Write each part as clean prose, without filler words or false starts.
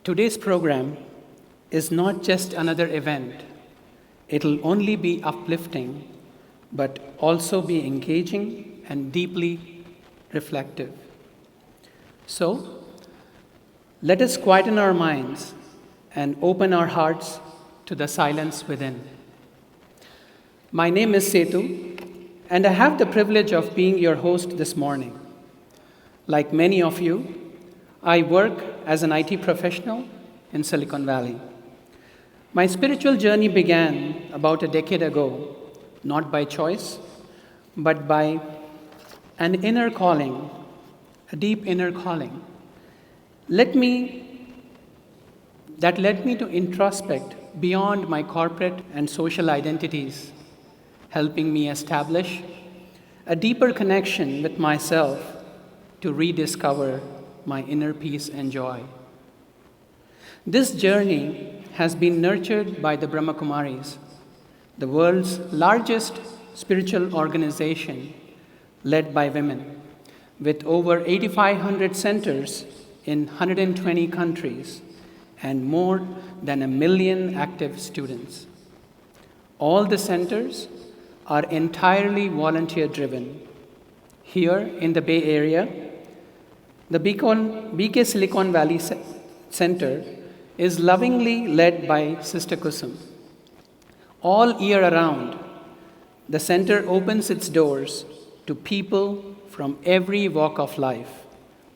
Today's program is not just another event. It'll only be uplifting, but also be engaging and deeply reflective. So, let us quieten our minds and open our hearts to the silence within. My name is Setu, and I have the privilege of being your host this morning. Like many of you, I work as an IT professional in Silicon Valley. My spiritual journey began about a decade ago, not by choice, but by an inner calling, a deep inner calling. That led me to introspect beyond my corporate and social identities, helping me establish a deeper connection with myself to rediscover my inner peace and joy. This journey has been nurtured by the Brahma Kumaris, the world's largest spiritual organization led by women, with over 8,500 centers in 120 countries and more than 1 million active students. All the centers are entirely volunteer driven. Here in the Bay Area, the BK Silicon Valley Center is lovingly led by Sister Kusum. All year around, the center opens its doors to people from every walk of life,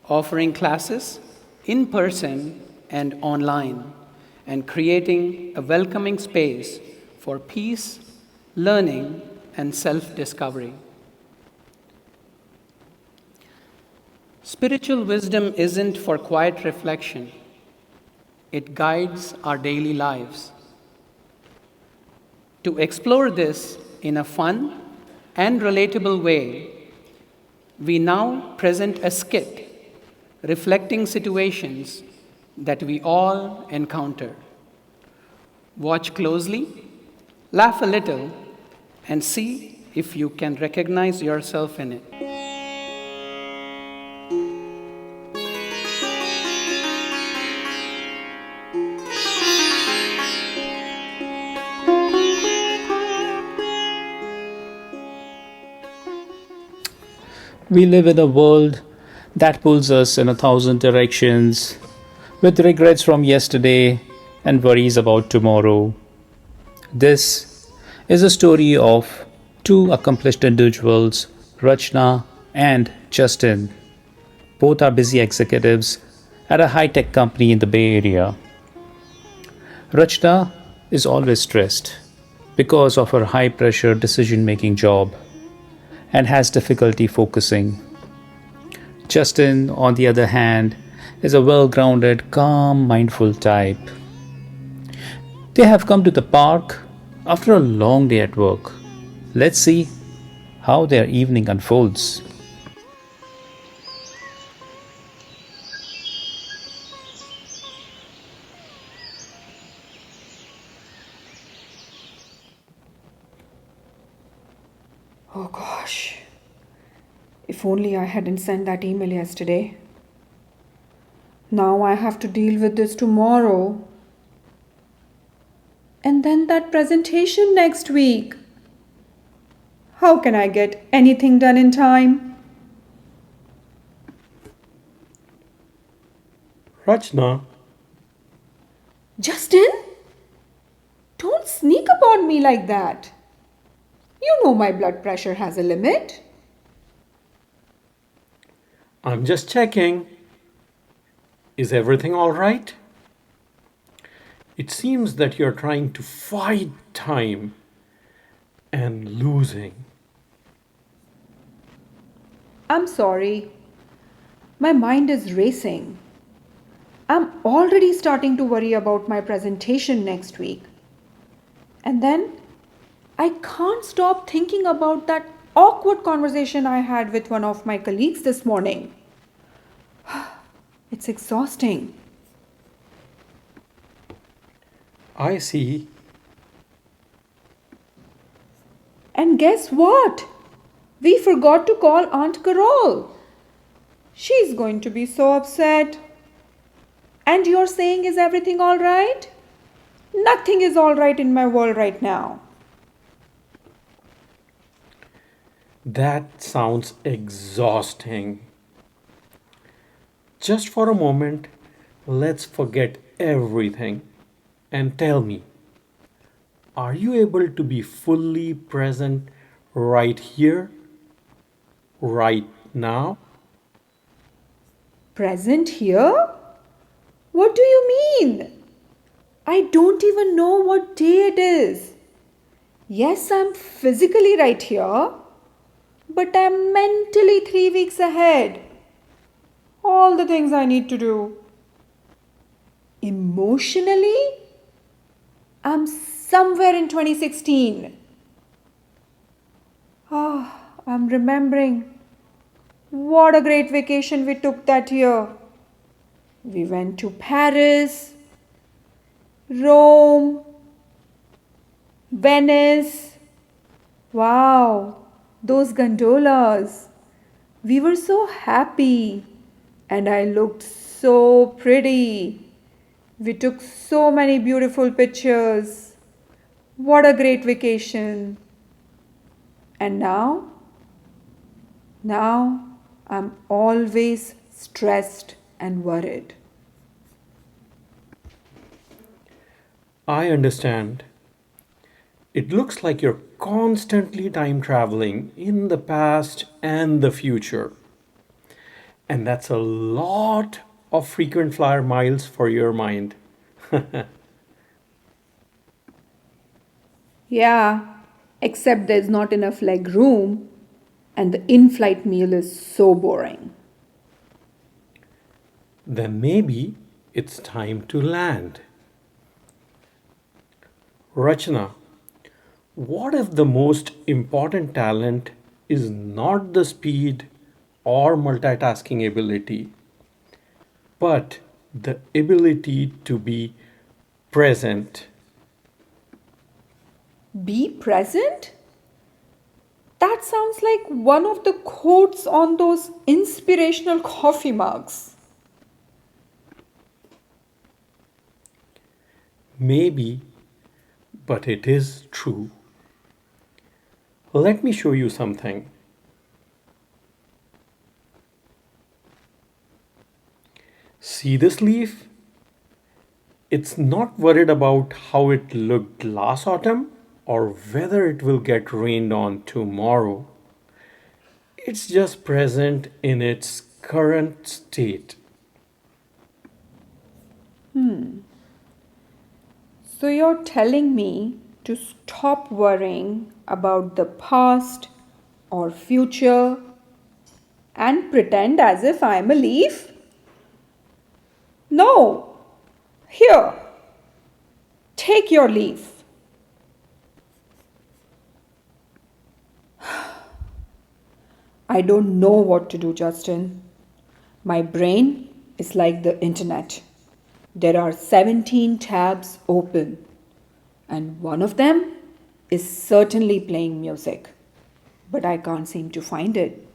offering classes in person and online, and creating a welcoming space for peace, learning, and self-discovery. Spiritual wisdom isn't for quiet reflection. It guides our daily lives. To explore this in a fun and relatable way, we now present a skit reflecting situations that we all encounter. Watch closely, laugh a little, and see if you can recognize yourself in it. We live in a world that pulls us in 1,000 directions, with regrets from yesterday and worries about tomorrow. This is a story of two accomplished individuals, Rachna and Justin. Both are busy executives at a high tech company in the Bay Area. Rachna is always stressed because of her high pressure decision making job and has difficulty focusing. Justin, on the other hand, is a well grounded, calm, mindful type. They have come to the park after a long day at work. Let's see how their evening unfolds. Oh gosh, if only I hadn't sent that email yesterday. Now I have to deal with this tomorrow. And then that presentation next week. How can I get anything done in time? Rachna, Justin, don't sneak up on me like that. You know my blood pressure has a limit. I'm just checking. Is everything all right? It seems that you're trying to fight time and losing. I'm sorry. My mind is racing. I'm already starting to worry about my presentation next week. And then I can't stop thinking about that awkward conversation I had with one of my colleagues this morning. It's exhausting. I see. And guess what? We forgot to call Aunt Carol. She's going to be so upset. And you're saying, is everything all right? Nothing is all right in my world right now. That sounds exhausting. Just for a moment, let's forget everything and tell me, are you able to be fully present right here, right now? Present here? What do you mean? I don't even know what day it is. Yes, I'm physically right here, but I'm mentally 3 weeks ahead. All the things I need to do. Emotionally, I'm somewhere in 2016. Ah, I'm remembering. What a great vacation we took that year. We went to Paris, Rome, Venice. Wow, those gondolas. We were so happy and I looked so pretty. We took so many beautiful pictures. What a great vacation. And now? Now I'm always stressed and worried. I understand. It looks like you're constantly time traveling in the past and the future. And that's a lot of frequent flyer miles for your mind. Yeah, except there's not enough leg room and the in flight meal is so boring. Then maybe it's time to land. Rachna, what if the most important talent is not the speed or multitasking ability, but the ability to be present? Be present? That sounds like one of the quotes on those inspirational coffee mugs. Maybe, but it is true. Let me show you something. See this leaf? It's not worried about how it looked last autumn or whether it will get rained on tomorrow. It's just present in its current state. So you're telling me to stop worrying about the past or future and pretend as if I'm a leaf? No! Here, take your leaf. I don't know what to do, Justin. My brain is like the internet. There are 17 tabs open, and one of them is certainly playing music, but I can't seem to find it.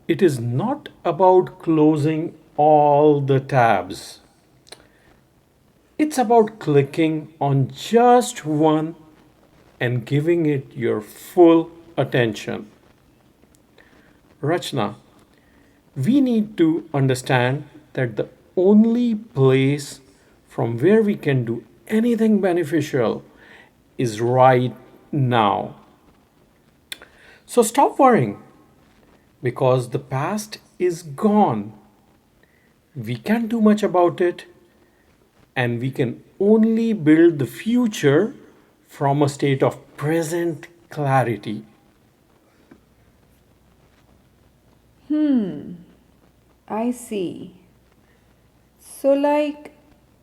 It is not about closing all the tabs. It's about clicking on just one and giving it your full attention. Rachna, we need to understand that the only place from where we can do anything beneficial is right now. So stop worrying because the past is gone. We can't do much about it, and we can only build the future from a state of present clarity. I see. So, like,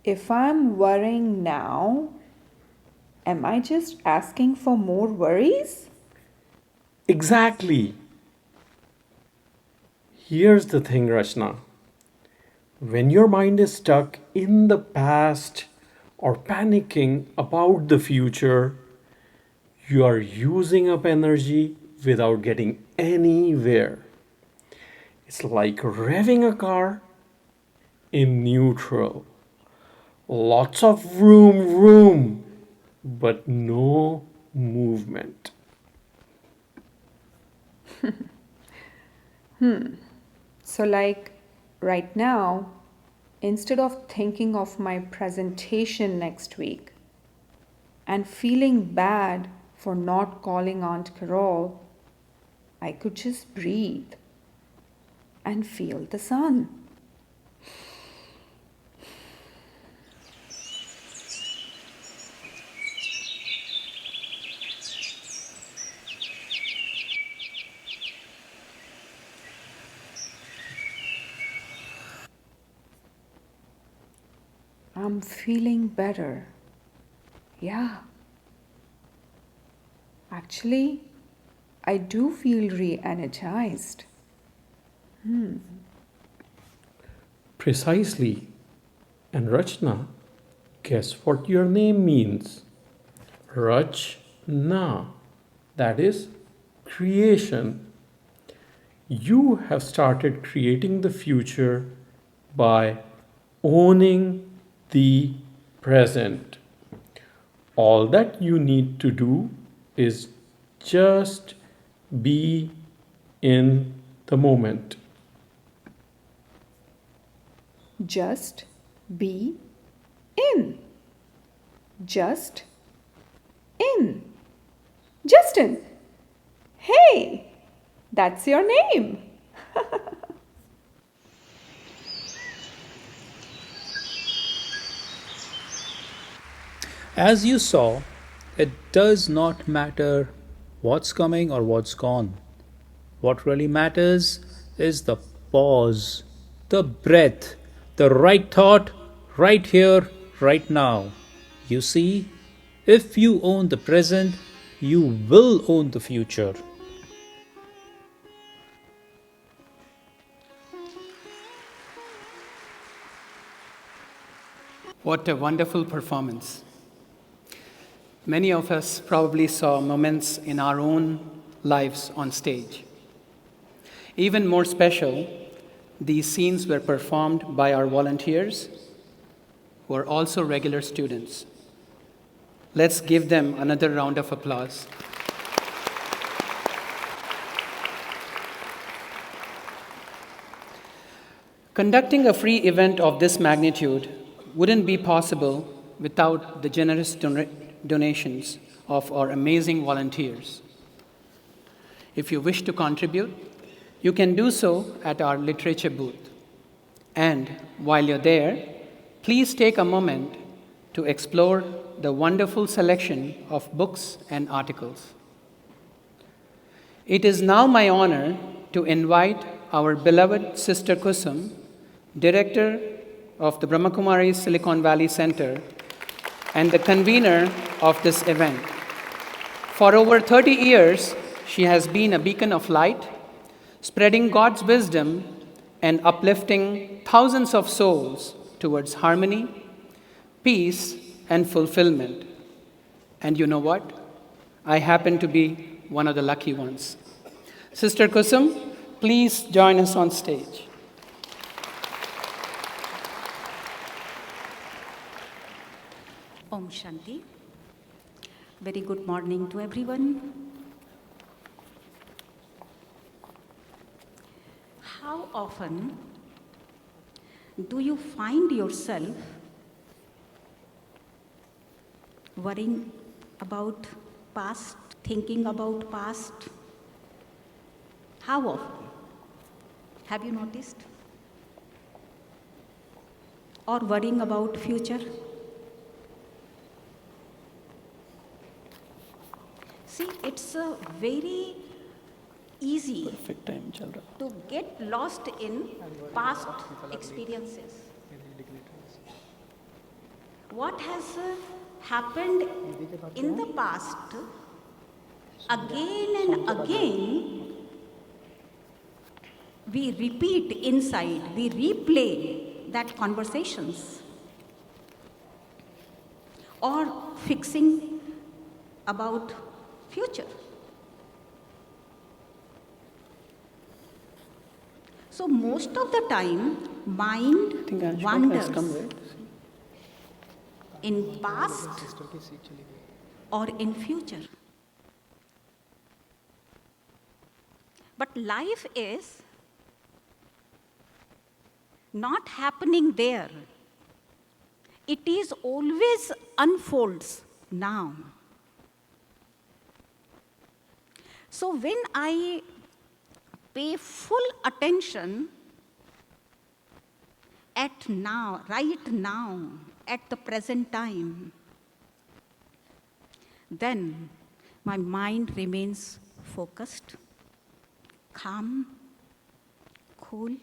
if I'm worrying now, am I just asking for more worries? Exactly. Here's the thing, Rachna. When your mind is stuck in the past or panicking about the future, you are using up energy without getting anywhere. It's like revving a car in neutral. Lots of room, but no movement. So, like right now, instead of thinking of my presentation next week and feeling bad for not calling Aunt Carol, I could just breathe and feel the sun. I'm feeling better. Yeah. Actually, I do feel re energized. Precisely. And Rachna, guess what your name means? Rachna. That is creation. You have started creating the future by owning the present. All that you need to do is just be in the moment. Just be in. Just in. Justin. Hey, that's your name. As you saw, it does not matter what's coming or what's gone. What really matters is the pause, the breath, the right thought, right here, right now. You see, if you own the present, you will own the future. What a wonderful performance. Many of us probably saw moments in our own lives on stage. Even more special, these scenes were performed by our volunteers, who are also regular students. Let's give them another round of applause. Conducting a free event of this magnitude wouldn't be possible without the generous donations of our amazing volunteers. If you wish to contribute, you can do so at our literature booth. And while you're there, please take a moment to explore the wonderful selection of books and articles. It is now my honor to invite our beloved Sister Kusum, Director of the Brahma Kumaris Silicon Valley Center and the convener of this event. For over 30 years, she has been a beacon of light, spreading God's wisdom and uplifting thousands of souls towards harmony, peace, and fulfillment. And you know what? I happen to be one of the lucky ones. Sister Kusum, please join us on stage. Om Shanti. Very good morning to everyone. How often do you find yourself worrying about past, thinking about past? How often? Have you noticed? Or worrying about future? See, it's a very easy to get lost in past experiences. What has happened in the past, again and again, we repeat inside, we replay that conversations or fixing about future. So most of the time, mind I think Anshul has wanders come, right? in past or in future. But life is not happening there. It is always unfolds now. So when I pay full attention at now, right now, at the present time, then my mind remains focused, calm, cool.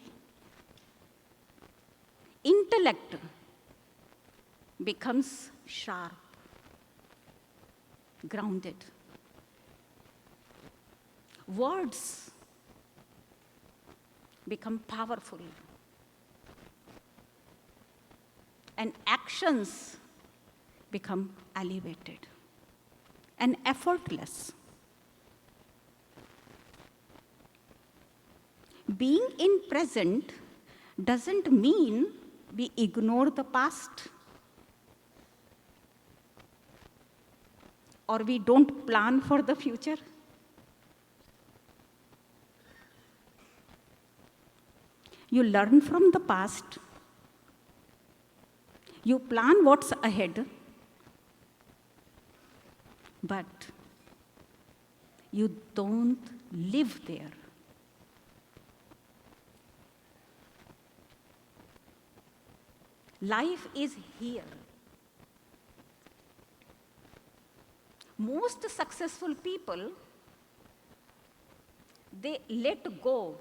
Intellect becomes sharp, grounded. Words become powerful. And actions become elevated and effortless. Being in present doesn't mean we ignore the past or we don't plan for the future. You learn from the past, you plan what's ahead, but you don't live there. Life is here. Most successful people, they let go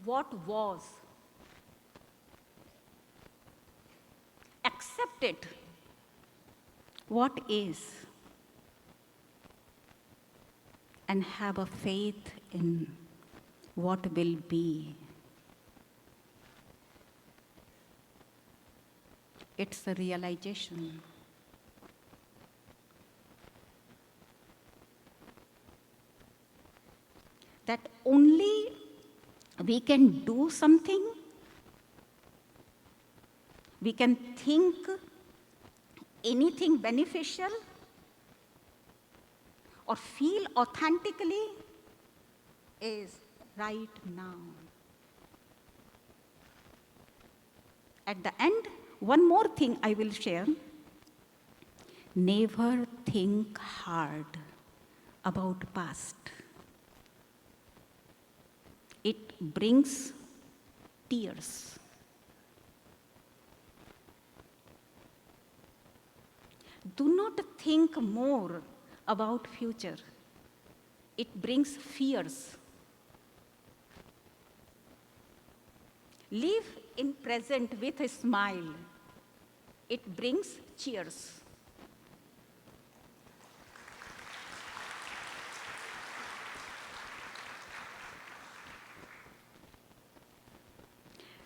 what was, accepted what is, and have a faith in what will be. It's a realization. That only we can do something, we can think anything beneficial or feel authentically is right now. At the end, one more thing I will share. Never think hard about past. It brings tears. Do not think more about future. It brings fears. Live in present with a smile. It brings cheers.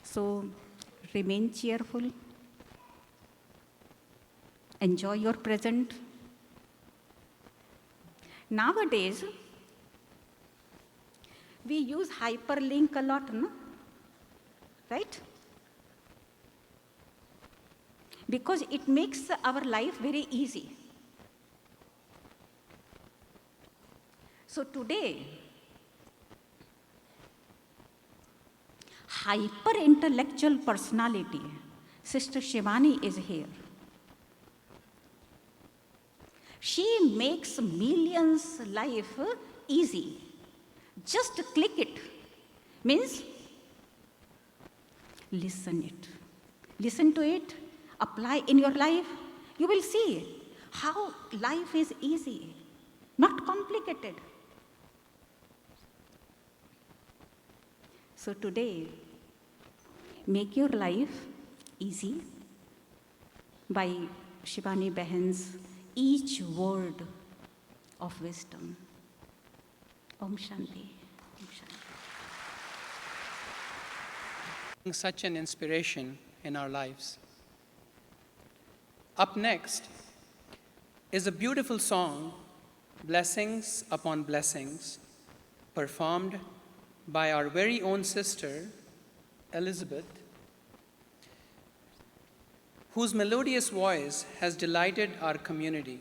So remain cheerful. Enjoy your present. Nowadays, we use hyperlink a lot, no? Right? Because it makes our life very easy. So today, hyper-intellectual personality, Sister Shivani is here. She makes millions' life easy. Just click it. Means, listen it. Listen to it. Apply in your life. You will see how life is easy, not complicated. So today, make your life easy by Shivani Behen's each word of wisdom. Om Shanti. Om Shanti. Such an inspiration in our lives. Up next is a beautiful song, Blessings Upon Blessings, performed by our very own sister, Elizabeth, whose melodious voice has delighted our community.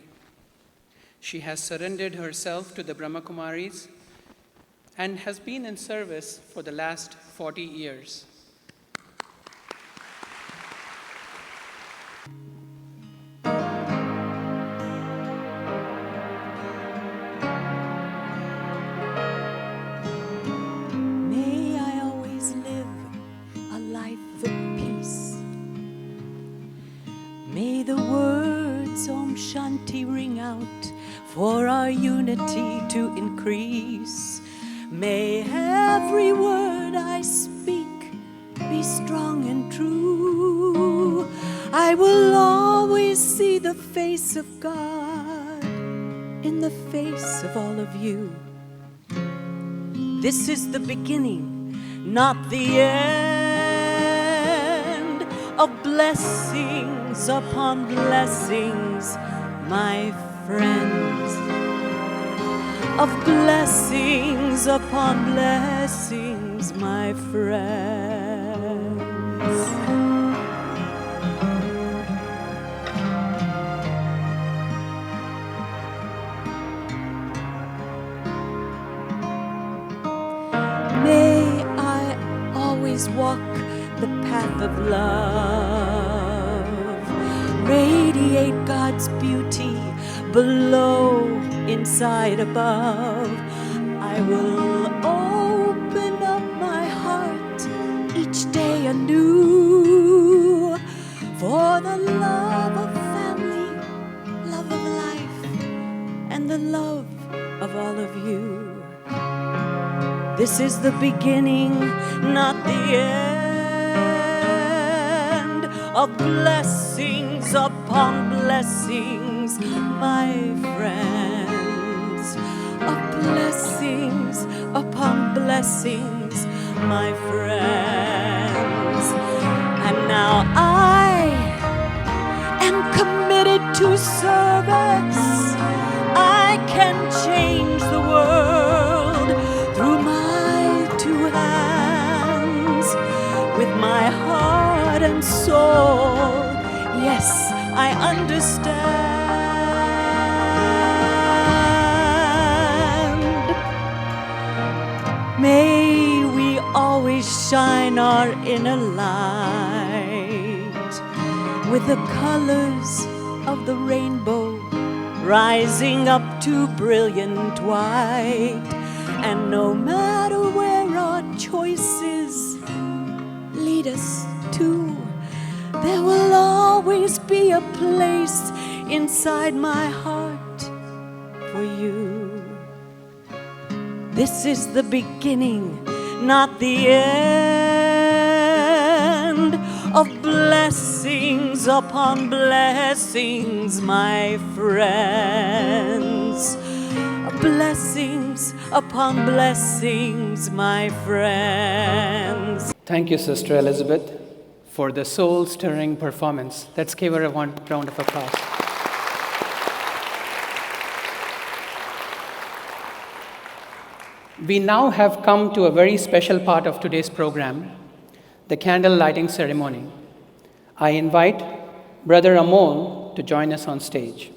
She has surrendered herself to the Brahma Kumaris and has been in service for the last 40 years. May I always live a life of peace. May the words Om Shanti ring out for our unity to increase. May every word I speak be strong and true. I will always see the face of God in the face of all of you. This is the beginning, not the end, of blessings upon blessings, my friends. Of blessings upon blessings, my friends. May I always walk the path of love, radiate God's beauty below, inside, above. I will open up my heart each day anew for the love of family, love of life, and the love of all of you. This is the beginning, not the end, of blessings upon blessings, my friends. Of blessings upon blessings, my friends. And now I am committed to service. I can change the world through my two hands, with my heart and soul. Yes, I understand. May we always shine our inner light with the colors of the rainbow rising up to brilliant white. And no matter where our choices lead us to, there will always be a place inside my heart for you. This is the beginning, not the end, of blessings upon blessings, my friends. Blessings upon blessings, my friends. Thank you, Sister Elizabeth, for the soul-stirring performance. Let's give her a round of applause. We now have come to a very special part of today's program, the candle lighting ceremony. I invite Brother Amol to join us on stage.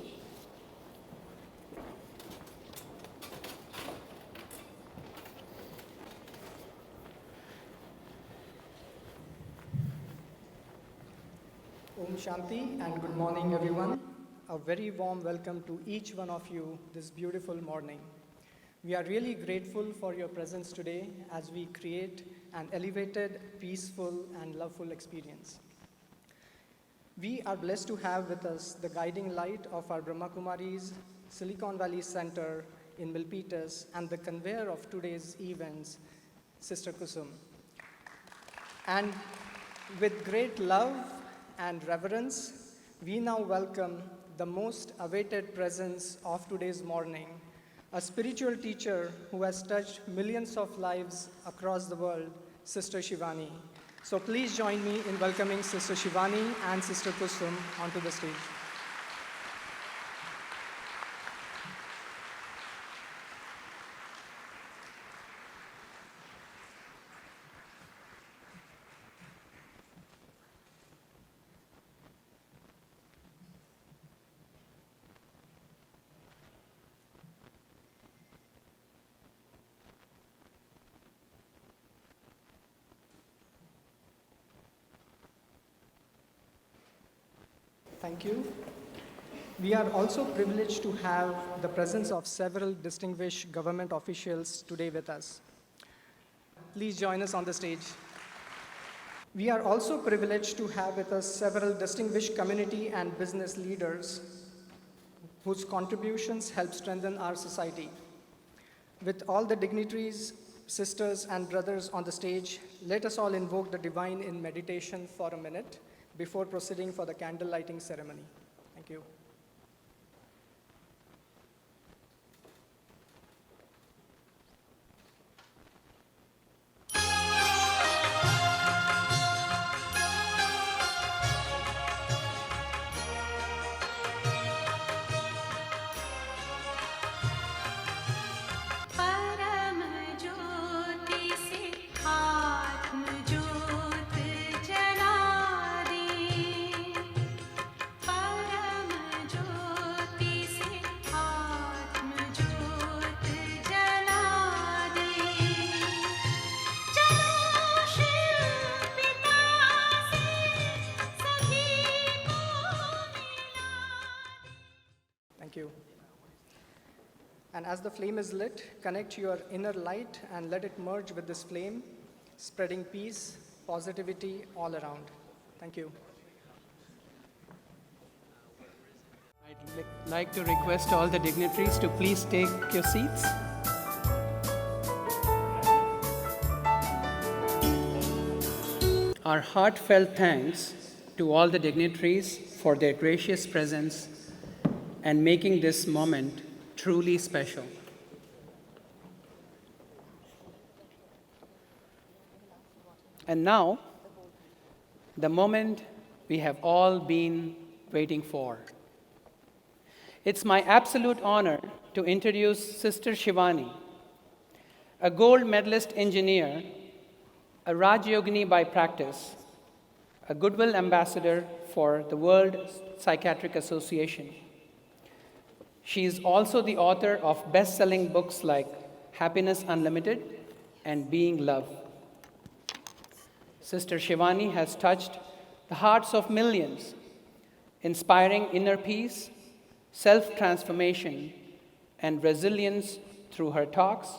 Om Shanti and good morning, everyone. A very warm welcome to each one of you this beautiful morning. We are really grateful for your presence today as we create an elevated, peaceful, and loveful experience. We are blessed to have with us the guiding light of our Brahma Kumaris Silicon Valley Center in Milpitas and the conveyor of today's events, Sister Kusum. And with great love and reverence, we now welcome the most awaited presence of today's morning, a spiritual teacher who has touched millions of lives across the world, Sister Shivani. So please join me in welcoming Sister Shivani and Sister Kusum onto the stage. Thank you. We are also privileged to have the presence of several distinguished government officials today with us. Please join us on the stage. We are also privileged to have with us several distinguished community and business leaders whose contributions help strengthen our society. With all the dignitaries, sisters, and brothers on the stage, let us all invoke the divine in meditation for a minute before proceeding for the candle lighting ceremony. Thank you. परम ज्योति से आत्म ज्योत जला दे परम ज्योति से आत्म ज्योत जला दे चलो शिव पिता से सभी को मिला Thank you. And as the flame is lit, connect your inner light and let it merge with this flame, spreading peace, positivity all around. Thank you. I'd like to request all the dignitaries to please take your seats. Our heartfelt thanks to all the dignitaries for their gracious presence and making this moment truly special. And now, the moment we have all been waiting for. It's my absolute honor to introduce Sister Shivani, a gold medalist engineer, a Raj Yogini by practice, a goodwill ambassador for the World Psychiatric Association. She is also the author of best-selling books like Happiness Unlimited and Being Love. Sister Shivani has touched the hearts of millions, inspiring inner peace, self-transformation, and resilience through her talks,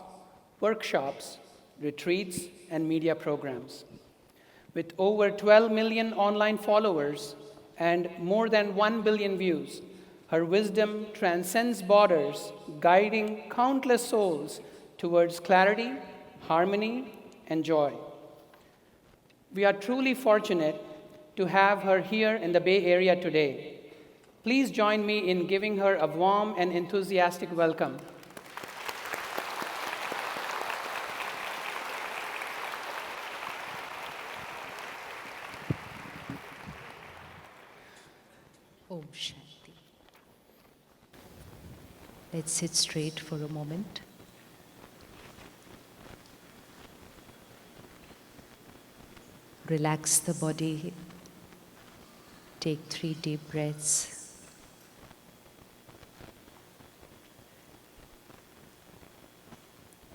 workshops, retreats, and media programs. With over 12 million online followers and more than 1 billion views, her wisdom transcends borders, guiding countless souls towards clarity, harmony, and joy. We are truly fortunate to have her here in the Bay Area today. Please join me in giving her a warm and enthusiastic welcome. Om Shanti. Let's sit straight for a moment. Relax the body. Take 3 deep breaths.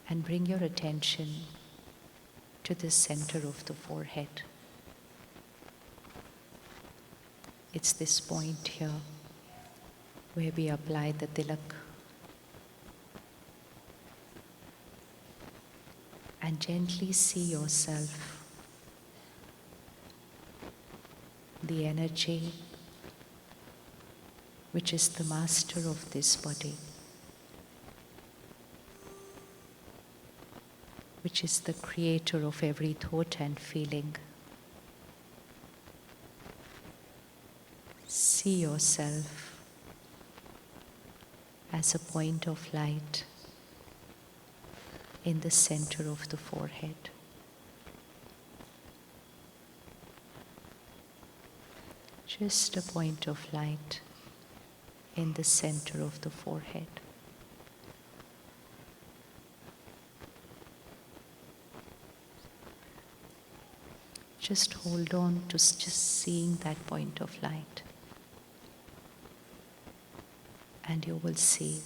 And bring your attention to the center of the forehead. It's this point here where we apply the tilak. And gently see yourself, the energy which is the master of this body, which is the creator of every thought and feeling. See yourself as a point of light in the center of the forehead. Just a point of light in the center of the forehead. Just hold on to just seeing that point of light. And you will see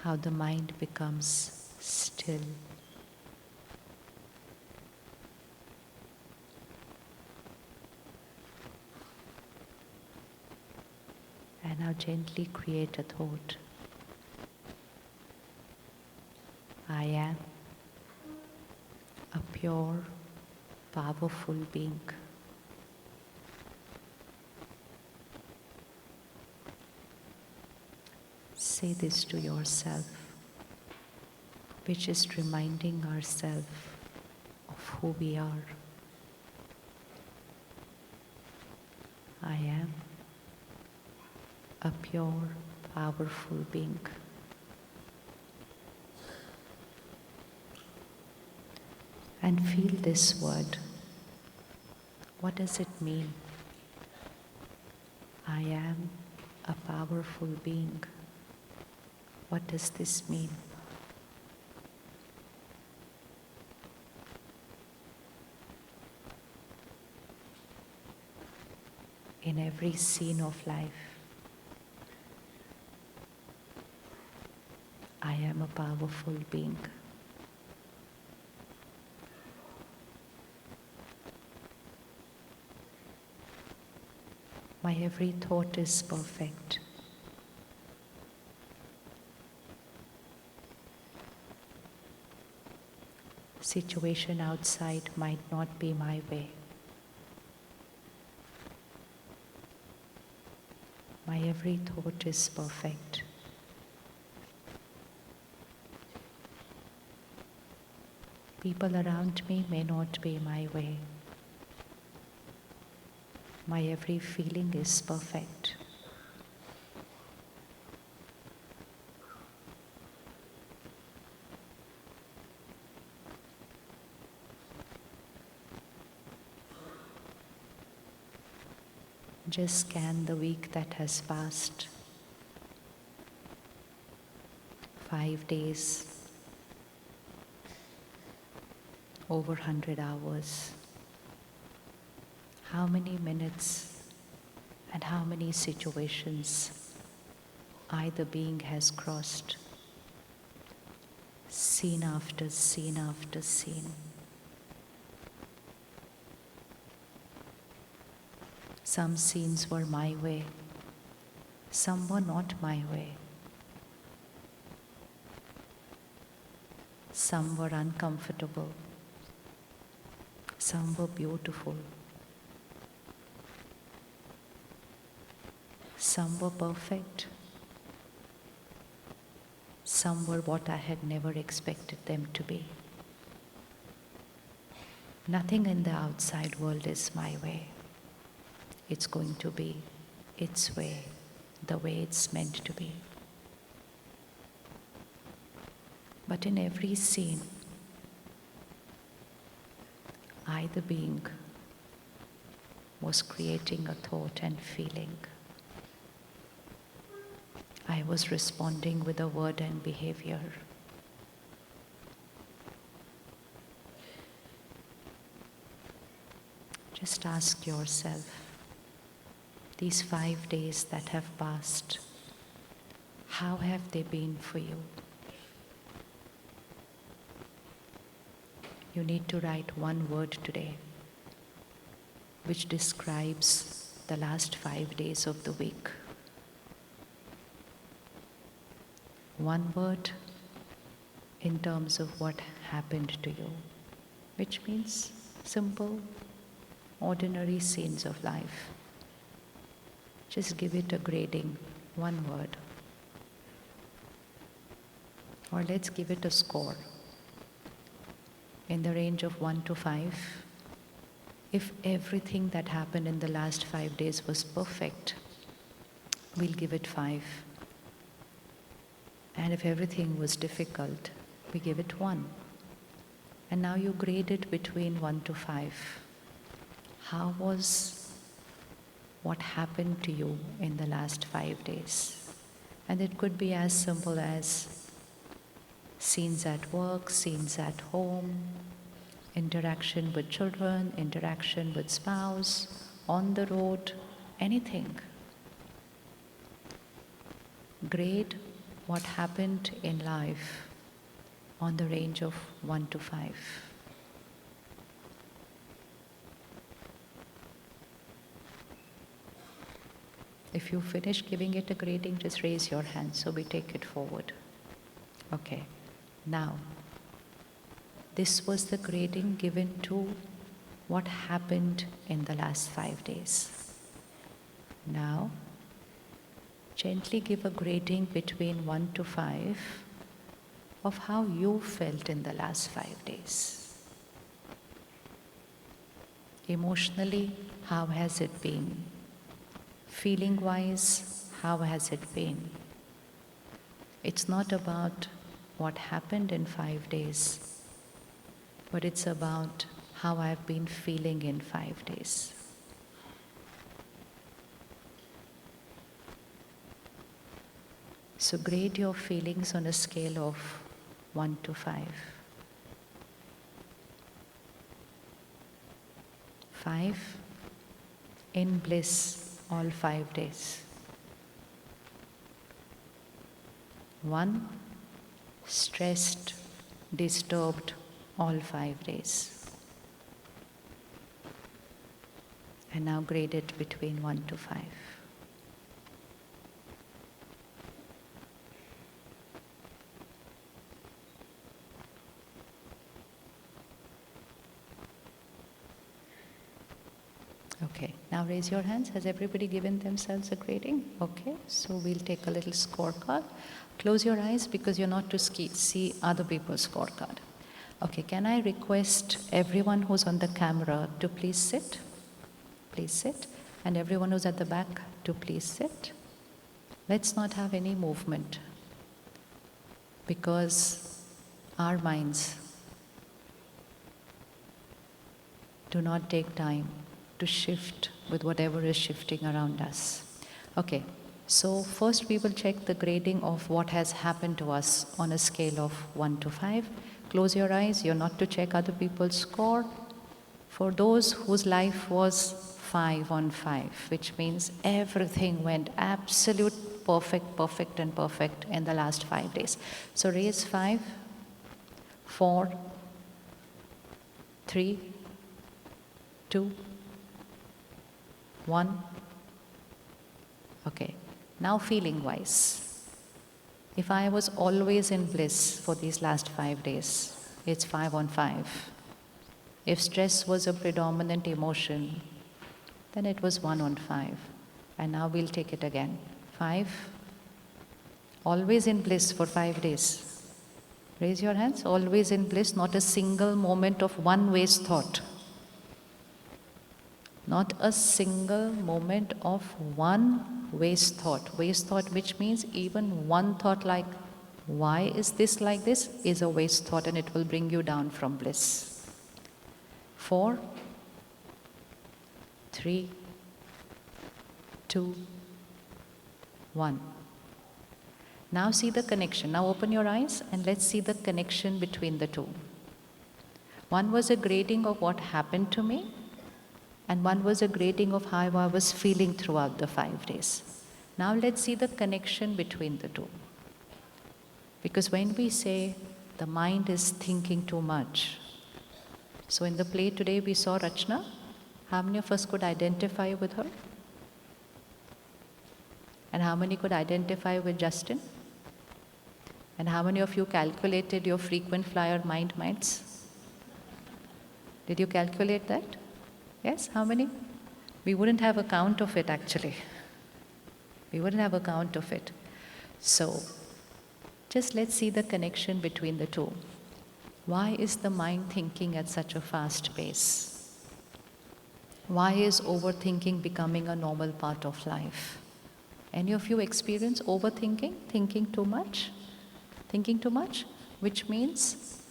how the mind becomes still. And now gently create a thought. I am a pure, powerful being. Say this to yourself, which is reminding ourselves of who we are. I am a pure, powerful being. And feel this word. What does it mean? I am a powerful being. What does this mean? In every scene of life, I am a powerful being. My every thought is perfect. Situation outside might not be my way. My every thought is perfect. People around me may not be my way. My every feeling is perfect. Just scan the week that has passed. 5 days, over 100 hours. How many minutes and how many situations either being has crossed, scene after scene after scene. Some scenes were my way, some were not my way. Some were uncomfortable, some were beautiful. Some were perfect. Some were what I had never expected them to be. Nothing in the outside world is my way. It's going to be its way, the way it's meant to be. But in every scene, I, the being, was creating a thought and feeling. I was responding with a word and behavior. Just ask yourself, these 5 days that have passed, how have they been for you? You need to write one word today, which describes the last 5 days of the week. One word in terms of what happened to you, which means simple, ordinary scenes of life. Just give it a grading, one word. Or let's give it a score. In the range of 1 to 5, if everything that happened in the last 5 days was perfect, we'll give it 5. And if everything was difficult, we give it 1. And now you grade it between 1 to 5. How was what happened to you in the last 5 days? And it could be as simple as scenes at work, scenes at home, interaction with children, interaction with spouse, on the road, anything. Grade what happened in life on the range of 1 to 5. If you finish giving it a grading, just raise your hand so we take it forward. Okay. Now, this was the grading given to what happened in the last 5 days. Now, gently give a grading between 1 to 5 of how you felt in the last 5 days. Emotionally, how has it been? Feeling-wise, how has it been? It's not about what happened in 5 days, but it's about how I've been feeling in 5 days. So grade your feelings on a scale of 1 to 5. 5, in bliss all 5 days. 1, stressed, disturbed all 5 days. And now grade it between 1 to 5. Okay, now raise your hands. Has everybody given themselves a grading? Okay, so we'll take a little scorecard. Close your eyes because you're not to see other people's scorecard. Okay, can I request everyone who's on the camera to please sit? Please sit. And everyone who's at the back to please sit. Let's not have any movement because our minds do not take time to shift with whatever is shifting around us. Okay, so first we will check the grading of what has happened to us on a scale of 1 to 5. Close your eyes, you're not to check other people's score. For those whose life was 5 on 5, which means everything went absolute perfect in the last 5 days. So raise 5, 4, 3, 2, 1. Okay, now feeling wise. If I was always in bliss for these last 5 days, it's 5 on 5. If stress was a predominant emotion, then it was 1 on 5. And now we'll take it again. 5. Always in bliss for 5 days. Raise your hands. Always in bliss, not a single moment of one waste thought. Not a single moment of one waste thought. Waste thought, which means even one thought like, why is this like this, is a waste thought and it will bring you down from bliss. 4, 3, 2, 1. Now see the connection. Now open your eyes and let's see the connection between the two. One was a grading of what happened to me, and one was a grading of how I was feeling throughout the 5 days. Now let's see the connection between the two. Because when we say the mind is thinking too much, so in the play today we saw Rachna. How many of us could identify with her? And how many could identify with Justin? And how many of you calculated your frequent flyer mind minds? Did you calculate that? Yes, how many? We wouldn't have a count of it actually. We wouldn't have a count of it. So, just let's see the connection between the two. Why is the mind thinking at such a fast pace? Why is overthinking becoming a normal part of life? Any of you experience overthinking, thinking too much? Thinking too much, which means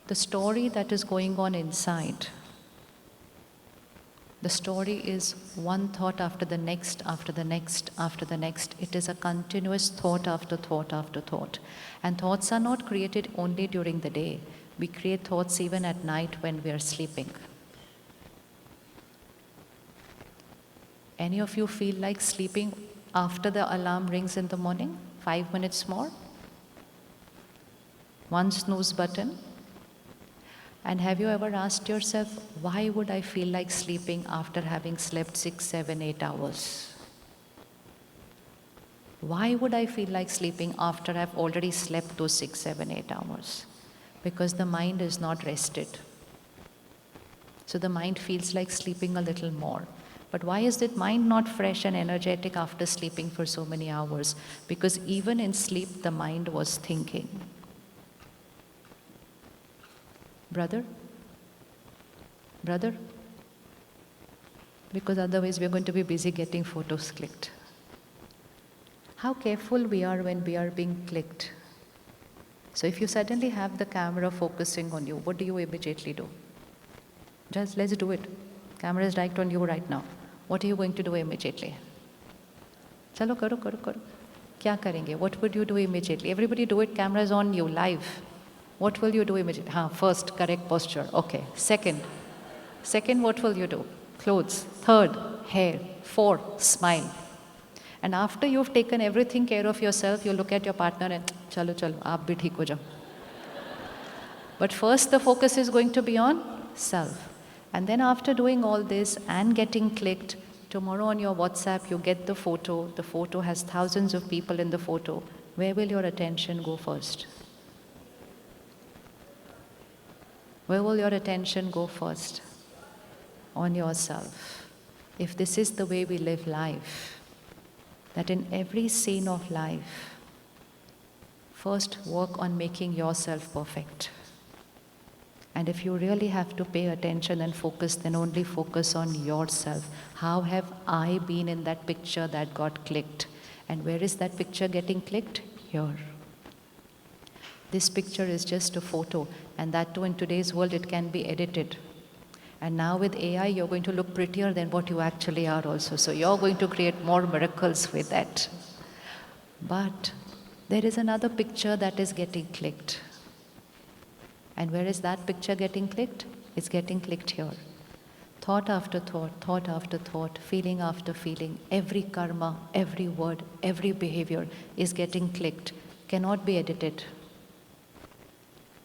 the story that is going on inside. The story is one thought after the next, after the next, after the next. It is a continuous thought after thought after thought. And thoughts are not created only during the day. We create thoughts even at night when we are sleeping. Any of you feel like sleeping after the alarm rings in the morning? 5 minutes more? One snooze button? And have you ever asked yourself, why would I feel like sleeping after having slept 6, 7, 8 hours? Why would I feel like sleeping after I've already slept those 6, 7, 8 hours? Because the mind is not rested. So the mind feels like sleeping a little more. But why is the mind not fresh and energetic after sleeping for so many hours? Because even in sleep, the mind was thinking. Brother? Brother? Because otherwise we're going to be busy getting photos clicked. How careful we are when we are being clicked. So if you suddenly have the camera focusing on you, what do you immediately do? Just let's do it. Camera is right on you right now. What are you going to do immediately? Chalo, karo. Kya karenge? What would you do immediately? Everybody do it. Camera is on you, live. What will you do immediately? First, correct posture. Okay. Second, what will you do? Clothes. Third, hair. Fourth, smile. And after you've taken everything care of yourself, you look at your partner and chalo, aap bhi theek ho jao. But first the focus is going to be on self. And then after doing all this and getting clicked, tomorrow on your WhatsApp you get the photo has thousands of people in the photo. Where will your attention go first? Where will your attention go first? On yourself. If this is the way we live life, that in every scene of life, first work on making yourself perfect. And if you really have to pay attention and focus, then only focus on yourself. How have I been in that picture that got clicked? And where is that picture getting clicked? Here. This picture is just a photo, and that too in today's world it can be edited. And now with AI, you're going to look prettier than what you actually are also. So you're going to create more miracles with that. But there is another picture that is getting clicked. And where is that picture getting clicked? It's getting clicked here. Thought after thought, feeling after feeling, every karma, every word, every behavior is getting clicked. Cannot be edited.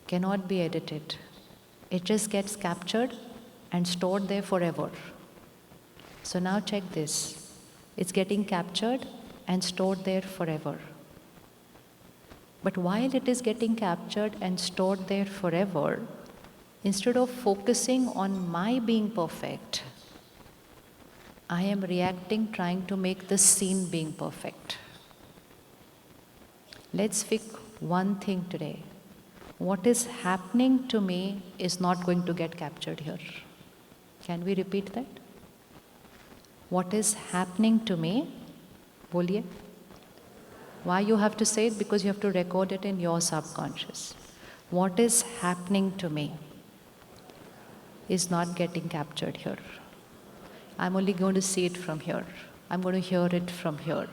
Cannot be edited. It just gets captured and stored there forever. So now check this. It's getting captured and stored there forever. But while it is getting captured and stored there forever, instead of focusing on my being perfect, I am reacting, trying to make the scene being perfect. Let's pick one thing today. What is happening to me is not going to get captured here. Can we repeat that? What is happening to me? Boliye. Why you have to say it? Because you have to record it in your subconscious. What is happening to me is not getting captured here. I'm only going to see it from here. I'm going to hear it from here.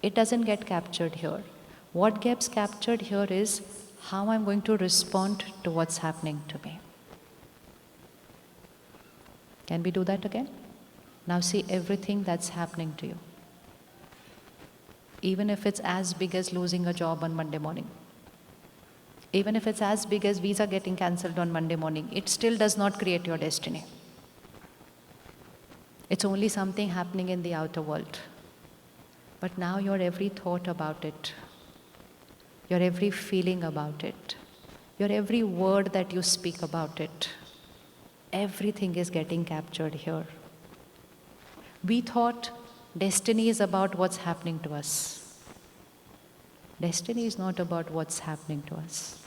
It doesn't get captured here. What gets captured here is how I'm going to respond to what's happening to me. Can we do that again? Now see everything that's happening to you. Even if it's as big as losing a job on Monday morning. Even if it's as big as visa getting cancelled on Monday morning, it still does not create your destiny. It's only something happening in the outer world. But now your every thought about it, your every feeling about it, your every word that you speak about it, everything is getting captured here. We thought destiny is about what's happening to us. Destiny is not about what's happening to us.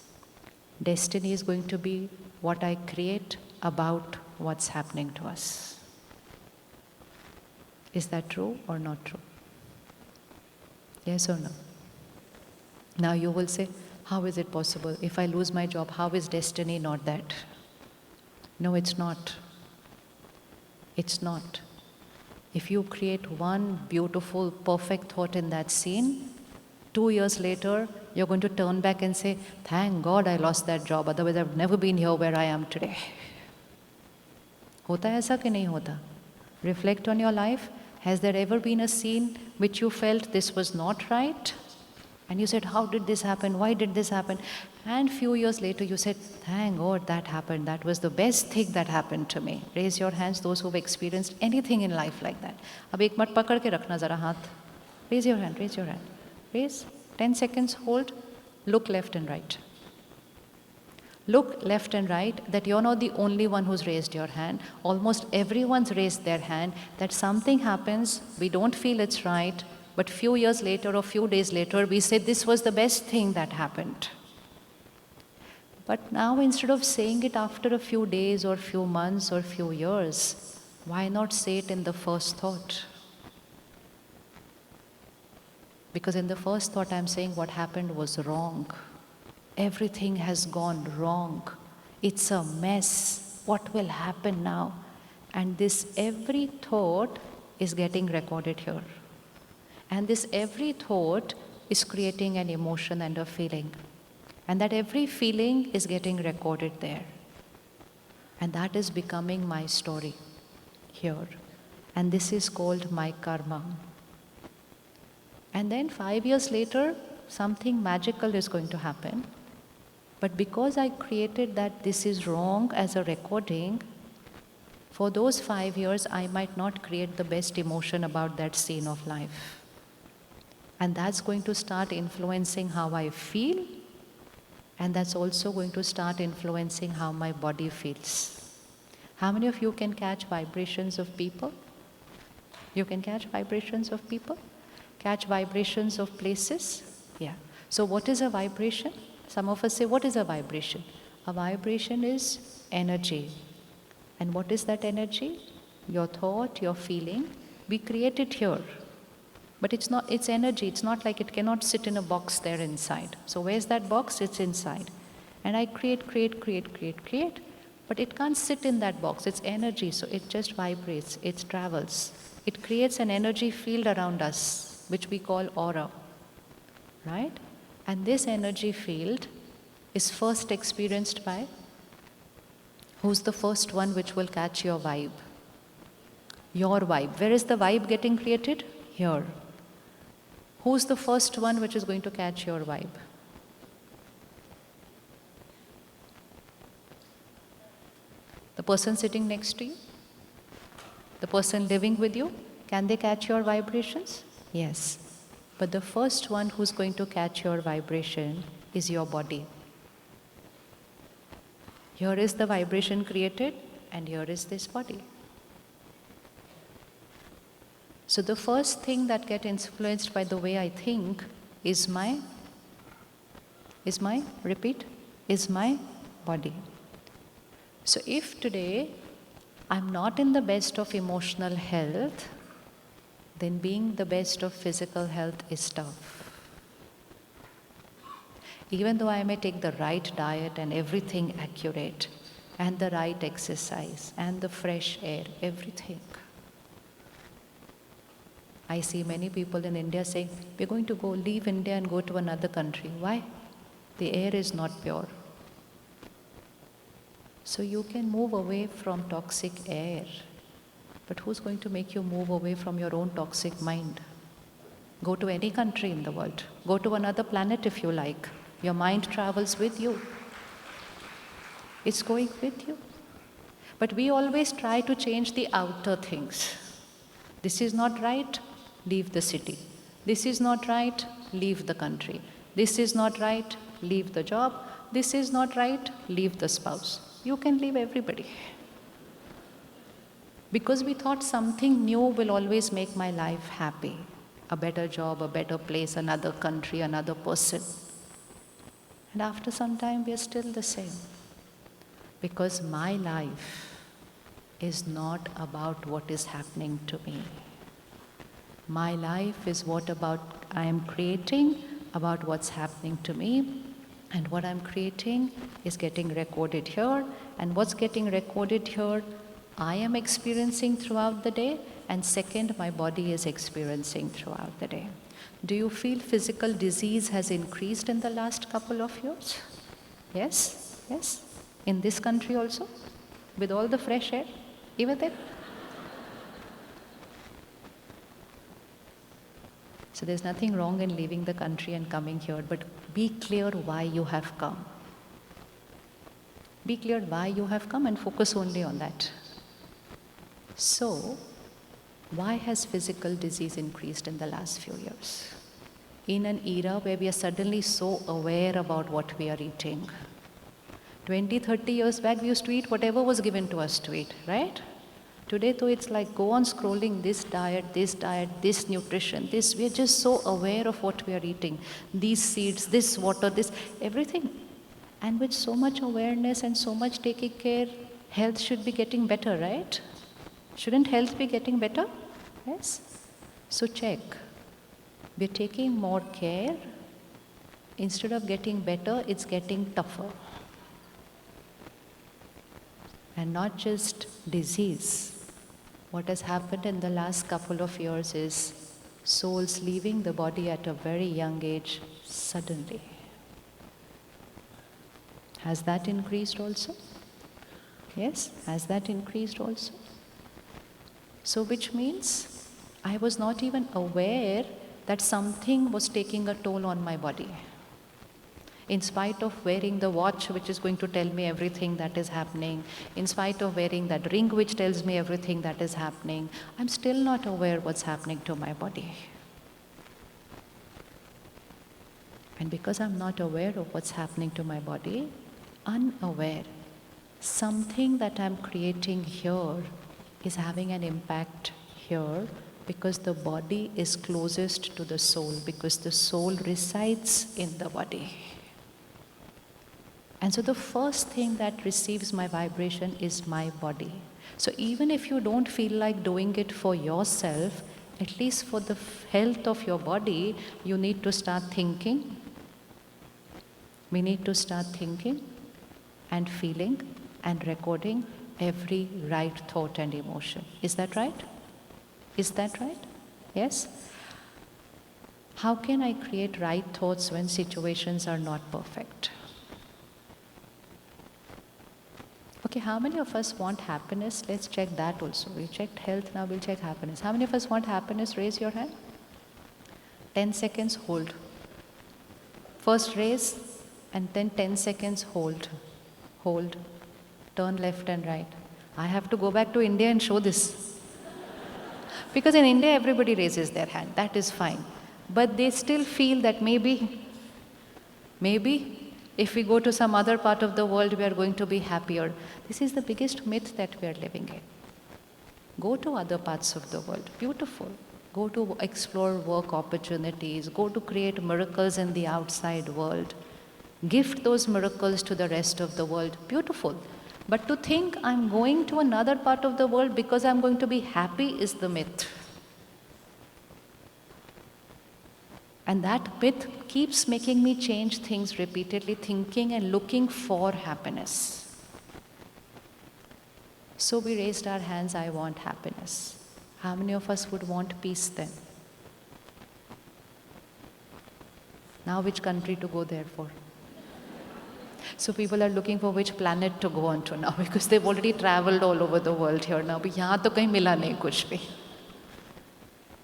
Destiny is going to be what I create about what's happening to us. Is that true or not true? Yes or no? Now you will say, how is it possible? If I lose my job, how is destiny not that? No, it's not. It's not. If you create one beautiful, perfect thought in that scene, 2 years later, you're going to turn back and say, thank God I lost that job, otherwise I've never been here where I am today. Hota hai aisa ki nahi hota? Reflect on your life. Has there ever been a scene which you felt this was not right? And you said, how did this happen? Why did this happen? And few years later you said, thank God that happened. That was the best thing that happened to me. Raise your hands, those who've experienced anything in life like that. Ab ek mat pakad ke rakhna zara haath. Raise your hand, raise your hand. Raise. 10 seconds, hold. Look left and right. Look left and right, that you're not the only one who's raised your hand. Almost everyone's raised their hand, that something happens, we don't feel it's right, but few years later or few days later, we say this was the best thing that happened. But now instead of saying it after a few days or few months or few years, why not say it in the first thought? Because in the first thought, I'm saying what happened was wrong. Everything has gone wrong. It's a mess. What will happen now? And this every thought is getting recorded here. And this every thought is creating an emotion and a feeling. And that every feeling is getting recorded there. And that is becoming my story here. And this is called my karma. And then 5 years later, something magical is going to happen. But because I created that this is wrong as a recording, for those 5 years, I might not create the best emotion about that scene of life. And that's going to start influencing how I feel, and that's also going to start influencing how my body feels. How many of you can catch vibrations of people? You can catch vibrations of people? Catch vibrations of places? Yeah. So what is a vibration? Some of us say, what is a vibration? A vibration is energy. And what is that energy? Your thought, your feeling. We create it here. But it's not, it's energy. It's not like it cannot sit in a box there inside. So where's that box? It's inside. And I create. But it can't sit in that box. It's energy. So it just vibrates. It travels. It creates an energy field around us, which we call aura. Right? And this energy field is first experienced by, who's the first one which will catch your vibe? Your vibe. Where is the vibe getting created? Here. Who's the first one which is going to catch your vibe? The person sitting next to you? The person living with you? Can they catch your vibrations? Yes. But the first one who's going to catch your vibration is your body. Here is the vibration created, and here is this body. So the first thing that gets influenced by the way I think is my body. So if today I'm not in the best of emotional health, then being the best of physical health is tough. Even though I may take the right diet and everything accurate, and the right exercise, and the fresh air, everything. I see many people in India saying, we're going to go leave India and go to another country. Why? The air is not pure. So you can move away from toxic air. But who's going to make you move away from your own toxic mind? Go to any country in the world. Go to another planet if you like. Your mind travels with you. It's going with you. But we always try to change the outer things. This is not right, leave the city. This is not right, leave the country. This is not right, leave the job. This is not right, leave the spouse. You can leave everybody. Because we thought something new will always make my life happy. A better job, a better place, another country, another person. And after some time, we are still the same. Because my life is not about what is happening to me. My life is what about I am creating, about what's happening to me. And what I'm creating is getting recorded here. And what's getting recorded here, I am experiencing throughout the day, and second, my body is experiencing throughout the day. Do you feel physical disease has increased in the last couple of years? Yes? Yes? In this country also? With all the fresh air? Even then? So there's nothing wrong in leaving the country and coming here, but be clear why you have come. Be clear why you have come and focus only on that. So, why has physical disease increased in the last few years? in an era where we are suddenly so aware about what we are eating. 20, 30 years back, we used to eat whatever was given to us to eat, right? Today, though, it's like go on scrolling this diet, this nutrition, this. We are just so aware of what we are eating. These seeds, this water, this, everything. And with so much awareness and so much taking care, health should be getting better, right? Shouldn't health be getting better? Yes? So check. We're taking more care. Instead of getting better, it's getting tougher. And not just disease. What has happened in the last couple of years is souls leaving the body at a very young age suddenly. Has that increased also? Yes, has that increased also? So which means I was not even aware that something was taking a toll on my body. In spite of wearing the watch which is going to tell me everything that is happening, in spite of wearing that ring which tells me everything that is happening, I'm still not aware what's happening to my body. And because I'm not aware of what's happening to my body, unaware, something that I'm creating here is having an impact here because the body is closest to the soul, because the soul resides in the body. And so the first thing that receives my vibration is my body. So even if you don't feel like doing it for yourself, at least for the health of your body, you need to start thinking. We need to start thinking and feeling and recording every right thought and emotion. Is that right? Is that right? Yes? How can I create right thoughts when situations are not perfect? Okay, how many of us want happiness? Let's check that also. We checked health, now we'll check happiness. How many of us want happiness? Raise your hand. 10 seconds, hold. First raise, and then 10 seconds, hold. Hold. Turn left and right. I have to go back to India and show this. Because in India, everybody raises their hand. That is fine. But they still feel that maybe, if we go to some other part of the world, we are going to be happier. This is the biggest myth that we are living in. Go to other parts of the world. Beautiful. Go to explore work opportunities. Go to create miracles in the outside world. Gift those miracles to the rest of the world. Beautiful. But to think I'm going to another part of the world because I'm going to be happy is the myth. And that myth keeps making me change things repeatedly, thinking and looking for happiness. So we raised our hands, I want happiness. How many of us would want peace then? Now which country to go there for? So people are looking for which planet to go on to now because they've already traveled all over the world here now. But yahan to kahin mila nahi kuch bhi.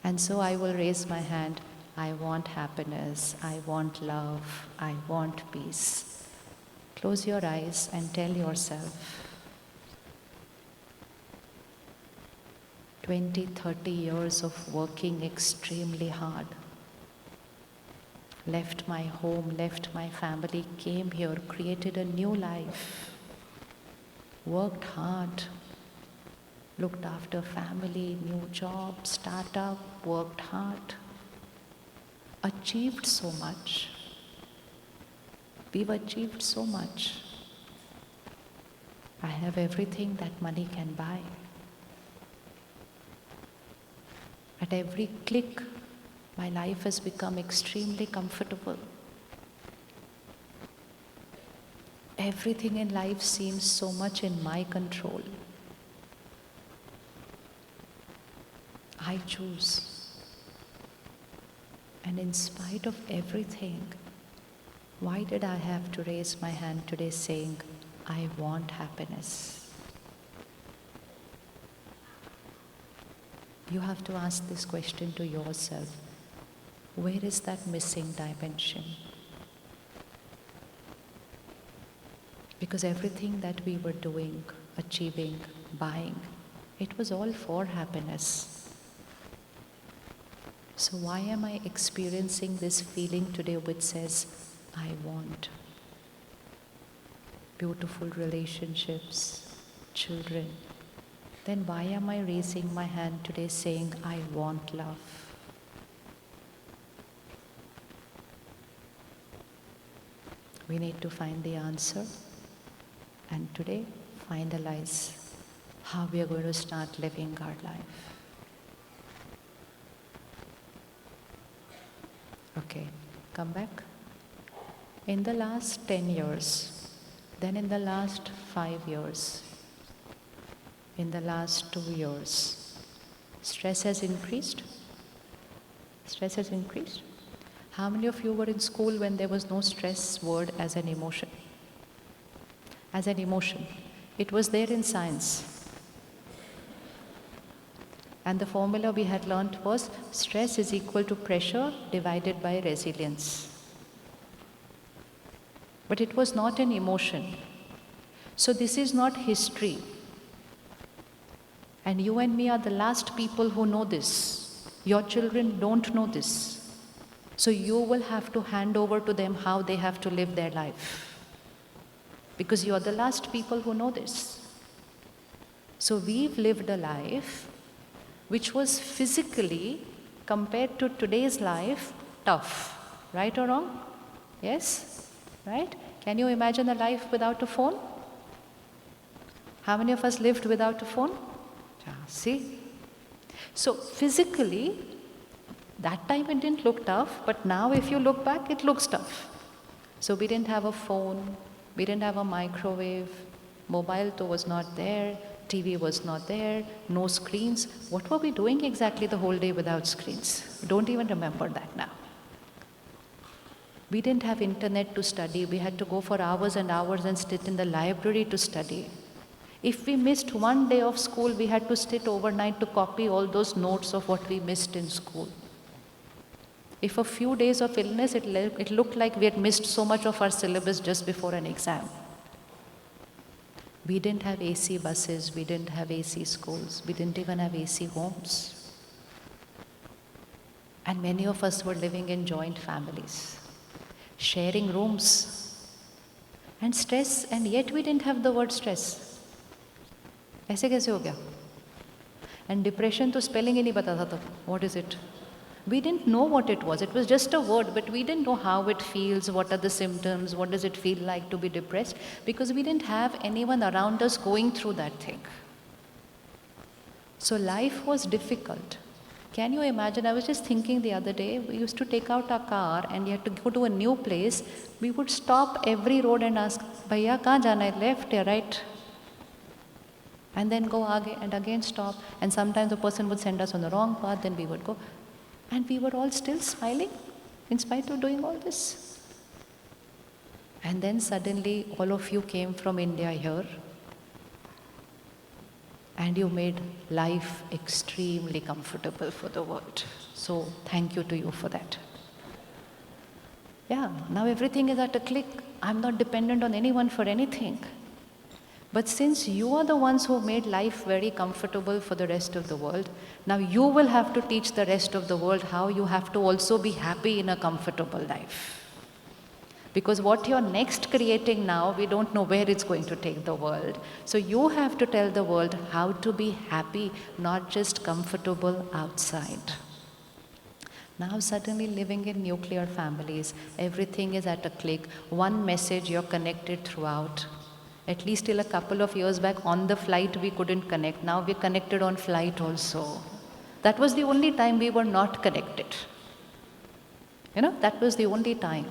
And so I will raise my hand. I want happiness. I want love. I want peace. Close your eyes and tell yourself 20, 30 years of working extremely hard. Left my home, left my family, came here, created a new life, worked hard, looked after family, new job, startup, worked hard, achieved so much. We've achieved so much. I have everything that money can buy. At every click, my life has become extremely comfortable. Everything in life seems so much in my control. I choose. And in spite of everything, why did I have to raise my hand today saying, I want happiness? You have to ask this question to yourself. Where is that missing dimension? Because everything that we were doing, achieving, buying, it was all for happiness. So why am I experiencing this feeling today which says, I want beautiful relationships, children? Then why am I raising my hand today saying, I want love? We need to find the answer and today finalize how we are going to start living our life. Okay, come back. In the last 10 years, then in the last 5 years, in the last 2 years, stress has increased? Stress has increased? How many of you were in school when there was no stress word as an emotion? As an emotion. It was there in science. And the formula we had learnt was stress is equal to pressure divided by resilience. But it was not an emotion. So this is not history. And you and me are the last people who know this. Your children don't know this. So you will have to hand over to them how they have to live their life. Because you are the last people who know this. So we've lived a life which was physically, compared to today's life, tough. Right or wrong? Yes? Right? Can you imagine a life without a phone? How many of us lived without a phone? Yeah, see? So physically, that time it didn't look tough, but now if you look back, it looks tough. So we didn't have a phone, we didn't have a microwave, mobile was not there, TV was not there, no screens. What were we doing exactly the whole day without screens? Don't even remember that now. We didn't have internet to study. We had to go for hours and hours and sit in the library to study. If we missed one day of school, we had to sit overnight to copy all those notes of what we missed in school. If a few days of illness, it looked like we had missed so much of our syllabus just before an exam. We didn't have AC buses, we didn't have AC schools, we didn't even have AC homes. And many of us were living in joint families, sharing rooms. And stress, and yet we didn't have the word stress. ऐसे कैसे हो गया? And depression तो spelling ही नहीं पता था तब. What is it? We didn't know what it was. It was just a word, but we didn't know how it feels, what are the symptoms, what does it feel like to be depressed, because we didn't have anyone around us going through that thing. So life was difficult. Can you imagine? I was just thinking the other day, we used to take out our car and you had to go to a new place. We would stop every road and ask, Bhaiya, kahan jana hai? Left or right? And then go again and again stop. And sometimes the person would send us on the wrong path, then we would go. And we were all still smiling in spite of doing all this. And then suddenly all of you came from India here and you made life extremely comfortable for the world. So thank you to you for that. Yeah, now everything is at a click. I'm not dependent on anyone for anything. But since you are the ones who made life very comfortable for the rest of the world, now you will have to teach the rest of the world how you have to also be happy in a comfortable life. Because what you're next creating now, we don't know where it's going to take the world. So you have to tell the world how to be happy, not just comfortable outside. Now suddenly living in nuclear families, everything is at a click. One message, you're connected throughout. At least till a couple of years back, on the flight we couldn't connect. Now we're connected on flight also. That was the only time we were not connected. You know, that was the only time.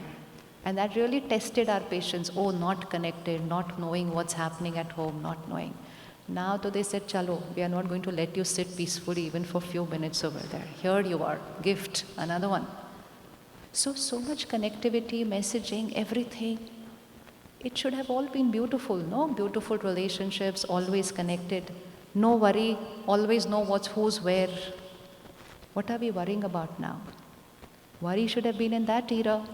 And that really tested our patience. Oh, not connected, not knowing what's happening at home, not knowing. Now though they said, chalo, we are not going to let you sit peacefully even for a few minutes over there. Here you are, gift, another one. So much connectivity, messaging, everything. It should have all been beautiful, no? Beautiful relationships, always connected. No worry, always know who's where. What are we worrying about now? Worry should have been in that era.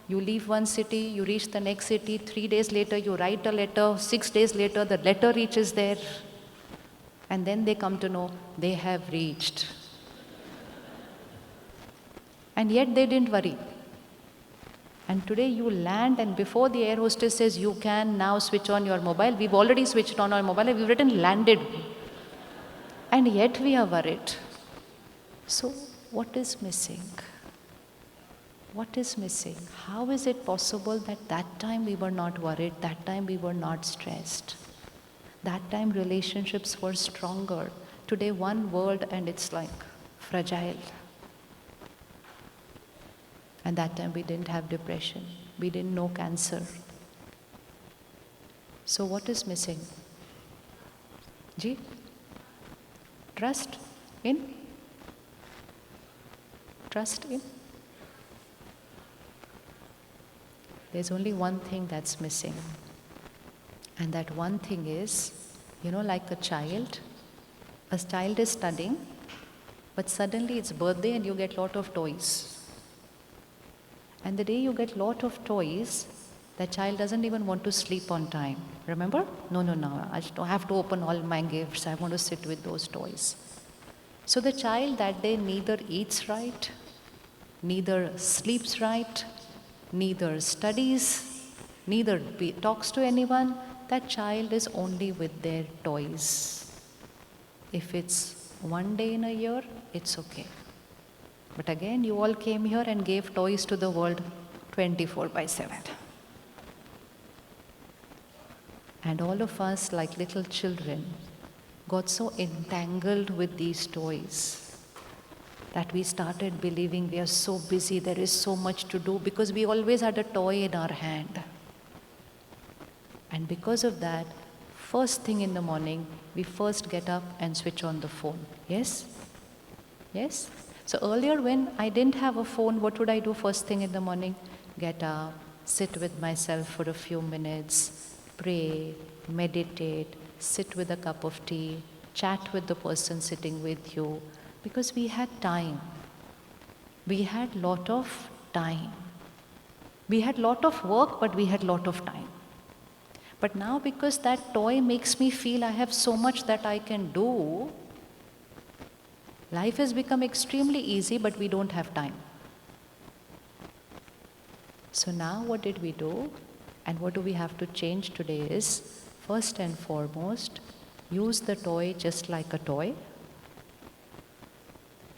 You leave one city, you reach the next city, 3 days later you write a letter, 6 days later the letter reaches there. And then they come to know they have reached. And yet they didn't worry. And today you land, and before the air hostess says you can now switch on your mobile, we've already switched on our mobile and we've written landed. And yet we are worried. So what is missing? What is missing? How is it possible that that time we were not worried, that time we were not stressed? That time relationships were stronger. Today one word and it's like fragile. And that time we didn't have depression. We didn't know cancer. So what is missing? Ji? Trust in? Trust in? There's only one thing that's missing. And that one thing is, like a child is studying, but suddenly it's birthday and you get lot of toys. And the day you get lot of toys, the child doesn't even want to sleep on time. Remember? No, I don't have to open all my gifts. I want to sit with those toys. So the child that day neither eats right, neither sleeps right, neither studies, neither talks to anyone. That child is only with their toys. If it's one day in a year, it's okay. But again, you all came here and gave toys to the world 24/7. And all of us, like little children, got so entangled with these toys that we started believing we are so busy, there is so much to do, because we always had a toy in our hand. And because of that, first thing in the morning, we first get up and switch on the phone. Yes? Yes? So earlier when I didn't have a phone, what would I do first thing in the morning? Get up, sit with myself for a few minutes, pray, meditate, sit with a cup of tea, chat with the person sitting with you, because we had time. We had lot of time. We had lot of work, but we had lot of time. But now because that toy makes me feel I have so much that I can do, life has become extremely easy, but we don't have time. So now what did we do? And what do we have to change today is, first and foremost, use the toy just like a toy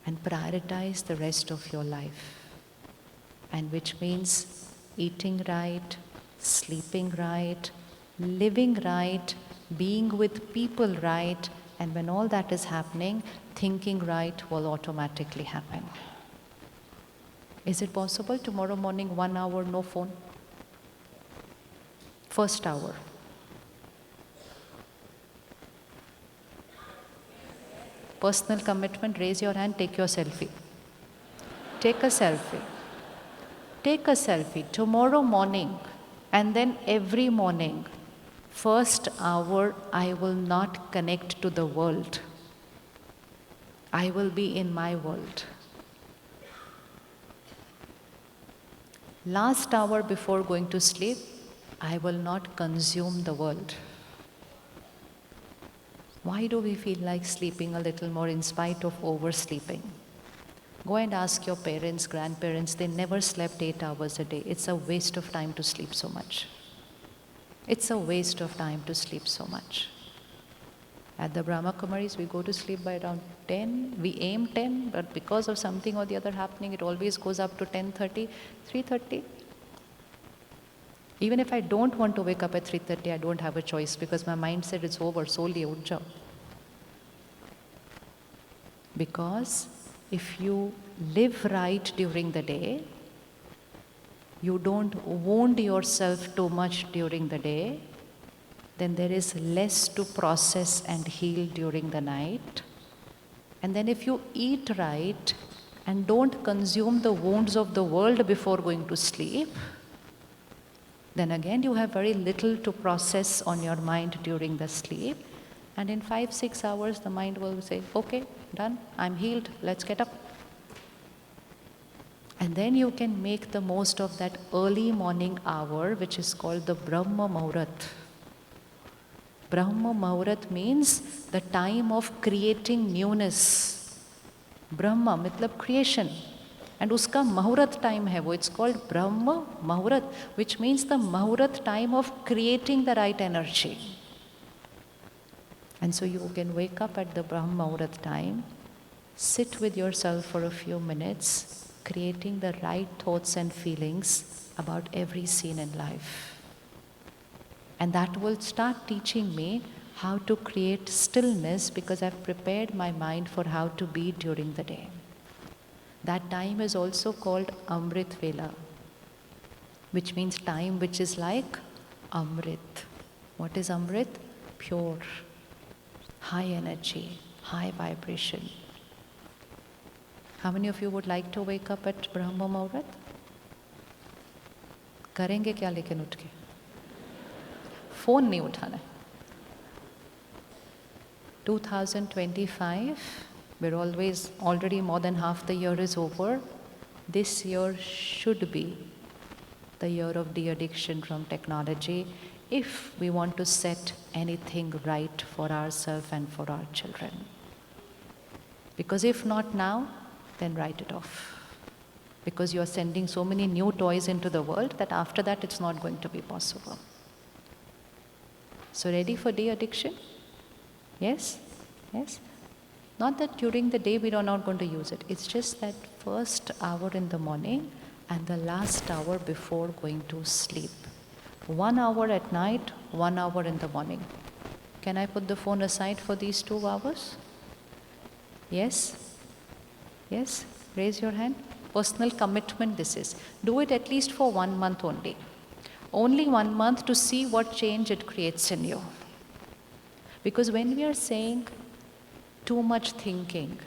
and prioritize the rest of your life. And which means eating right, sleeping right, living right, being with people right, and when all that is happening, thinking right will automatically happen. Is it possible tomorrow morning 1 hour no phone? First hour. Personal commitment, raise your hand, take your selfie. Take a selfie. Take a selfie tomorrow morning, and then every morning. First hour, I will not connect to the world. I will be in my world. Last hour before going to sleep, I will not consume the world. Why do we feel like sleeping a little more in spite of oversleeping? Go and ask your parents, grandparents, they never slept 8 hours a day. It's a waste of time to sleep so much. It's a waste of time to sleep so much. At the Brahma Kumaris, we go to sleep by around 10. We aim 10, but because of something or the other happening, it always goes up to 10:30, 3:30. Even if I don't want to wake up at 3:30, I don't have a choice because my mind said it's over, solely ud jao. Because if you live right during the day, you don't wound yourself too much during the day, then there is less to process and heal during the night. And then if you eat right and don't consume the wounds of the world before going to sleep, then again you have very little to process on your mind during the sleep. And in 5-6 hours, the mind will say, okay, done, I'm healed, let's get up. And then you can make the most of that early morning hour, which is called the Brahma Muhurat. Brahma Muhurat means the time of creating newness. Brahma, matlab creation. And uska Muhurat time hai wo, it's called Brahma Muhurat, which means the Muhurat time of creating the right energy. And so you can wake up at the Brahma Muhurat time, sit with yourself for a few minutes, creating the right thoughts and feelings about every scene in life. And that will start teaching me how to create stillness, because I've prepared my mind for how to be during the day. That time is also called Amrit Vela, which means time which is like Amrit. What is Amrit? Pure, high energy, high vibration. How many of you would like to wake up at Brahma Muhurat? करेंगे क्या लेकिन उठ के? Phone नहीं उठाना है. 2025, we're already more than half the year is over. This year should be the year of de-addiction from technology, if we want to set anything right for ourselves and for our children. Because if not now, then write it off. Because you are sending so many new toys into the world that after that it's not going to be possible. So ready for de-addiction? Yes? Yes? Not that during the day we are not going to use it. It's just that first hour in the morning and the last hour before going to sleep. 1 hour at night, 1 hour in the morning. Can I put the phone aside for these 2 hours? Yes? Yes? Raise your hand. Personal commitment this is. Do it at least for 1 month only. Only 1 month to see what change it creates in you. Because when we are saying too much thinking,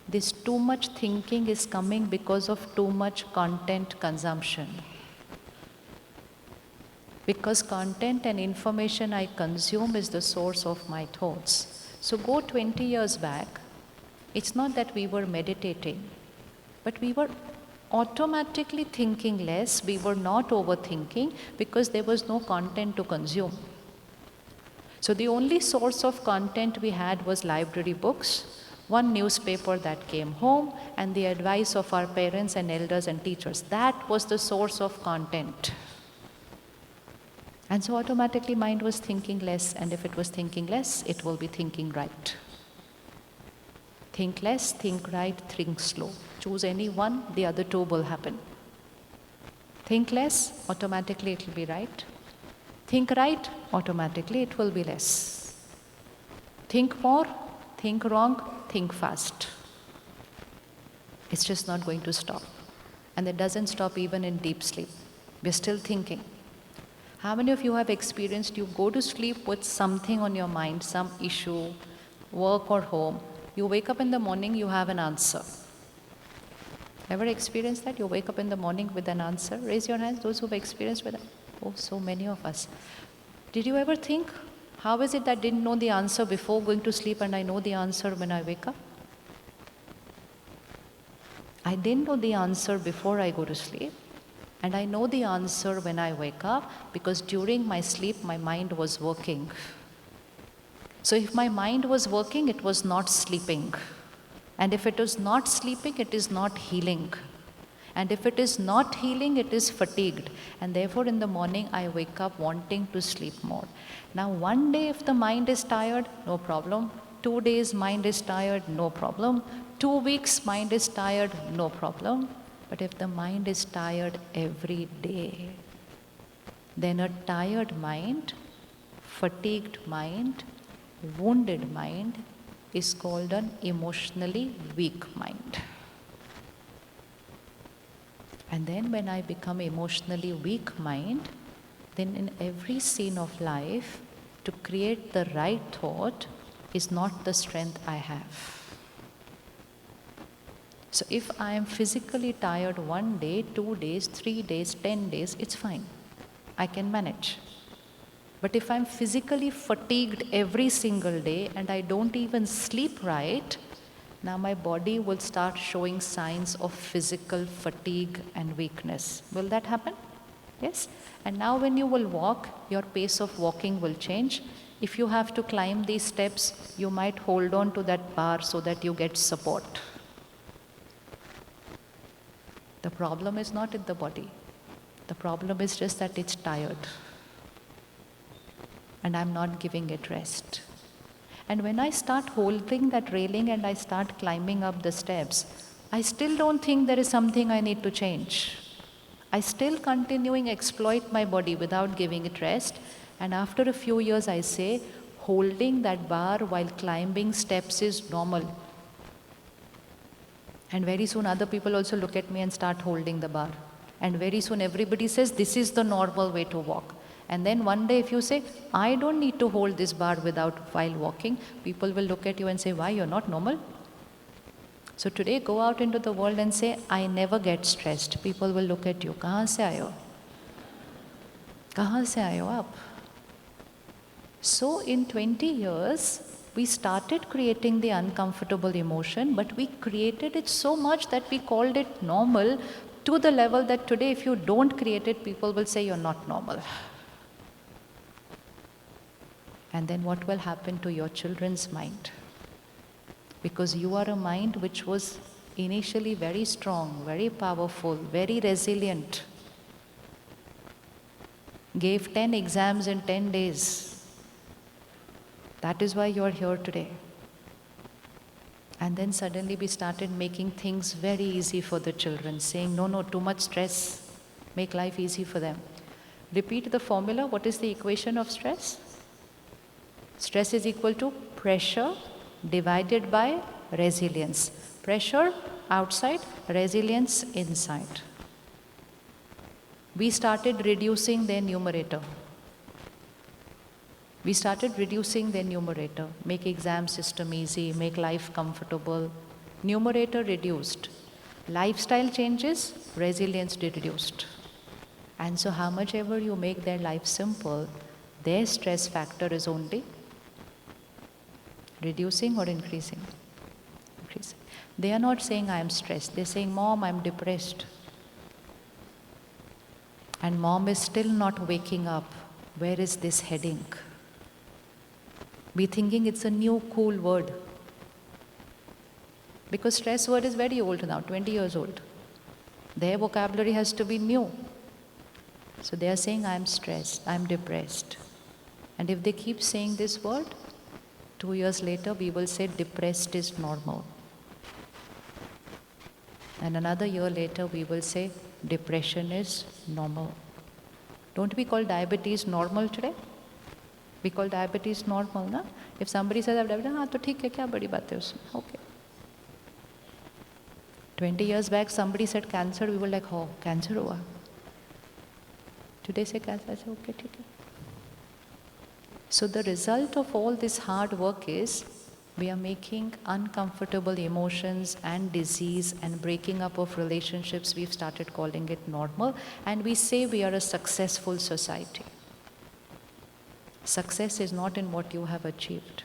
this too much thinking is coming because of too much content consumption. Because content and information I consume is the source of my thoughts. So go 20 years back, it's not that we were meditating, but we were automatically thinking less, we were not overthinking because there was no content to consume. So the only source of content we had was library books, one newspaper that came home, and the advice of our parents and elders and teachers. That was the source of content. And so automatically mind was thinking less, and if it was thinking less, it will be thinking right. Think less, think right, think slow. Choose any one, the other two will happen. Think less, automatically it will be right. Think right, automatically it will be less. Think more, think wrong, think fast. It's just not going to stop. And it doesn't stop even in deep sleep. We're still thinking. How many of you have experienced you go to sleep with something on your mind, some issue, work or home? You wake up in the morning, you have an answer. Ever experienced that? You wake up in the morning with an answer? Raise your hands, those who've experienced with that. Oh, so many of us. Did you ever think, how is it that I didn't know the answer before going to sleep and I know the answer when I wake up? I didn't know the answer before I go to sleep. And I know the answer when I wake up because during my sleep, my mind was working. So if my mind was working, it was not sleeping. And if it is not sleeping, it is not healing. And if it is not healing, it is fatigued. And therefore in the morning, I wake up wanting to sleep more. Now one day if the mind is tired, no problem. 2 days mind is tired, no problem. 2 weeks mind is tired, no problem. But if the mind is tired every day, then a tired mind, fatigued mind, wounded mind is called an emotionally weak mind. And then when I become emotionally weak mind, then in every scene of life, to create the right thought is not the strength I have. So if I am physically tired 1 day, 2 days, 3 days, 10 days, it's fine. I can manage. But if I'm physically fatigued every single day and I don't even sleep right, now my body will start showing signs of physical fatigue and weakness. Will that happen? Yes? And now when you will walk, your pace of walking will change. If you have to climb these steps, you might hold on to that bar so that you get support. problem is not in the body. The problem is just that it's tired. And I'm not giving it rest. And when I start holding that railing and I start climbing up the steps, I still don't think there is something I need to change. I still continuing exploit my body without giving it rest. And after a few years I say, holding that bar while climbing steps is normal. And very soon other people also look at me and start holding the bar. And very soon everybody says, this is the normal way to walk. And then one day if you say, I don't need to hold this bar while walking, people will look at you and say, why, you're not normal? So today go out into the world and say, I never get stressed. People will look at you, kahan se aaye ho? Kahan se aaye ho aap? So in 20 years, we started creating the uncomfortable emotion, but we created it so much that we called it normal, to the level that today if you don't create it, people will say you're not normal. And then what will happen to your children's mind? Because you are a mind which was initially very strong, very powerful, very resilient. Gave 10 exams in 10 days. That is why you are here today. And then suddenly we started making things very easy for the children, saying, no, too much stress. Make life easy for them. Repeat the formula. What is the equation of stress? Stress is equal to pressure divided by resilience. Pressure outside, resilience inside. We started reducing their numerator. Make exam system easy, make life comfortable. Numerator reduced. Lifestyle changes, resilience reduced. And so how much ever you make their life simple, their stress factor is only reducing or increasing? Increasing. They are not saying I am stressed. They're saying, Mom, I'm depressed. And mom is still not waking up. Where is this heading? We thinking it's a new cool word. Because stress word is very old now, 20 years old. Their vocabulary has to be new. So they are saying, I'm stressed, I'm depressed. And if they keep saying this word, 2 years later we will say depressed is normal. And another year later we will say depression is normal. Don't we call diabetes normal today? We call diabetes normal, na? If somebody says I have diabetes, हाँ तो ठीक है, क्या बड़ी बात है उसमें? Okay. 20 years back somebody said cancer, we were like, oh, cancer हुआ. Today say cancer, I say okay, ठीक है. So the result of all this hard work is we are making uncomfortable emotions and disease and breaking up of relationships, we've started calling it normal, and we say we are a successful society. Success is not in what you have achieved.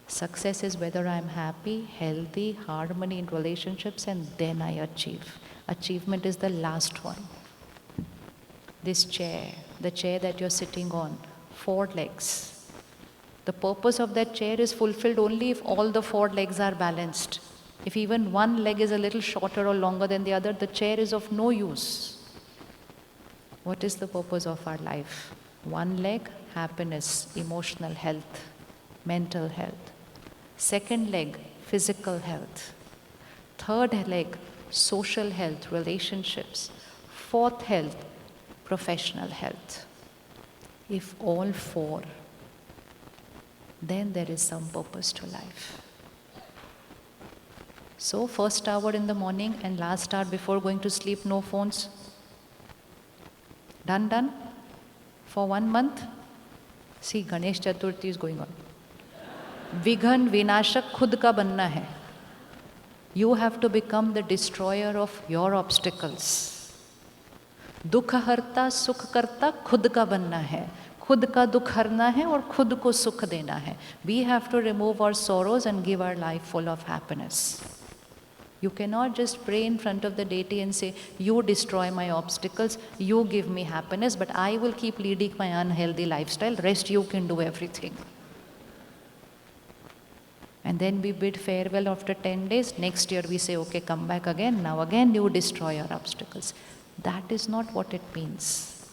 Success is whether I am happy, healthy, harmony in relationships, and then I achieve. Achievement is the last one. This chair, the chair that you're sitting on, 4 legs. The purpose of that chair is fulfilled only if all the 4 legs are balanced. If even one leg is a little shorter or longer than the other, the chair is of no use. What is the purpose of our life? 1 leg, happiness, emotional health, mental health. 2nd leg, physical health. 3rd leg, social health, relationships. 4th health, professional health. If all 4, then there is some purpose to life. So first hour in the morning and last hour before going to sleep, no phones. Done? For 1 month? See, Ganesh Chaturthi is going on. Vighan Vinashak khud ka banna hai. You have to become the destroyer of your obstacles. Dukha harta sukh karta khud ka banna hai. खुद का दुख हरना है और खुद को सुख देना है. We have to remove our sorrows and give our life full of happiness. You cannot just pray in front of the deity and say, you destroy my obstacles, you give me happiness, but I will keep leading my unhealthy lifestyle, rest you can do everything. And then we bid farewell after 10 days. Next year we say, okay, come back again. Now again you destroy our obstacles. That is not what it means.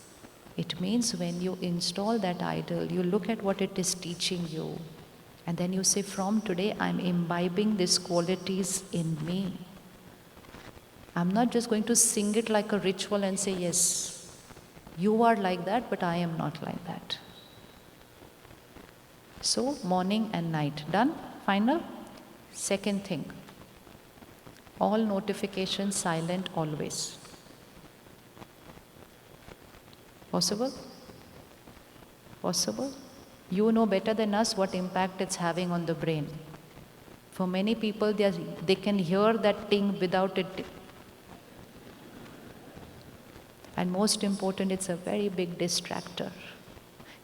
It means when you install that idol, you look at what it is teaching you. And then you say, from today I'm imbibing these qualities in me. I'm not just going to sing it like a ritual and say, yes, you are like that, but I am not like that. So, morning and night. Done? Final? Second thing. All notifications silent always. Possible? Possible? You know better than us what impact it's having on the brain. For many people, they can hear that ting without it. And most important, it's a very big distractor.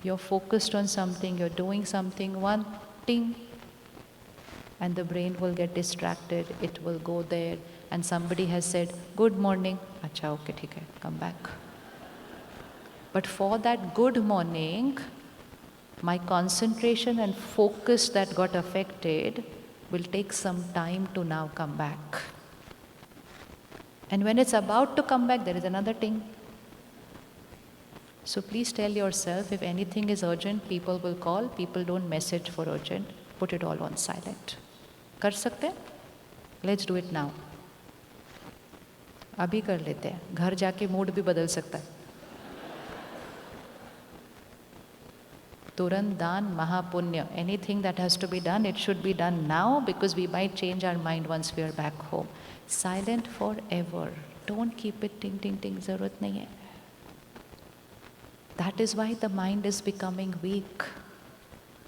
You're focused on something, you're doing something, one ting, and the brain will get distracted, it will go there, and somebody has said, good morning, acha, okay, theek hai, come back. But for that good morning, my concentration and focus that got affected will take some time to now come back. And when it's about to come back, there is another ting. So please tell yourself, if anything is urgent, people will call. People don't message for urgent. Put it all on silent. कर सकते हैं? Let's do it now. अभी कर लेते हैं. घर जाके mood भी बदल सकता है. तुरंत दान महापुण्य. Anything that has to be done, it should be done now because we might change our mind once we are back home. Silent forever. Don't keep it ting ting ting. ज़रूरत नहीं है. That is why the mind is becoming weak.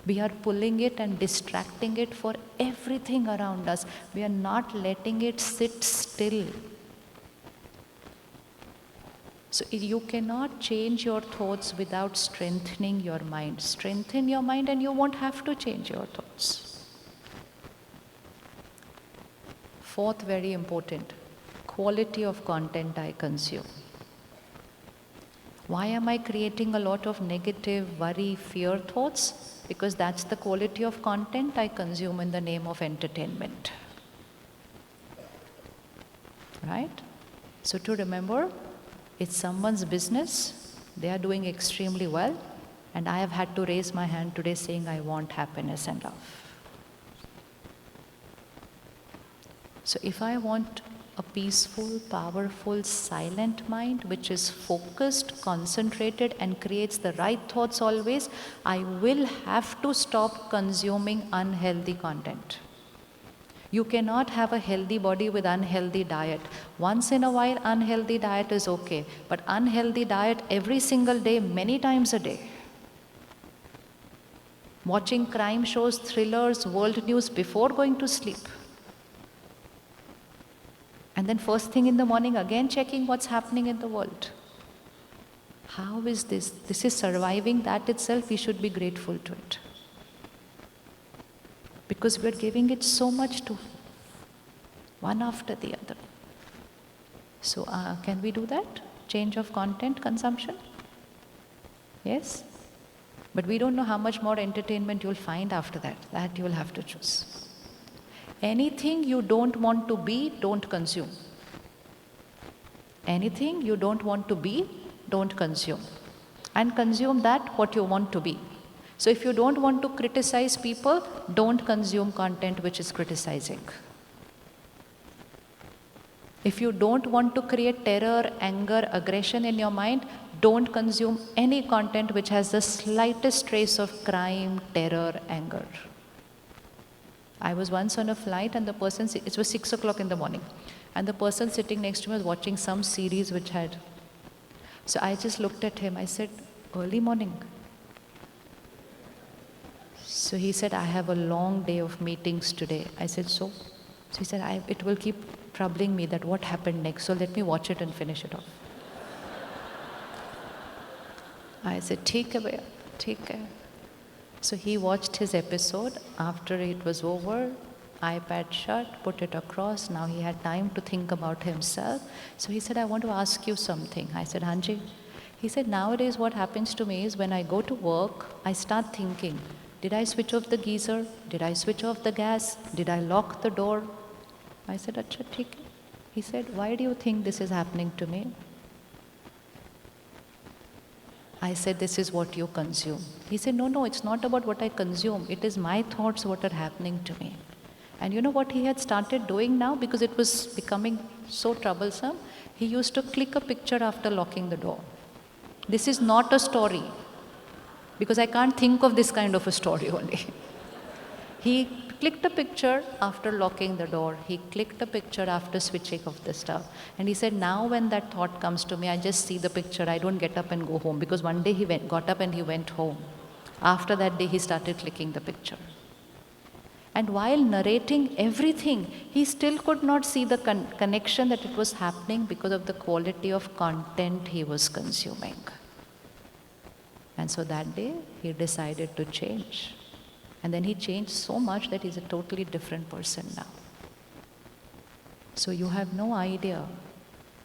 We are pulling it and distracting it for everything around us. We are not letting it sit still. So you cannot change your thoughts without strengthening your mind. Strengthen your mind and you won't have to change your thoughts. Fourth, very important, quality of content I consume. Why am I creating a lot of negative, worry, fear thoughts? Because that's the quality of content I consume in the name of entertainment. Right? So to remember, it's someone's business, they are doing extremely well, and I have had to raise my hand today saying I want happiness and love. So if I want a peaceful, powerful, silent mind which is focused, concentrated and creates the right thoughts always, I will have to stop consuming unhealthy content. You cannot have a healthy body with unhealthy diet. Once in a while, unhealthy diet is okay, but unhealthy diet every single day, many times a day. Watching crime shows, thrillers, world news before going to sleep. And then first thing in the morning, again checking what's happening in the world. How is this? This is surviving. That itself, we should be grateful to it. Because we're giving it so much to one after the other. So can we do that? Change of content consumption? Yes? But we don't know how much more entertainment you'll find after that. That you'll have to choose. Anything you don't want to be, don't consume. Anything you don't want to be, don't consume. And consume that what you want to be. So if you don't want to criticize people, don't consume content which is criticizing. If you don't want to create terror, anger, aggression in your mind, don't consume any content which has the slightest trace of crime, terror, anger. I was once on a flight and the person, it was 6 o'clock in the morning, and the person sitting next to me was watching some series which had, so I just looked at him, I said, early morning. So he said, I have a long day of meetings today. I said, so? So he said, it will keep troubling me that what happened next, so let me watch it and finish it off. I said, take care, bhaiya, take care. So he watched his episode. After it was over, iPad shut, put it across. Now he had time to think about himself. So he said, I want to ask you something. I said, Hanji. He said, nowadays what happens to me is when I go to work, I start thinking, Did I switch off the geyser? Did I switch off the gas? Did I lock the door? I said, Acha, theek hai. He said, why do you think this is happening to me? I said, this is what you consume. He said, no, it's not about what I consume. It is my thoughts what are happening to me. And you know what he had started doing now, because it was becoming so troublesome? He used to click a picture after locking the door. This is not a story, because I can't think of this kind of a story only. He clicked a picture after locking the door. He clicked a picture after switching off the stuff. And he said, now when that thought comes to me, I just see the picture. I don't get up and go home. Because one day he got up and he went home. After that day, he started clicking the picture. And while narrating everything, he still could not see the connection that it was happening because of the quality of content he was consuming. And so that day, he decided to change. And then he changed so much that he's a totally different person now. So you have no idea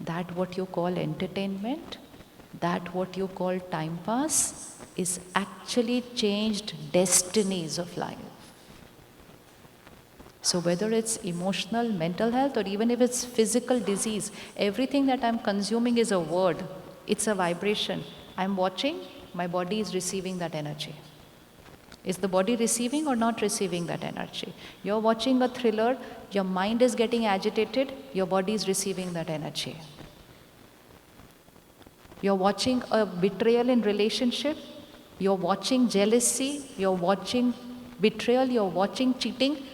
that what you call entertainment, that what you call time pass, is actually changed destinies of life. So whether it's emotional, mental health, or even if it's physical disease, everything that I'm consuming is a word. It's a vibration. I'm watching, my body is receiving that energy. Is the body receiving or not receiving that energy? You're watching a thriller, your mind is getting agitated, your body is receiving that energy. You're watching a betrayal in relationship, you're watching jealousy, you're watching betrayal, you're watching cheating,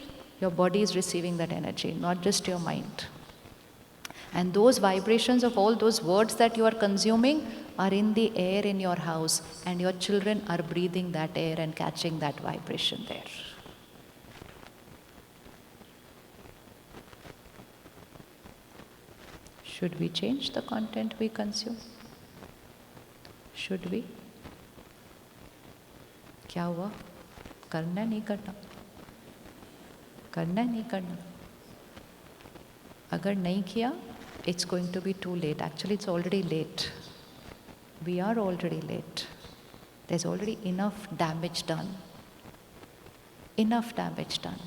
your body is receiving that energy, not just your mind. And those vibrations of all those words that you are consuming are in the air in your house, and your children are breathing that air and catching that vibration there. Should we change the content we consume? Should we? क्या हुआ? करना नहीं करना? करना नहीं करना? अगर नहीं किया, it's going to be too late. Actually, it's already late. We are already late. There's already enough damage done. Enough damage done.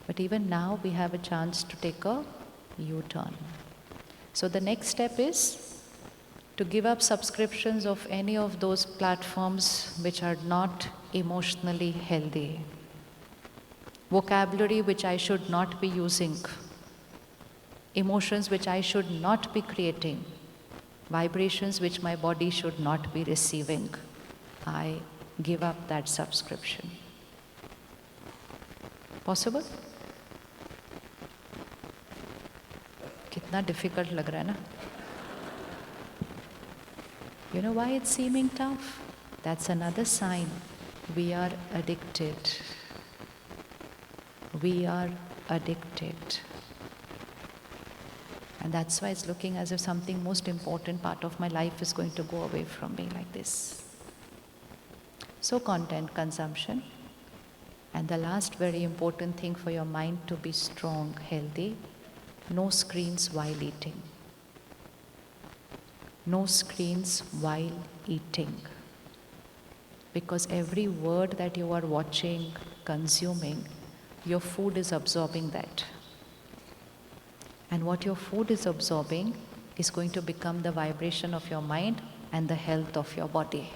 But even now, we have a chance to take a U-turn. So the next step is to give up subscriptions of any of those platforms which are not emotionally healthy. Vocabulary which I should not be using. Emotions which I should not be creating. Vibrations which my body should not be receiving. I give up that subscription. Possible? कितना difficult लग रहा है ना? You know why it's seeming tough? That's another sign. We are addicted. We are addicted. And that's why it's looking as if something most important part of my life is going to go away from me like this. So content consumption. And the last very important thing for your mind to be strong, healthy, no screens while eating. No screens while eating. Because every word that you are watching, consuming, your food is absorbing that. And what your food is absorbing is going to become the vibration of your mind and the health of your body.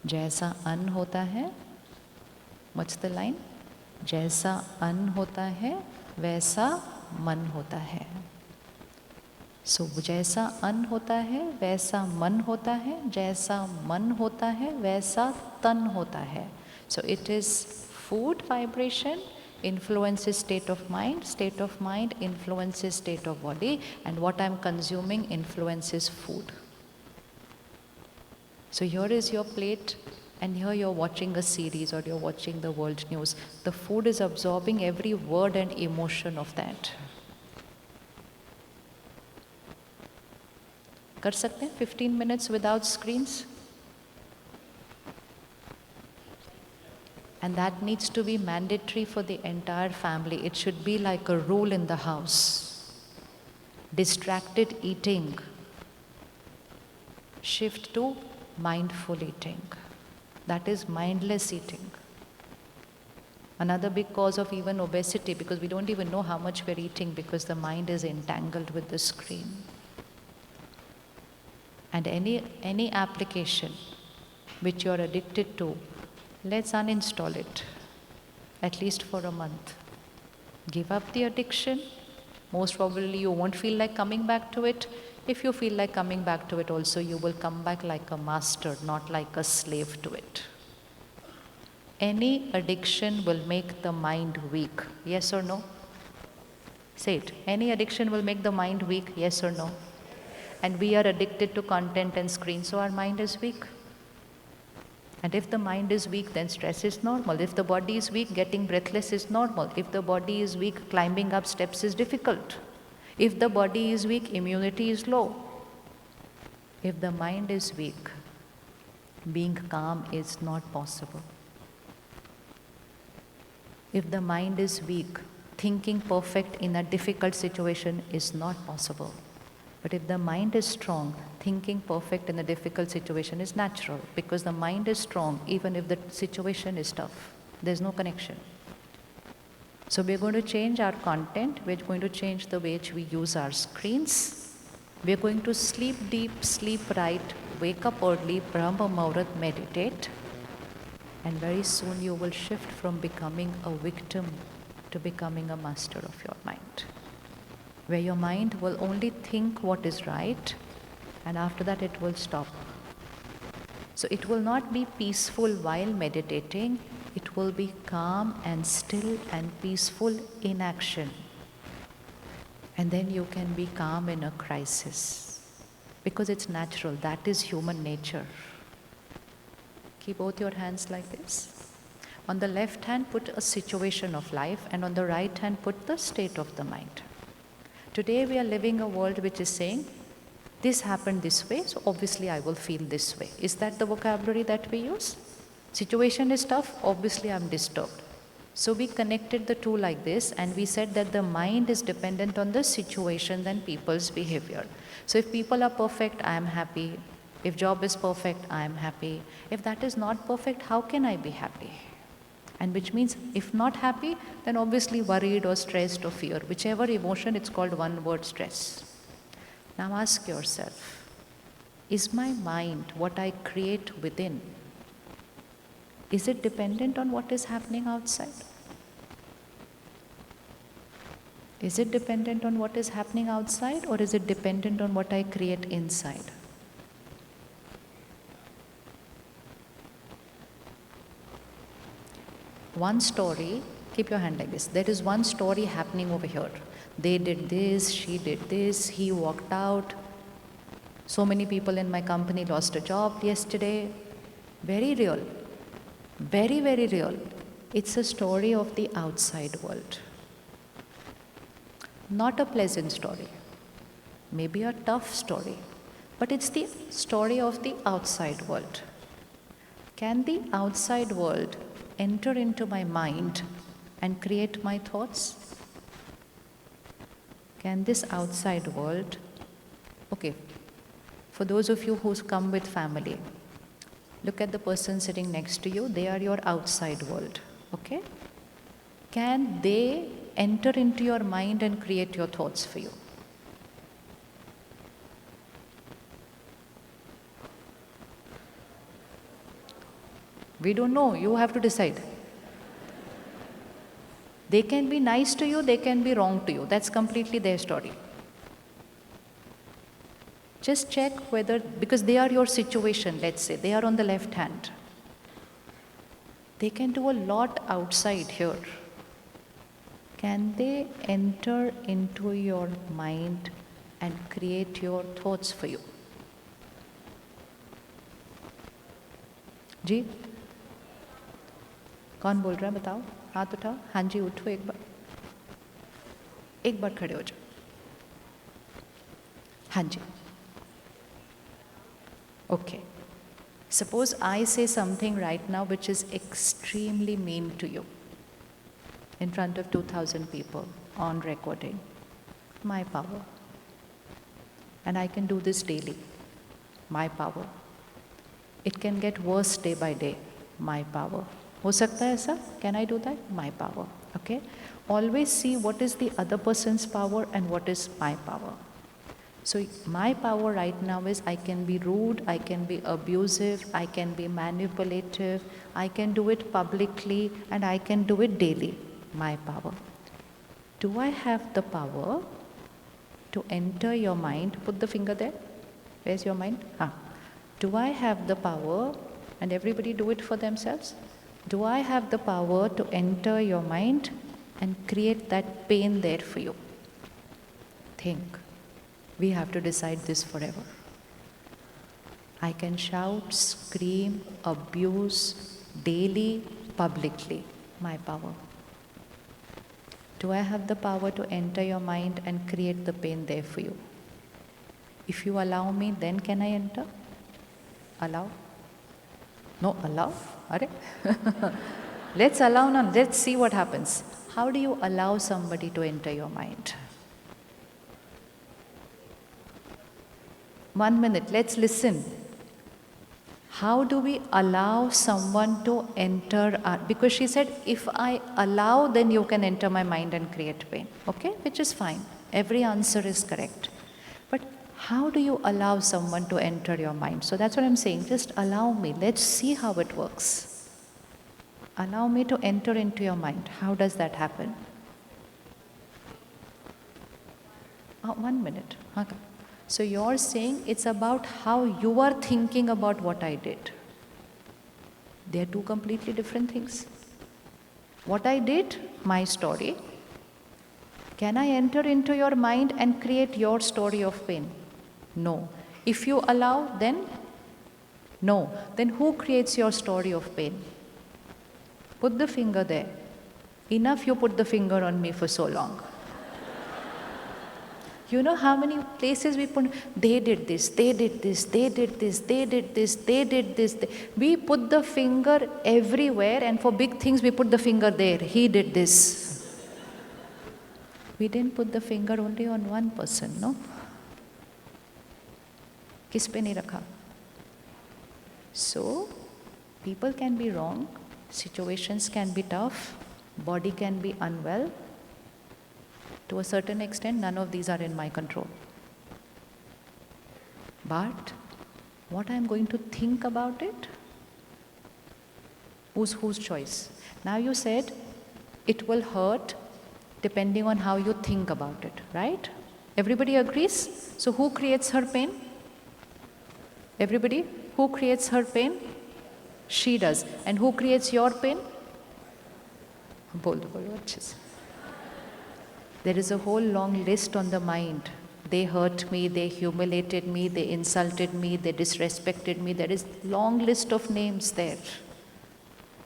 जैसा अन्न होता है, what's the line? जैसा अन्न होता है, वैसा मन होता है. So जैसा अन्न होता है, वैसा मन होता है, जैसा मन होता है, वैसा तन होता है. So it is food vibration influences state of mind influences state of body, and what I'm consuming influences food. So here is your plate, and here you're watching a series or you're watching the world news. The food is absorbing every word and emotion of that. कर सकते हैं 15 minutes without screens? And that needs to be mandatory for the entire family. It should be like a rule in the house. Distracted eating. Shift to mindful eating. That is mindless eating. Another big cause of even obesity, because we don't even know how much we're eating because the mind is entangled with the screen. And any application which you're addicted to, let's uninstall it, at least for a month. Give up the addiction. Most probably you won't feel like coming back to it. If you feel like coming back to it also, you will come back like a master, not like a slave to it. Any addiction will make the mind weak, yes or no? Say it. Any addiction will make the mind weak, yes or no? And we are addicted to content and screen, so our mind is weak. And if the mind is weak, then stress is normal. If the body is weak, getting breathless is normal. If the body is weak, climbing up steps is difficult. If the body is weak, immunity is low. If the mind is weak, being calm is not possible. If the mind is weak, thinking perfect in a difficult situation is not possible. But if the mind is strong, thinking perfect in a difficult situation is natural, because the mind is strong even if the situation is tough. There's no connection. So we're going to change our content, we're going to change the way we use our screens. We're going to sleep deep, sleep right, wake up early, Brahma Muhurat, meditate. And very soon you will shift from becoming a victim to becoming a master of your mind, where your mind will only think what is right, and after that it will stop. So it will not be peaceful while meditating, it will be calm and still and peaceful in action. And then you can be calm in a crisis, because it's natural, that is human nature. Keep both your hands like this. On the left hand, put a situation of life, and on the right hand, put the state of the mind. Today we are living a world which is saying, this happened this way, so obviously I will feel this way. Is that the vocabulary that we use? Situation is tough, obviously I'm disturbed. So we connected the two like this, and we said that the mind is dependent on the situation and people's behavior. So if people are perfect, I am happy. If job is perfect, I am happy. If that is not perfect, how can I be happy? And which means, if not happy, then obviously worried or stressed or fear. Whichever emotion, it's called one word, stress. Now ask yourself, is my mind, what I create within, is it dependent on what is happening outside? Is it dependent on what is happening outside, or is it dependent on what I create inside? One story, keep your hand like this. There is one story happening over here. They did this, she did this, he walked out. So many people in my company lost a job yesterday. Very real. Very, very real. It's a story of the outside world. Not a pleasant story. Maybe a tough story. But it's the story of the outside world. Can the outside world enter into my mind and create my thoughts? Can this outside world, okay, for those of you who come with family, look at the person sitting next to you, they are your outside world, okay? Can they enter into your mind and create your thoughts for you? We don't know, you have to decide. They can be nice to you, they can be wrong to you. That's completely their story. Just check whether, because they are your situation, let's say, they are on the left hand. They can do a lot outside here. Can they enter into your mind and create your thoughts for you? जी कौन बोल रहा है बताओ, हाथ उठाओ. हाँ जी उठो, एक बार खड़े हो जाओ. हाँ जी. Okay. Suppose I say something right now which is extremely mean to you in front of 2,000 people on recording. My power. And I can do this daily. My power. It can get worse day by day. My power. हो सकता है ऐसा? Can I do that? My power. Okay? Always see what is the other person's power and what is my power. So my power right now is I can be rude, I can be abusive, I can be manipulative, I can do it publicly, and I can do it daily. My power. Do I have the power to enter your mind? Put the finger there. Where's your mind? Do I have the power, and everybody do it for themselves? Do I have the power to enter your mind and create that pain there for you? Think. We have to decide this forever. I can shout, scream, abuse daily, publicly. My power. Do I have the power to enter your mind and create the pain there for you? If you allow me, then can I enter? Allow? No, allow? Are? Let's allow now. Let's see what happens. How do you allow somebody to enter your mind? 1 minute, let's listen. How do we allow someone to enter our, because she said, if I allow, then you can enter my mind and create pain. Okay, which is fine. Every answer is correct. But how do you allow someone to enter your mind? So that's what I'm saying. Just allow me. Let's see how it works. Allow me to enter into your mind. How does that happen? 1 minute. Okay. So you're saying it's about how you are thinking about what I did. They are two completely different things. What I did, my story. Can I enter into your mind and create your story of pain? No. If you allow, then? No. Then who creates your story of pain? Put the finger there. Enough you put the finger on me for so long. You know how many places we put, they did this, they did this, they did this, they did this, they did this. We put the finger everywhere, and for big things we put the finger there. He did this. We didn't put the finger only on one person, no? Kis pe nahi rakha? So, people can be wrong, situations can be tough, body can be unwell. To a certain extent, none of these are in my control. But what I'm going to think about it, whose choice? Now you said it will hurt depending on how you think about it, right? Everybody agrees? So who creates her pain? Everybody? Who creates her pain? She does. And who creates your pain? Bolo, अच्छे से. There is a whole long list on the mind. They hurt me, they humiliated me, they insulted me, they disrespected me. There is a long list of names there.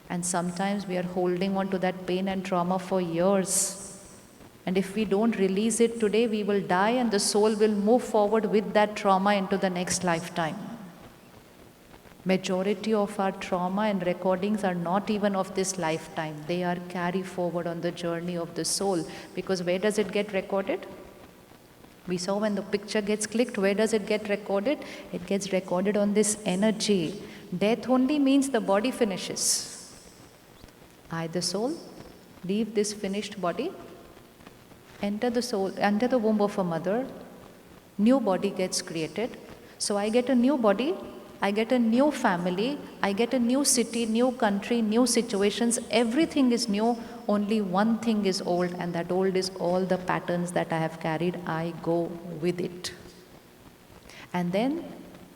And sometimes we are holding on to that pain and trauma for years. And if we don't release it today, we will die and the soul will move forward with that trauma into the next lifetime. Majority of our trauma and recordings are not even of this lifetime. They are carry forward on the journey of the soul. Because where does it get recorded? We saw when the picture gets clicked, where does it get recorded? It gets recorded on this energy. Death only means the body finishes. I, the soul, leave this finished body, enter the soul, enter the womb of a mother, new body gets created. So I get a new body, I get a new family, I get a new city, new country, new situations. Everything is new, only one thing is old, and that old is all the patterns that I have carried. I go with it. And then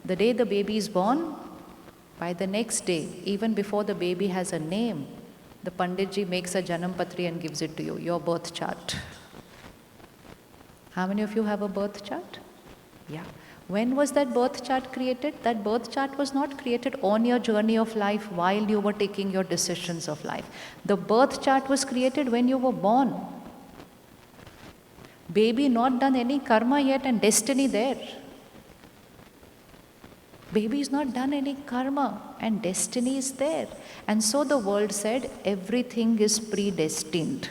the day the baby is born, by the next day, even before the baby has a name, the Panditji makes a Janam Patri and gives it to you, your birth chart. How many of you have a birth chart? Yeah. When was that birth chart created? That birth chart was not created on your journey of life while you were taking your decisions of life. The birth chart was created when you were born. Baby not done any karma yet and destiny there. Baby is not done any karma and destiny is there. And so the world said everything is predestined.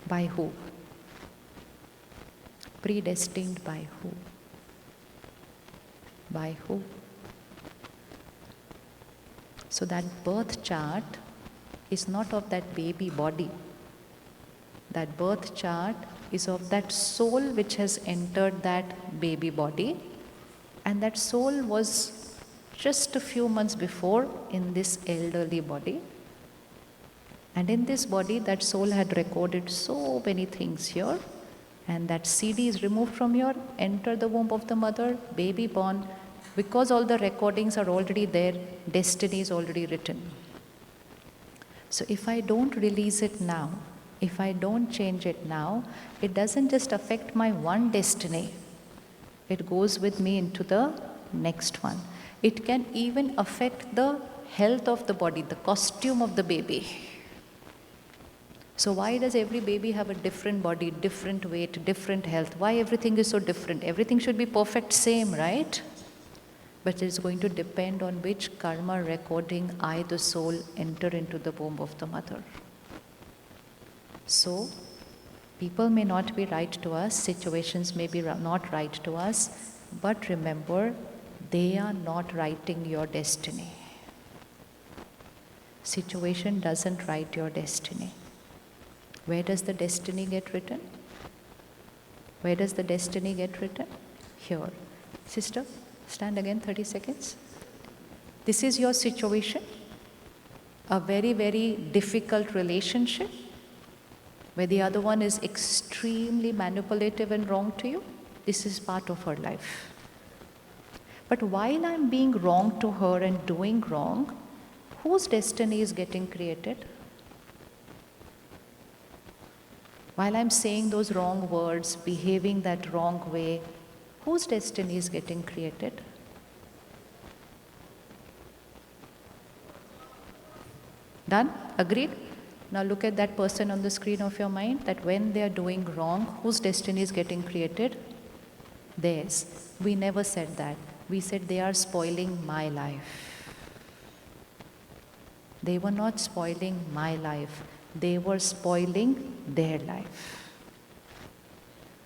By who? Predestined by who? By who? So that birth chart is not of that baby body. That birth chart is of that soul which has entered that baby body, and that soul was just a few months before in this elderly body. And in this body, that soul had recorded so many things here, and that CD is removed from here, enter the womb of the mother, baby born. Because all the recordings are already there, destiny is already written. So if I don't release it now, if I don't change it now, it doesn't just affect my one destiny. It goes with me into the next one. It can even affect the health of the body, the costume of the baby. So why does every baby have a different body, different weight, different health? Why everything is so different? Everything should be perfect same, right? But it's going to depend on which karma recording I, the soul, enter into the womb of the mother. So, people may not be right to us, situations may be not right to us, but remember, they are not writing your destiny. Situation doesn't write your destiny. Where does the destiny get written? Where does the destiny get written? Here. Sister, stand again 30 seconds. This is your situation. A very, very difficult relationship where the other one is extremely manipulative and wrong to you. This is part of her life. But while I'm being wrong to her and doing wrong, whose destiny is getting created? While I'm saying those wrong words, behaving that wrong way, whose destiny is getting created? Done? Agreed? Now look at that person on the screen of your mind, that when they are doing wrong, whose destiny is getting created? Theirs. We never said that. We said they are spoiling my life. They were not spoiling my life. They were spoiling their life.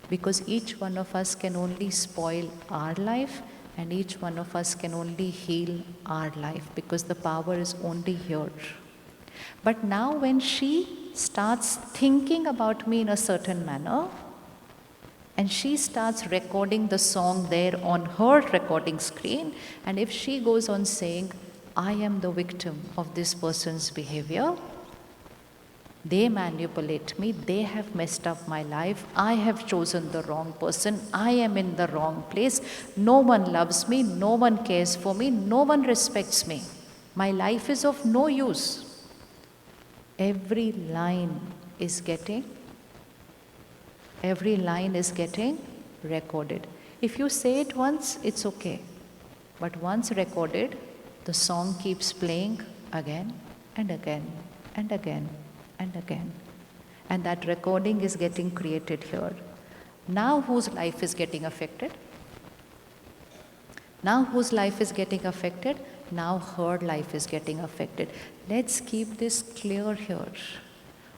Because each one of us can only spoil our life, and each one of us can only heal our life, because the power is only here. But now when she starts thinking about me in a certain manner, and she starts recording the song there on her recording screen, and if she goes on saying, I am the victim of this person's behavior, they manipulate me, they have messed up my life, I have chosen the wrong person, I am in the wrong place, no one loves me, no one cares for me, no one respects me, my life is of no use. Every line is getting recorded. If you say it once, it's okay. But once recorded, the song keeps playing again and again and again and again. And that recording is getting created here. Now whose life is getting affected? Now whose life is getting affected? Now her life is getting affected. Let's keep this clear here.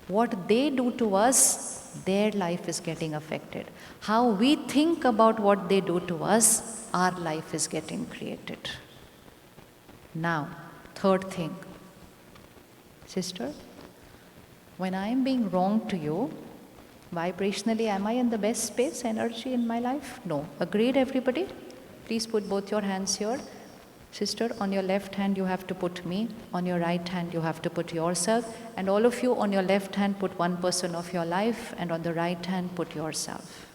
What they do to us, their life is getting affected. How we think about what they do to us, our life is getting created. Now, third thing. Sister, when I am being wrong to you, vibrationally, am I in the best space, energy in my life? No. Agreed, everybody? Please put both your hands here. Sister, on your left hand you have to put me, on your right hand you have to put yourself, and all of you on your left hand put one person of your life, and on the right hand put yourself.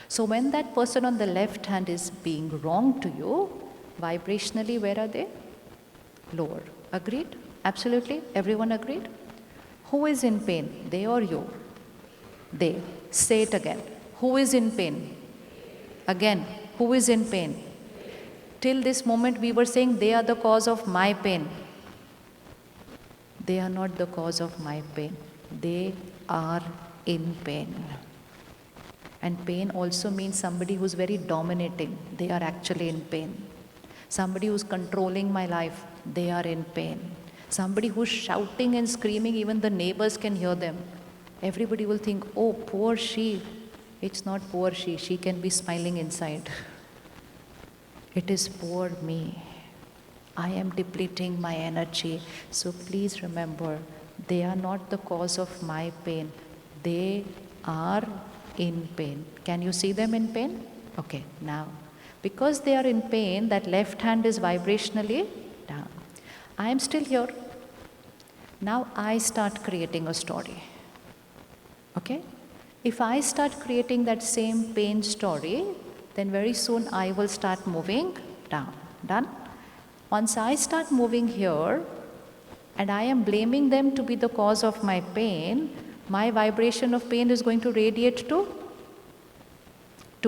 So when that person on the left hand is being wrong to you, vibrationally where are they? Lower. Agreed? Absolutely? Everyone agreed? Who is in pain? They or you? They. Say it again. Who is in pain? Again. Who is in pain? Till this moment we were saying they are the cause of my pain. They are not the cause of my pain. They are in pain. And pain also means somebody who's very dominating. They are actually in pain. Somebody who's controlling my life. They are in pain. Somebody who's shouting and screaming, even the neighbors can hear them. Everybody will think, oh, poor she. It's not poor she. She can be smiling inside. It is poor me. I am depleting my energy. So please remember, they are not the cause of my pain. They are in pain. Can you see them in pain? Okay, now, because they are in pain, that left hand is vibrationally down. I am still here. Now I start creating a story. Okay? If I start creating that same pain story, then very soon I will start moving down. Done? Once I start moving here, and I am blaming them to be the cause of my pain, my vibration of pain is going to radiate to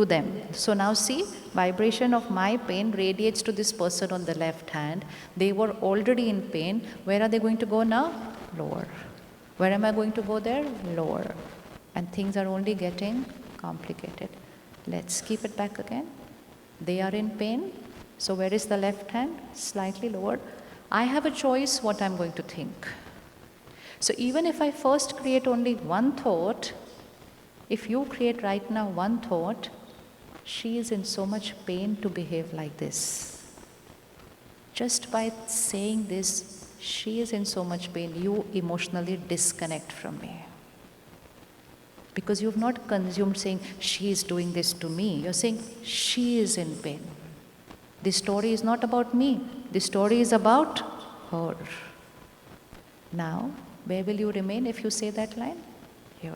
them. So now see, vibration of my pain radiates to this person on the left hand. They were already in pain. Where are they going to go now? Lower. Where am I going to go there? Lower. And things are only getting complicated. Let's keep it back again. They are in pain. So where is the left hand? Slightly lower. I have a choice what I'm going to think. So even if I first create only one thought, if you create right now one thought, she is in so much pain to behave like this. Just by saying this, she is in so much pain, you emotionally disconnect from me. Because you've not consumed saying, she is doing this to me. You're saying, she is in pain. This story is not about me. This story is about her. Now, where will you remain if you say that line? Here.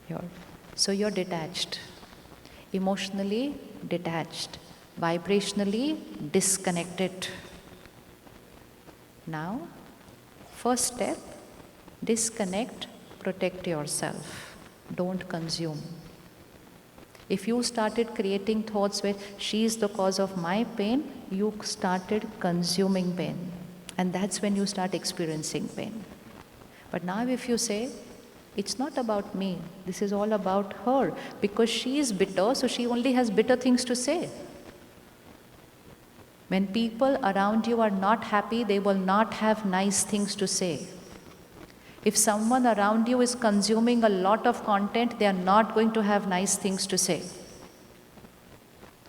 Here. So you're detached. Emotionally detached. Vibrationally disconnected. Now, first step, disconnect, protect yourself. Don't consume. If you started creating thoughts where she is the cause of my pain, you started consuming pain. And that's when you start experiencing pain. But now if you say, it's not about me, this is all about her, because she is bitter, so she only has bitter things to say. When people around you are not happy, they will not have nice things to say. If someone around you is consuming a lot of content, they are not going to have nice things to say.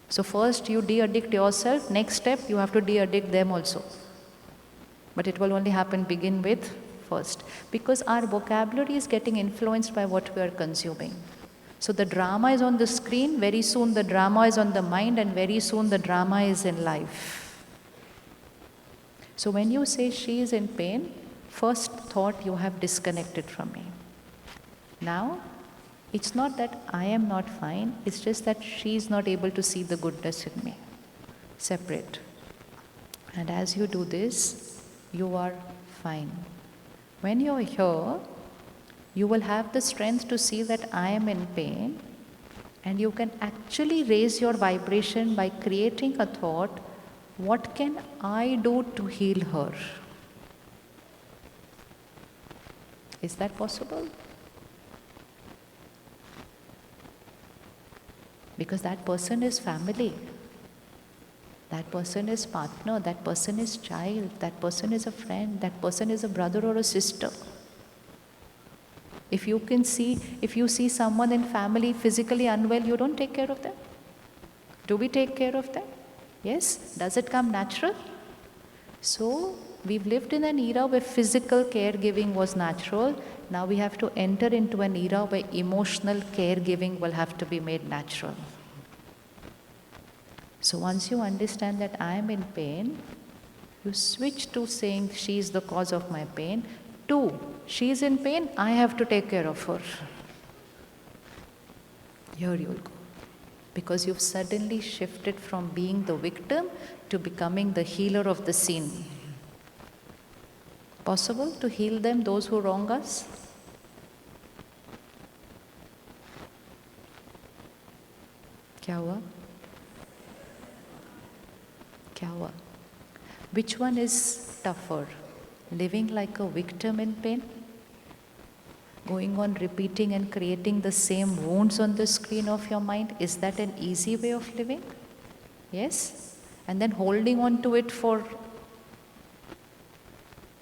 So first you de-addict yourself, next step you have to de-addict them also. But it will only begin with first. Because our vocabulary is getting influenced by what we are consuming. So the drama is on the screen, very soon the drama is on the mind, and very soon the drama is in life. So when you say she is in pain, first thought, you have disconnected from me. Now, it's not that I am not fine, it's just that she is not able to see the goodness in me. Separate. And as you do this, you are fine. When you're here, you will have the strength to see that I am in pain, and you can actually raise your vibration by creating a thought, what can I do to heal her? Is that possible? Because that person is family. That person is partner. That person is child. That person is a friend. That person is a brother or a sister. If you see someone in family physically unwell, you don't take care of them. Do we take care of them? Yes? Does it come natural? So, we've lived in an era where physical caregiving was natural. Now we have to enter into an era where emotional caregiving will have to be made natural. So once you understand that I am in pain, you switch to saying she is the cause of my pain. 2, she is in pain, I have to take care of her. Here you'll go. Because you've suddenly shifted from being the victim to becoming the healer of the scene. Possible to heal them, those who wrong us? क्या हुआ? क्या हुआ? Which one is tougher? Living like a victim in pain? Going on repeating and creating the same wounds on the screen of your mind? Is that an easy way of living? Yes? And then holding on to it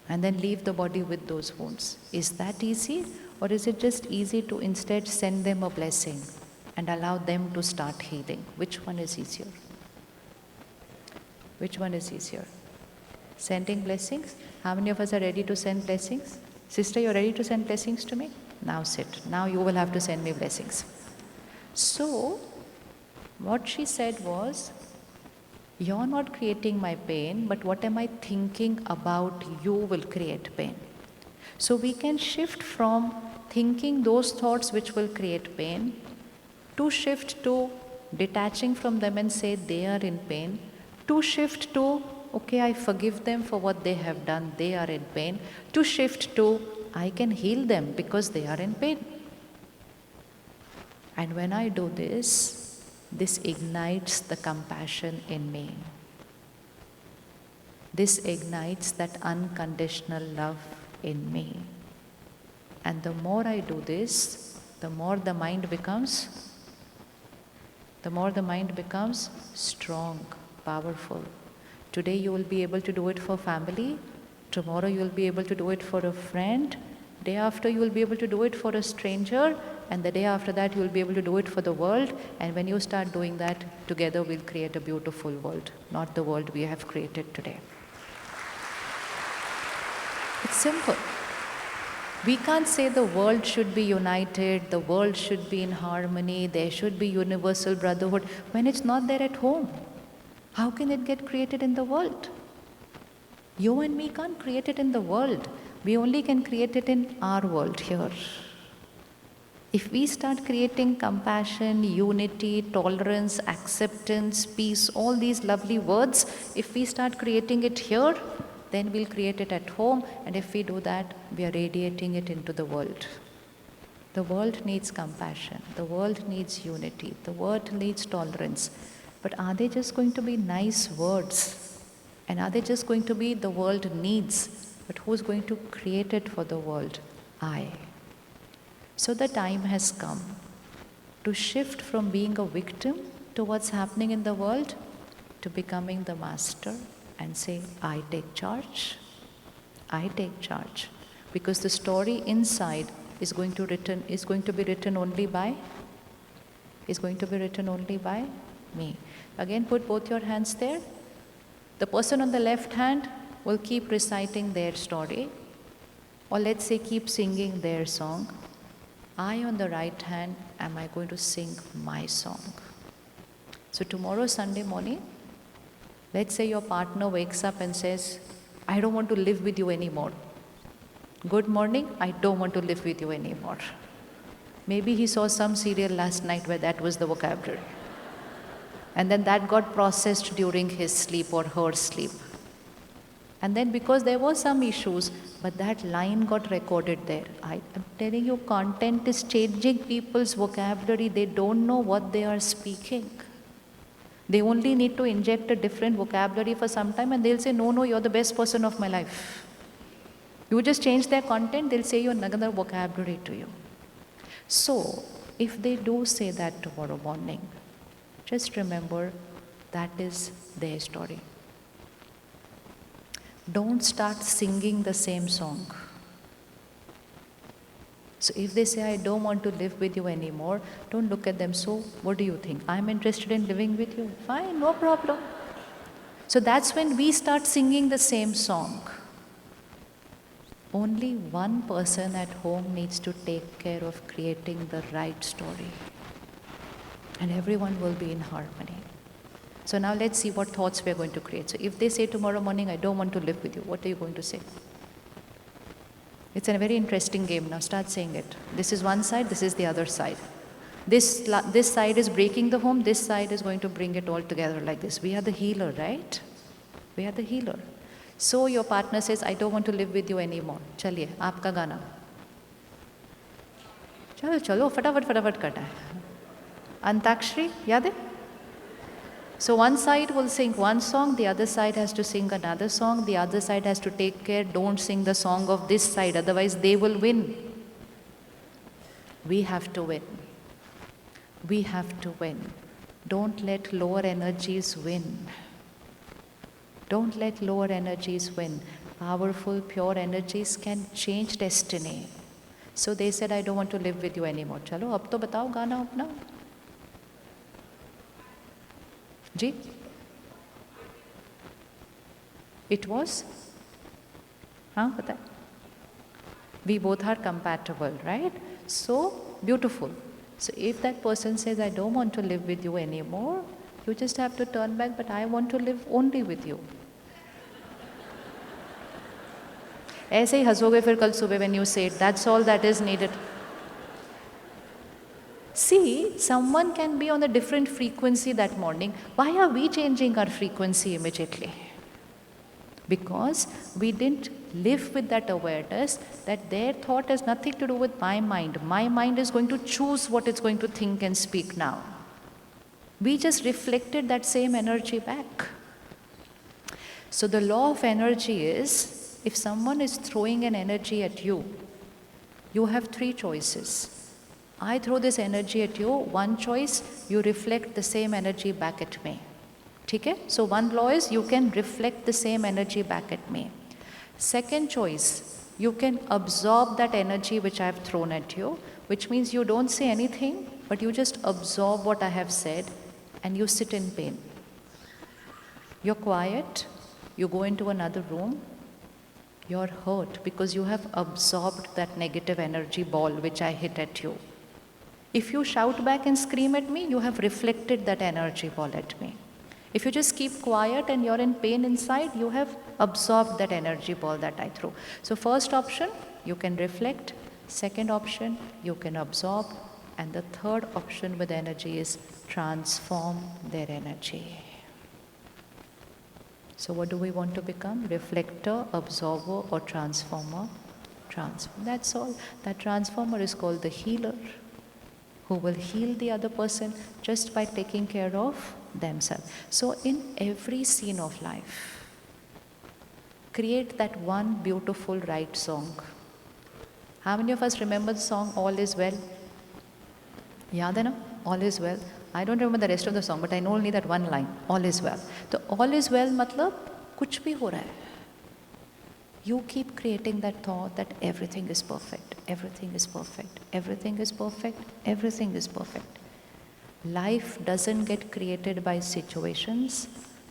and then leave the body with those wounds. Is that easy? Or is it just easy to instead send them a blessing and allow them to start healing? Which one is easier? Which one is easier? Sending blessings? How many of us are ready to send blessings? Sister, you're ready to send blessings to me? Now sit. Now you will have to send me blessings. So, what she said was, you're not creating my pain, but what am I thinking about you will create pain. So we can shift from thinking those thoughts which will create pain to shift to detaching from them and say they are in pain, to shift to, okay, I forgive them for what they have done, they are in pain, to shift to, I can heal them because they are in pain. And when I do this, this ignites the compassion in me. This ignites that unconditional love in me. And the more I do this, the more the mind becomes strong, powerful. Today you will be able to do it for family, tomorrow you will be able to do it for a friend, day after you will be able to do it for a stranger, and the day after that you will be able to do it for the world. And when you start doing that, together we'll create a beautiful world, not the world we have created today. It's simple. We can't say the world should be united, the world should be in harmony, there should be universal brotherhood, when it's not there at home. How can it get created in the world? You and me can't create it in the world. We only can create it in our world here. If we start creating compassion, unity, tolerance, acceptance, peace, all these lovely words, if we start creating it here, then we'll create it at home, and if we do that, we are radiating it into the world. The world needs compassion, the world needs unity, the world needs tolerance. But are they just going to be nice words? And are they just going to be the world needs? But who's going to create it for the world? I. So the time has come to shift from being a victim to what's happening in the world to becoming the master and say, I take charge. I take charge. Because the story inside is going to be written only by me. Again, put both your hands there. The person on the left hand will keep reciting their story, or let's say keep singing their song. I on the right hand, am I going to sing my song? So tomorrow, Sunday morning, let's say your partner wakes up and says, I don't want to live with you anymore. Good morning, I don't want to live with you anymore. Maybe he saw some serial last night where that was the vocabulary. And then that got processed during his sleep or her sleep. And then because there were some issues, but that line got recorded there. I am telling you, content is changing people's vocabulary. They don't know what they are speaking. They only need to inject a different vocabulary for some time and they'll say, no, you're the best person of my life. You just change their content, they'll say another vocabulary to you. So, if they do say that tomorrow morning, just remember that is their story. Don't start singing the same song. So if they say, I don't want to live with you anymore, don't look at them, so what do you think? I'm interested in living with you. Fine, no problem. So that's when we start singing the same song. Only one person at home needs to take care of creating the right story. And everyone will be in harmony. So now let's see what thoughts we are going to create. So if they say tomorrow morning, I don't want to live with you, what are you going to say? It's a very interesting game. Now start saying it. This is one side, this is the other side. This side is breaking the home, this side is going to bring it all together like this. We are the healer, right? We are the healer. So your partner says, I don't want to live with you anymore. Chaliye, aapka gana. Chalo, फटाफट करना है. Antakshri, याद है? So one side will sing one song, the other side has to sing another song, the other side has to take care, don't sing the song of this side, otherwise they will win. We have to win. We have to win. Don't let lower energies win. Don't let lower energies win. Powerful, pure energies can change destiny. So they said, I don't want to live with you anymore. Chalo, ab to batao gana apna. Ji It was? हाँ पता है? We both are compatible, right? So beautiful. So if that person says, I don't want to live with you anymore, you just have to turn back, but I want to live only with you. ऐसे ही हंसोगे फिर कल सुबह when you say it. That's all that is needed. See, someone can be on a different frequency that morning. Why are we changing our frequency immediately? Because we didn't live with that awareness that their thought has nothing to do with my mind. My mind is going to choose what it's going to think and speak now. We just reflected that same energy back. So the law of energy is, if someone is throwing an energy at you, you have three choices. I throw this energy at you, one choice, you reflect the same energy back at me. Okay? So one law is you can reflect the same energy back at me. Second choice, you can absorb that energy which I have thrown at you, which means you don't say anything, but you just absorb what I have said and you sit in pain. You're quiet, you go into another room, you're hurt because you have absorbed that negative energy ball which I hit at you. If you shout back and scream at me, you have reflected that energy ball at me. If you just keep quiet and you're in pain inside, you have absorbed that energy ball that I threw. So first option, you can reflect. Second option, you can absorb. And the third option with energy is transform their energy. So what do we want to become? Reflector, absorber, or transformer? Transform. That's all. That transformer is called the healer, who will heal the other person just by taking care of themselves. So in every scene of life, create that one beautiful right song. How many of us remember the song All Is Well? Yaad hai na? All is well. I don't remember the rest of the song, but I know only that one line, all is well. So all is well matlab kuch bhi ho raha hai. You keep creating that thought that everything is perfect, everything is perfect, everything is perfect, everything is perfect. Life doesn't get created by situations.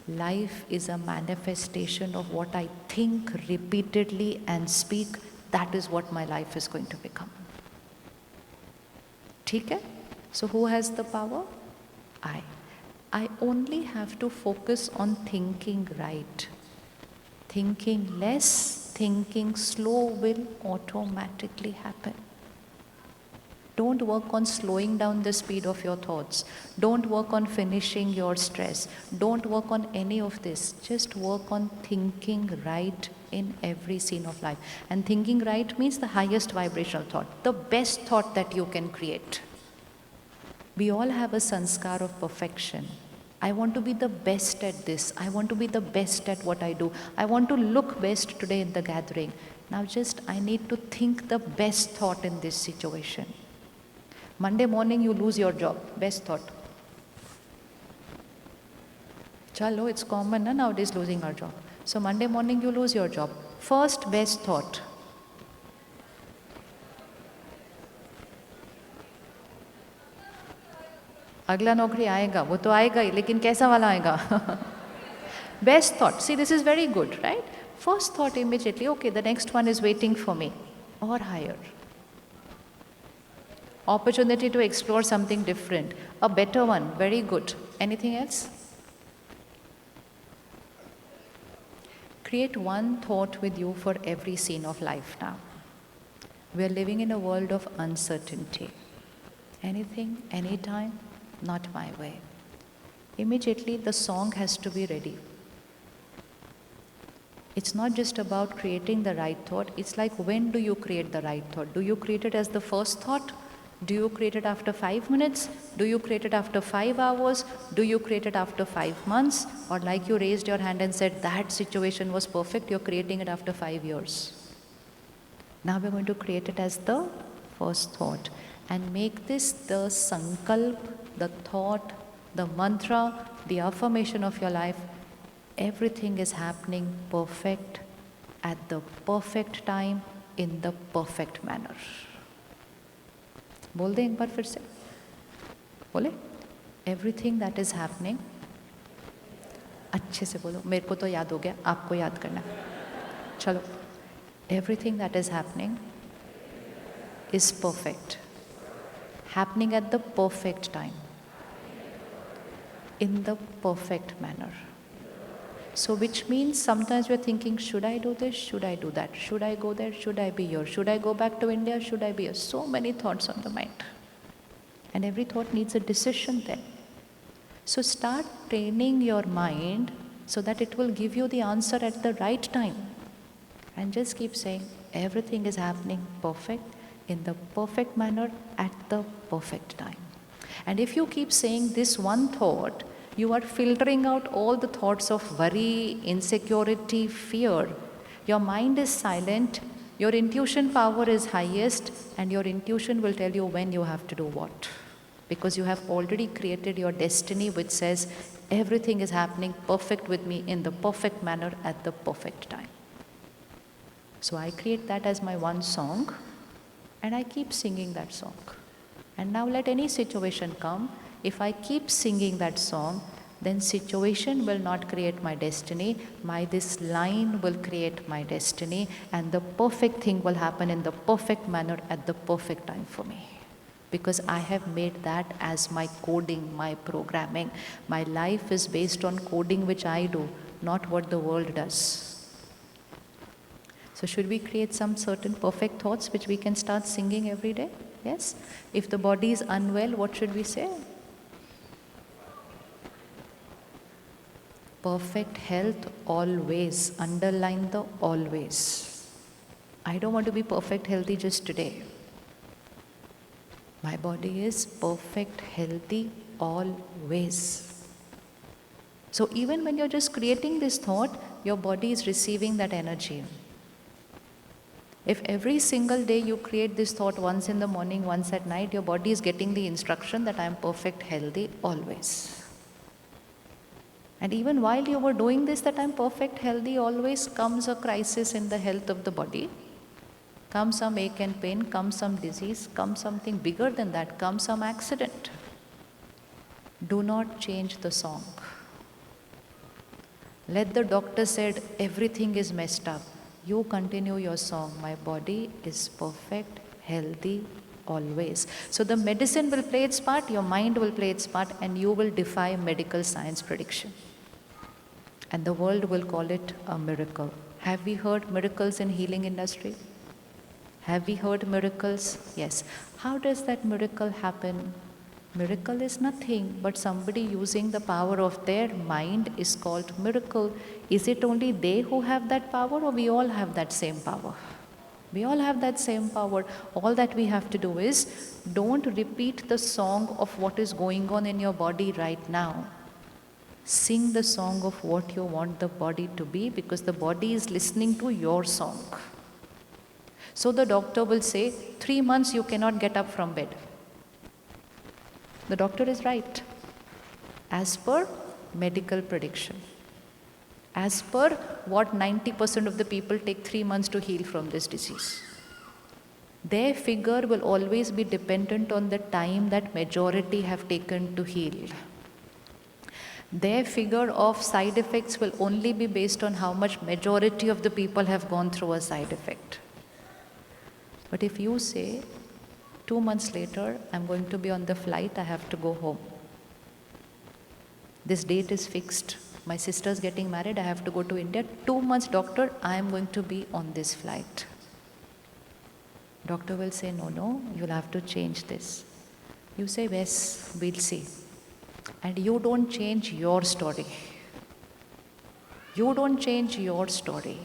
Life is a manifestation of what I think repeatedly and speak. That is what my life is going to become. ठीक है? So who has the power? I only have to focus on thinking right. Thinking less, thinking slow will automatically happen. Don't work on slowing down the speed of your thoughts. Don't work on finishing your stress. Don't work on any of this. Just work on thinking right in every scene of life. And thinking right means the highest vibrational thought, the best thought that you can create. We all have a sanskar of perfection. I want to be the best at this. I want to be the best at what I do. I want to look best today in the gathering. Now just I need to think the best thought in this situation. Monday morning you lose your job. Best thought. Chalo, it's common nowadays losing our job. So Monday morning you lose your job. First best thought. अगला नौकरी आएगा, वो तो आएगा ही, लेकिन कैसा वाला आएगा? Best thought. See, this is very good, right? First thought immediately, okay, the next one is waiting for me, or higher. Opportunity to explore something different, a better one, very good. Anything else? Create one thought with you for every scene of life now. We are living in a world of uncertainty. Anything, anytime, not my way. Immediately the song has to be ready. It's not just about creating the right thought, it's like when do you create the right thought? Do you create it as the first thought? Do you create it after 5 minutes? Do you create it after 5 hours? Do you create it after 5 months? Or like you raised your hand and said that situation was perfect, you're creating it after 5 years. Now we're going to create it as the first thought and make this the sankalp, the thought, the mantra, the affirmation of your life. Everything is happening perfect at the perfect time in the perfect manner. बोल दें एक बार फिर से बोले everything that is happening अच्छे से बोलो, मेरे को तो याद हो गया, आपको याद करना है. चलो. Everything that is happening is perfect. Happening at the perfect time. In the perfect manner. So which means sometimes we're thinking, should I do this? Should I do that? Should I go there? Should I be here? Should I go back to India? Should I be here? So many thoughts on the mind. And every thought needs a decision then. So start training your mind so that it will give you the answer at the right time. And just keep saying, everything is happening perfect, in the perfect manner, at the perfect time. And if you keep saying this one thought, you are filtering out all the thoughts of worry, insecurity, fear. Your mind is silent, your intuition power is highest, and your intuition will tell you when you have to do what. Because you have already created your destiny which says, everything is happening perfect with me in the perfect manner at the perfect time. So I create that as my one song, and I keep singing that song. And now let any situation come, if I keep singing that song, then situation will not create my destiny, this line will create my destiny, and the perfect thing will happen in the perfect manner at the perfect time for me. Because I have made that as my coding, my programming. My life is based on coding which I do, not what the world does. So should we create some certain perfect thoughts which we can start singing every day? Yes? If the body is unwell, what should we say? Perfect health always. Underline the always. I don't want to be perfect healthy just today. My body is perfect healthy always. So even when you're just creating this thought, your body is receiving that energy. If every single day you create this thought once in the morning, once at night, your body is getting the instruction that I am perfect healthy always. And even while you were doing this, that I am perfect healthy always, comes a crisis in the health of the body. Comes some ache and pain, comes some disease, comes something bigger than that, comes some accident. Do not change the song. Let the doctor said everything is messed up. You continue your song. My body is perfect, healthy, always. So the medicine will play its part, your mind will play its part, and you will defy medical science prediction. And the world will call it a miracle. Have we heard miracles in healing industry? Have we heard miracles? Yes. How does that miracle happen? Miracle is nothing but somebody using the power of their mind is called miracle. Is it only they who have that power, or we all have that same power? We all have that same power. All that we have to do is don't repeat the song of what is going on in your body right now. Sing the song of what you want the body to be, because the body is listening to your song. So the doctor will say, 3 months you cannot get up from bed. The doctor is right, as per medical prediction. As per what 90% of the people take 3 months to heal from this disease. Their figure will always be dependent on the time that majority have taken to heal. Their figure of side effects will only be based on how much majority of the people have gone through a side effect. But if you say, 2 months later, I'm going to be on the flight, I have to go home. This date is fixed. My sister's getting married, I have to go to India. 2 months, doctor, I am going to be on this flight. Doctor will say, no, you'll have to change this. You say, yes, we'll see. And you don't change your story. You don't change your story.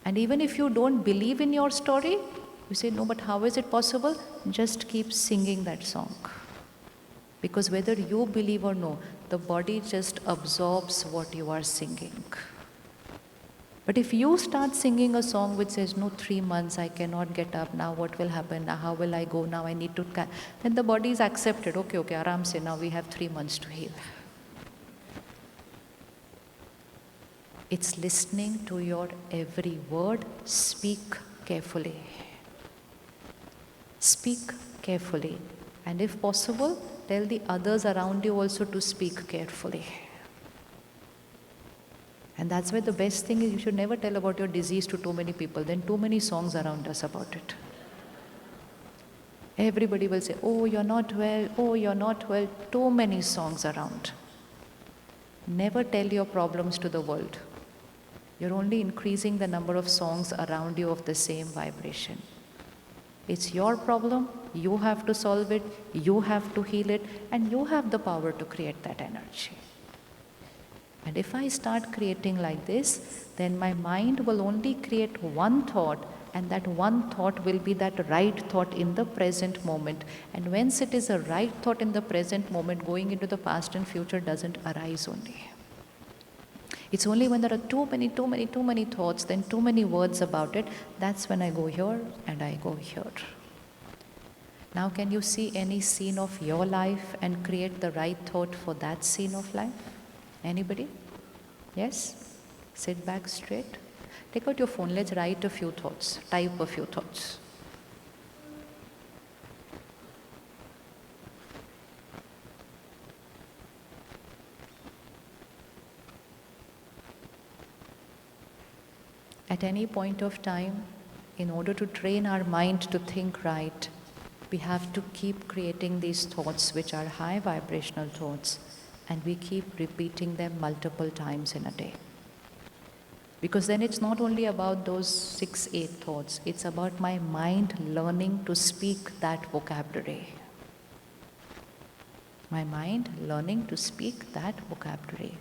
And even if you don't believe in your story, you say, no, but how is it possible? Just keep singing that song. Because whether you believe or no, the body just absorbs what you are singing. But if you start singing a song which says, no, 3 months, I cannot get up, now what will happen, now how will I go, now I need to, then the body is accepted, okay, aram se, now we have 3 months to heal. It's listening to your every word. Speak carefully. Speak carefully. And if possible, tell the others around you also to speak carefully. And that's why the best thing is you should never tell about your disease to too many people. Then too many songs around us about it. Everybody will say, oh, you're not well, oh, you're not well. Too many songs around. Never tell your problems to the world. You're only increasing the number of songs around you of the same vibration. It's your problem, you have to solve it, you have to heal it, and you have the power to create that energy. And if I start creating like this, then my mind will only create one thought, and that one thought will be that right thought in the present moment. And once it is a right thought in the present moment, going into the past and future doesn't arise only. It's only when there are too many thoughts, then too many words about it, that's when I go here and I go here. Now can you see any scene of your life and create the right thought for that scene of life? Anybody? Yes? Sit back straight. Take out your phone, let's write a few thoughts, type a few thoughts. At any point of time, in order to train our mind to think right, we have to keep creating these thoughts which are high vibrational thoughts, and we keep repeating them multiple times in a day. Because then it's not only about those 6-8 thoughts, it's about my mind learning to speak that vocabulary. My mind learning to speak that vocabulary.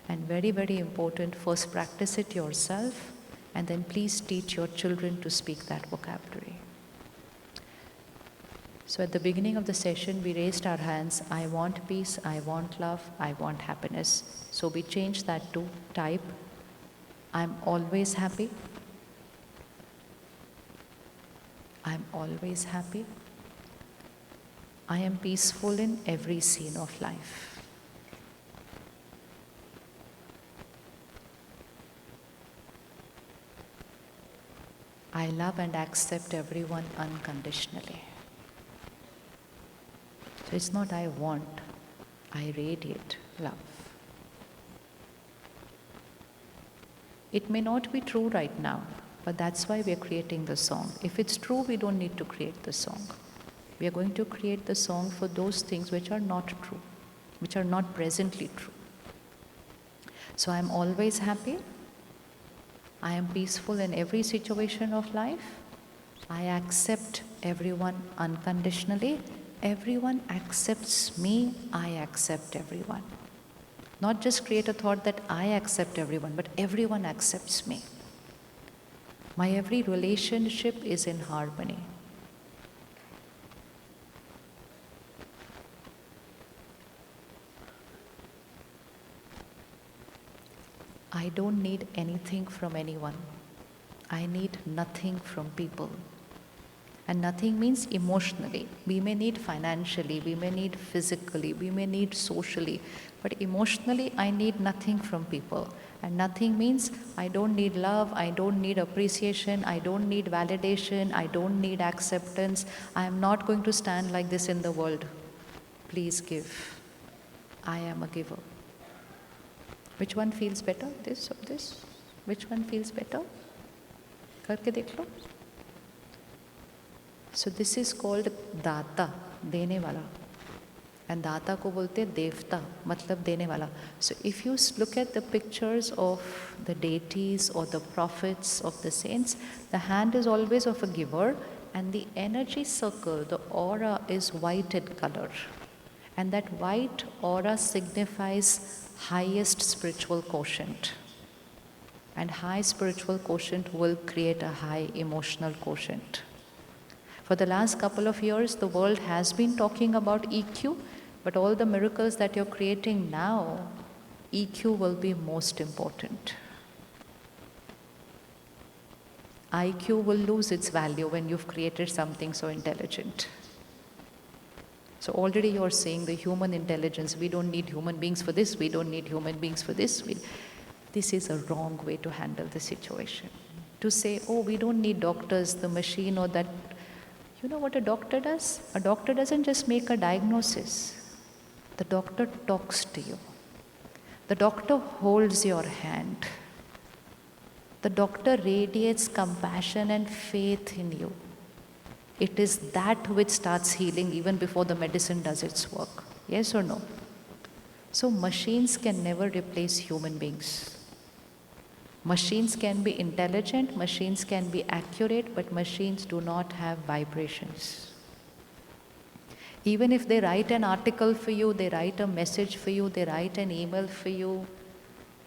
And very, very important, first practice it yourself, and then please teach your children to speak that vocabulary. So at the beginning of the session, we raised our hands, I want peace, I want love, I want happiness. So we changed that to type, I'm always happy, I'm always happy, I am peaceful in every scene of life. I love and accept everyone unconditionally. So it's not I want, I radiate love. It may not be true right now, but that's why we are creating the song. If it's true, we don't need to create the song. We are going to create the song for those things which are not true, which are not presently true. So I'm always happy. I am peaceful in every situation of life. I accept everyone unconditionally. Everyone accepts me, I accept everyone. Not just create a thought that I accept everyone, but everyone accepts me. My every relationship is in harmony. I don't need anything from anyone. I need nothing from people. And nothing means emotionally. We may need financially, we may need physically, we may need socially, but emotionally I need nothing from people. And nothing means I don't need love, I don't need appreciation, I don't need validation, I don't need acceptance. I am not going to stand like this in the world. Please give. I am a giver. Which one feels better? This or this? Which one feels better? Karke dekh lo. So this is called दाता, देने वाला. And दाता को बोलते हैं देवता, मतलब देने वाला. So if you look at the pictures of the deities or the prophets of the saints, the hand is always of a giver, and the energy circle, the aura, is white in color. And that white aura signifies highest spiritual quotient. And high spiritual quotient will create a high emotional quotient. For the last couple of years, the world has been talking about EQ, but all the miracles that you're creating now, EQ will be most important. IQ will lose its value when you've created something so intelligent. So already you're saying the human intelligence, we don't need human beings for this, we don't need human beings for this. This is a wrong way to handle the situation. To say, oh, we don't need doctors, the machine or that. You know what a doctor does? A doctor doesn't just make a diagnosis. The doctor talks to you. The doctor holds your hand. The doctor radiates compassion and faith in you. It is that which starts healing even before the medicine does its work. Yes or no? So machines can never replace human beings. Machines can be intelligent, machines can be accurate, but machines do not have vibrations. Even if they write an article for you, they write a message for you, they write an email for you,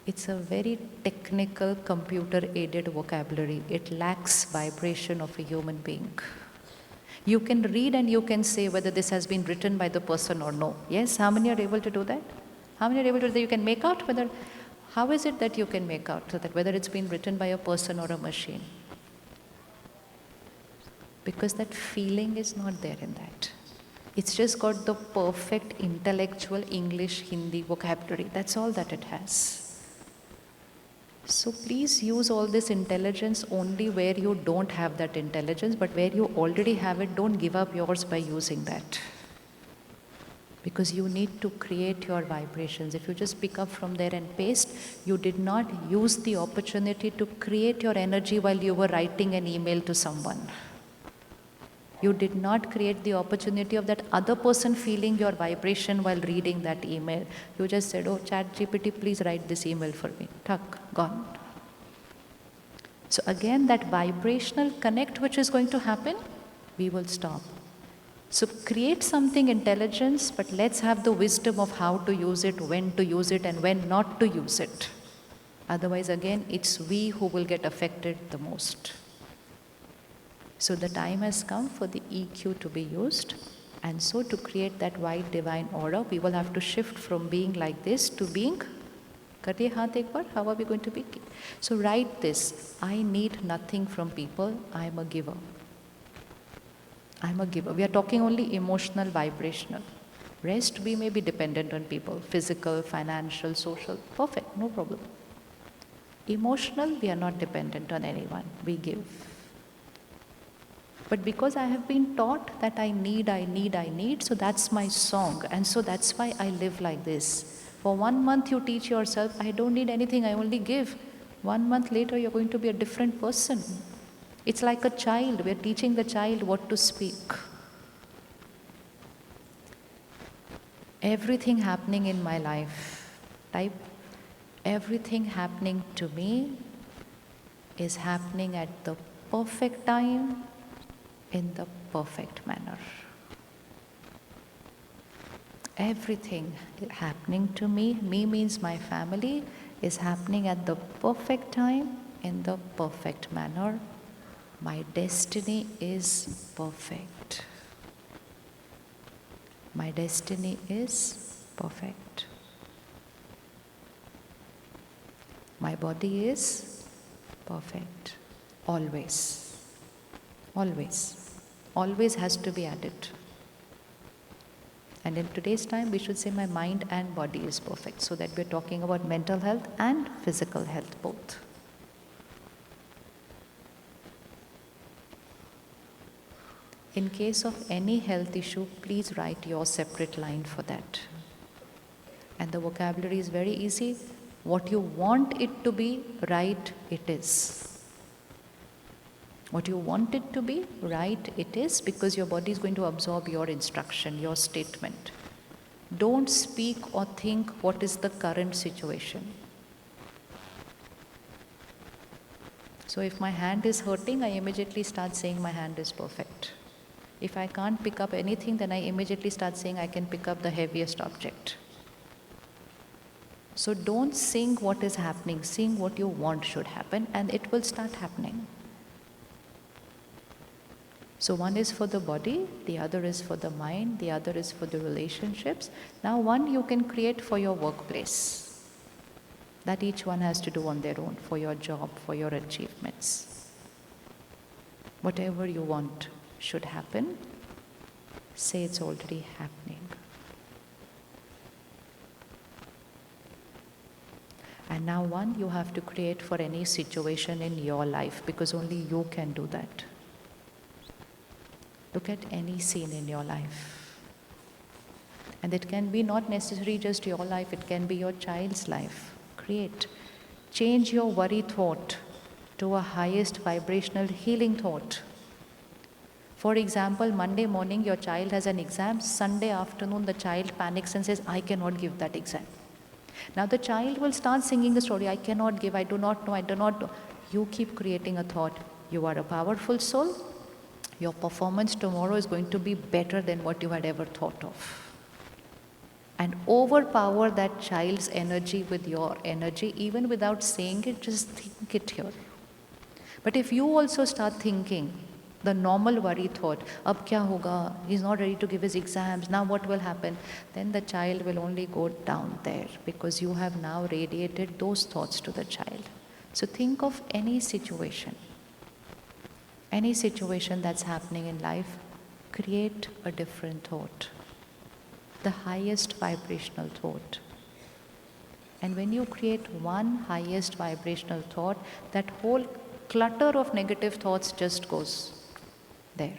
it's a very technical, computer-aided vocabulary. It lacks vibration of a human being. You can read and you can say whether this has been written by the person or no. Yes, how many are able to do that? How many are able to do that? You can make out whether, how is it that you can make out so that whether it's been written by a person or a machine? Because that feeling is not there in that. It's just got the perfect intellectual English, Hindi vocabulary. That's all that it has. So please use all this intelligence only where you don't have that intelligence, but where you already have it, don't give up yours by using that. Because you need to create your vibrations. If you just pick up from there and paste, you did not use the opportunity to create your energy while you were writing an email to someone. You did not create the opportunity of that other person feeling your vibration while reading that email. You just said, oh, ChatGPT, please write this email for me. Tuck, gone. So again, that vibrational connect which is going to happen, we will stop. So create something intelligence, but let's have the wisdom of how to use it, when to use it, and when not to use it. Otherwise, again, it's we who will get affected the most. So the time has come for the EQ to be used, and so to create that white divine aura, we will have to shift from being like this to being, kariye haath ek baar, how are we going to be? So write this, I need nothing from people, I am a giver. I am a giver. We are talking only emotional, vibrational. Rest we may be dependent on people, physical, financial, social, perfect, no problem. Emotional, we are not dependent on anyone, we give. But because I have been taught that I need, so that's my song. And so that's why I live like this. For 1 month you teach yourself, I don't need anything, I only give. 1 month later you're going to be a different person. It's like a child, we're teaching the child what to speak. Everything happening in my life, type, everything happening to me is happening at the perfect time, in the perfect manner. Everything happening to me means my family, is happening at the perfect time, in the perfect manner. My destiny is perfect. My destiny is perfect. My body is perfect. Always. Always. Always has to be added. And in today's time, we should say my mind and body is perfect, so that we're talking about mental health and physical health both. In case of any health issue, please write your separate line for that. And the vocabulary is very easy. What you want it to be, write it is. What you want it to be, write it is, because your body is going to absorb your instruction, your statement. Don't speak or think what is the current situation. So if my hand is hurting, I immediately start saying my hand is perfect. If I can't pick up anything, then I immediately start saying I can pick up the heaviest object. So don't sing what is happening, sing what you want should happen, and it will start happening. So one is for the body, the other is for the mind, the other is for the relationships. Now one you can create for your workplace. That each one has to do on their own, for your job, for your achievements. Whatever you want should happen, say it's already happening. And now one you have to create for any situation in your life, because only you can do that. Look at any scene in your life. And it can be not necessarily just your life, it can be your child's life. Change your worry thought to a highest vibrational healing thought. For example, Monday morning your child has an exam, Sunday afternoon the child panics and says, I cannot give that exam. Now the child will start singing the story, I cannot give, I do not know, I do not know. You keep creating a thought, you are a powerful soul, your performance tomorrow is going to be better than what you had ever thought of. And overpower that child's energy with your energy, even without saying it, just think it here. But if you also start thinking the normal worry thought, ab kya hoga, he's not ready to give his exams, now what will happen? Then the child will only go down there, because you have now radiated those thoughts to the child. So think of any situation that's happening in life, create a different thought, the highest vibrational thought. And when you create one highest vibrational thought, that whole clutter of negative thoughts just goes there.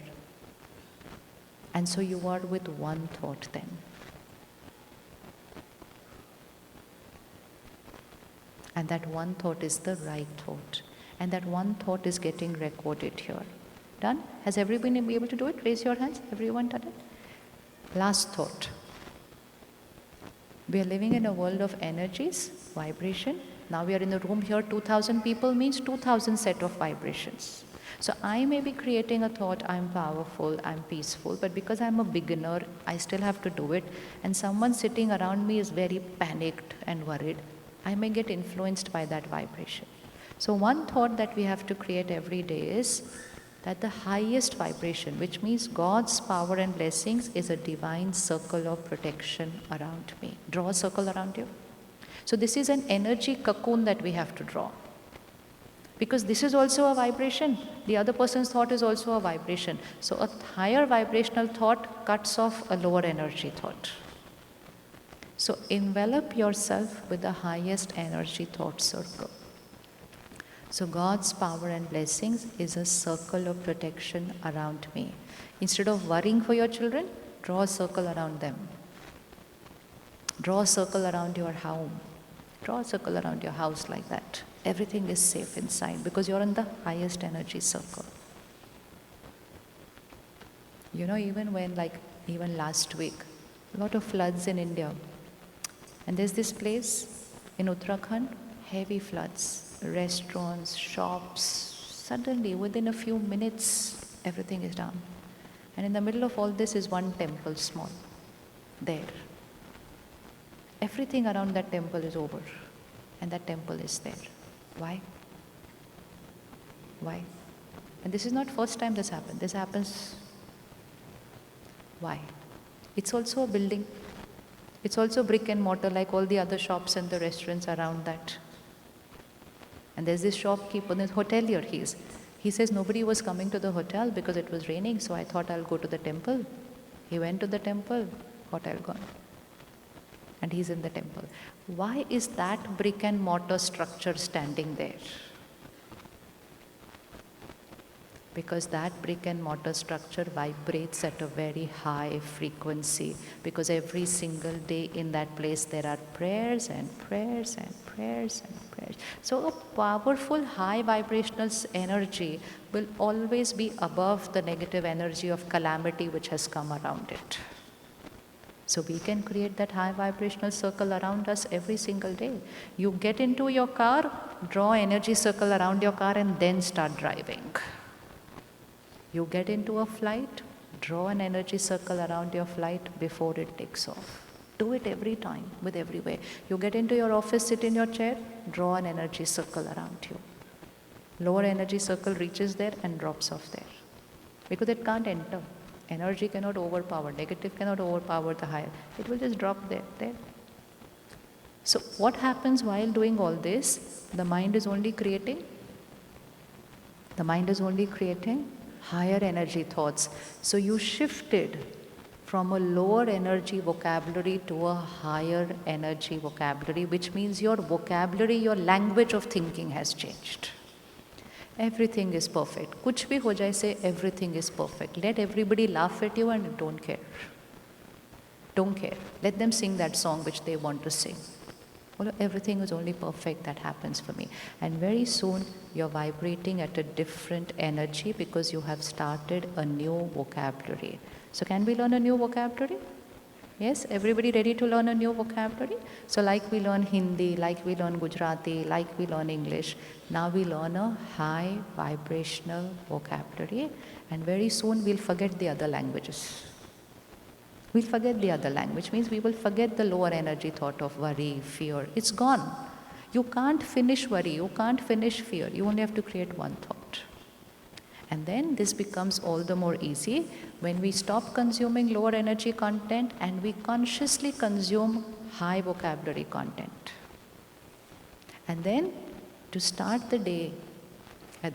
And so you are with one thought then. And that one thought is the right thought. And that one thought is getting recorded here. Done? Has everyone been able to do it? Raise your hands. Everyone done it? Last thought. We are living in a world of energies, vibration. Now we are in the room here, 2,000 people means 2,000 set of vibrations. So I may be creating a thought, I'm powerful, I'm peaceful, but because I'm a beginner, I still have to do it. And someone sitting around me is very panicked and worried. I may get influenced by that vibration. So one thought that we have to create every day is that the highest vibration, which means God's power and blessings, is a divine circle of protection around me. Draw a circle around you. So this is an energy cocoon that we have to draw. Because this is also a vibration. The other person's thought is also a vibration. So a higher vibrational thought cuts off a lower energy thought. So envelop yourself with the highest energy thought circle. So God's power and blessings is a circle of protection around me. Instead of worrying for your children, draw a circle around them. Draw a circle around your home. Draw a circle around your house like that. Everything is safe inside because you're in the highest energy circle. You know, even last week, a lot of floods in India. And there's this place in Uttarakhand, heavy floods. Restaurants, shops, suddenly within a few minutes, everything is down. And in the middle of all this is one temple, small, there. Everything around that temple is over, and that temple is there. Why? Why? And this is not first time this happened. This happens. Why? It's also a building. It's also brick and mortar like all the other shops and the restaurants around that. And there's this shopkeeper, this hotelier he says nobody was coming to the hotel because it was raining, so I thought I'll go to the temple. He went to the temple, hotel gone. And he's in the temple. Why is that brick and mortar structure standing there? Because that brick and mortar structure vibrates at a very high frequency, because every single day in that place there are prayers and prayers and prayers and prayers. So a powerful high vibrational energy will always be above the negative energy of calamity which has come around it. So we can create that high vibrational circle around us every single day. You get into your car, draw energy circle around your car and then start driving. You get into a flight, draw an energy circle around your flight before it takes off. Do it every time, with every way. You get into your office, sit in your chair, draw an energy circle around you. Lower energy circle reaches there and drops off there. Because it can't enter. Energy cannot overpower, negative cannot overpower the higher. It will just drop there. So what happens while doing all this? The mind is only creating higher energy thoughts. So you shifted from a lower energy vocabulary to a higher energy vocabulary, which means your vocabulary, your language of thinking has changed. Everything is perfect. Kuch bhi ho jaye, say everything is perfect. Let everybody laugh at you and don't care. Don't care. Let them sing that song which they want to sing. Well, everything is only perfect that happens for me. And very soon you're vibrating at a different energy because you have started a new vocabulary. So can we learn a new vocabulary? Yes, everybody ready to learn a new vocabulary? So like we learn Hindi, like we learn Gujarati, like we learn English, now we learn a high vibrational vocabulary, and very soon we'll forget the other languages. We'll forget the other language, means we will forget the lower energy thought of worry, fear. It's gone. You can't finish worry, you can't finish fear, you only have to create one thought. And then this becomes all the more easy when we stop consuming lower energy content and we consciously consume high vocabulary content. And then to start the day,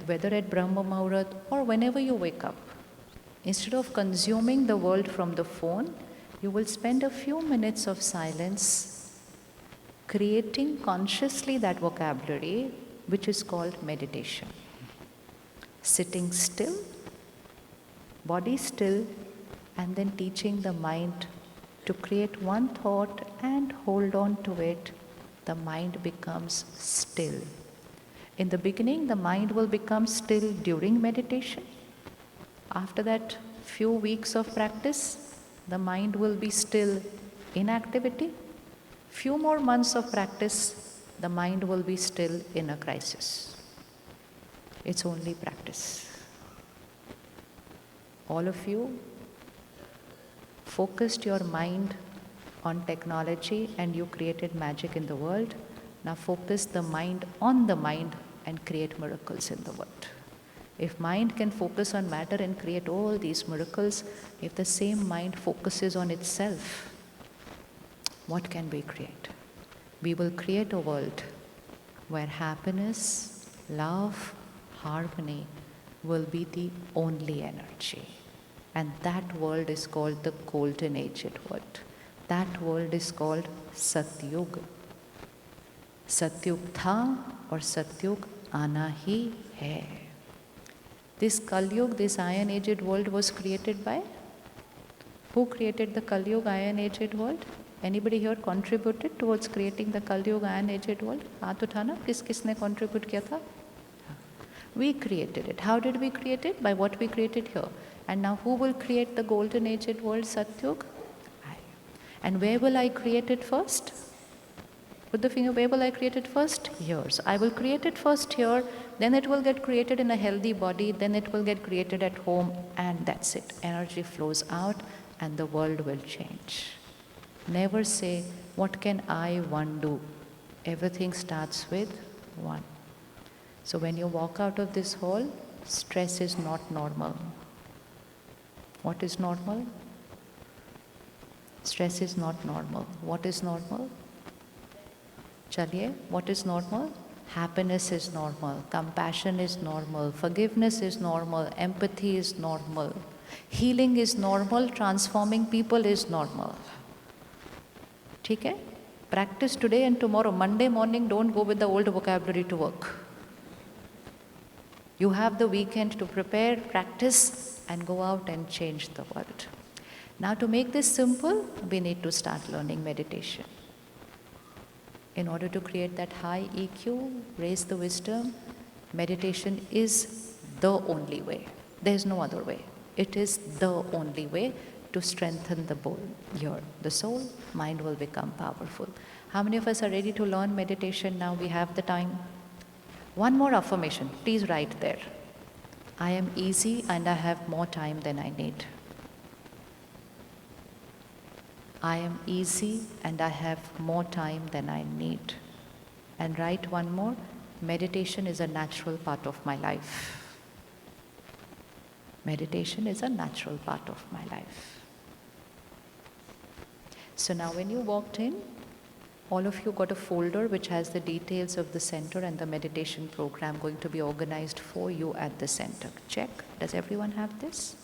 whether at Brahma Muhurat or whenever you wake up, instead of consuming the world from the phone, you will spend a few minutes of silence creating consciously that vocabulary, which is called meditation. Sitting still, body still, and then teaching the mind to create one thought and hold on to it. The mind becomes still. In the beginning, the mind will become still during meditation. After that few weeks of practice, the mind will be still in activity. Few more months of practice, the mind will be still in a crisis. It's only practice. All of you focused your mind on technology and you created magic in the world. Now focus the mind on the mind and create miracles in the world. If mind can focus on matter and create all these miracles, if the same mind focuses on itself, what can we create? We will create a world where happiness, love, harmony will be the only energy. And that world is called the Golden Aged world. That world is called Satyug. Satyug tha or Satyug आना ही है. This Kalyug, this Iron Aged world was created by? Who created the Kalyug Iron Aged world? Anybody here contributed towards creating the Kalyug Iron Aged world? हाथ उठाना, किसने contribute किया था? We created it. How did we create it? By what we created here. And now who will create the Golden Aged world, Satyug? I. And where will I create it first? Put the finger, where will I create it first? Here. So I will create it first here, then it will get created in a healthy body, then it will get created at home, and that's it. Energy flows out and the world will change. Never say, what can I, one, do? Everything starts with one. So when you walk out of this hall, stress is not normal. What is normal? Stress is not normal. What is normal? Chaliye, what is normal? Happiness is normal, compassion is normal, forgiveness is normal, empathy is normal, healing is normal, transforming people is normal. ठीक है? Practice today and tomorrow. Monday morning, don't go with the old vocabulary to work. You have the weekend to prepare, practice, and go out and change the world. Now to make this simple, we need to start learning meditation. In order to create that high EQ, raise the wisdom, meditation is the only way. There is no other way. It is the only way to strengthen the soul, mind will become powerful. How many of us are ready to learn meditation now? We have the time. One more affirmation, please write there. I am easy and I have more time than I need. I am easy and I have more time than I need. And write one more, meditation is a natural part of my life. Meditation is a natural part of my life. So now when you walked in, all of you got a folder which has the details of the center and the meditation program going to be organized for you at the center. Check. Does everyone have this?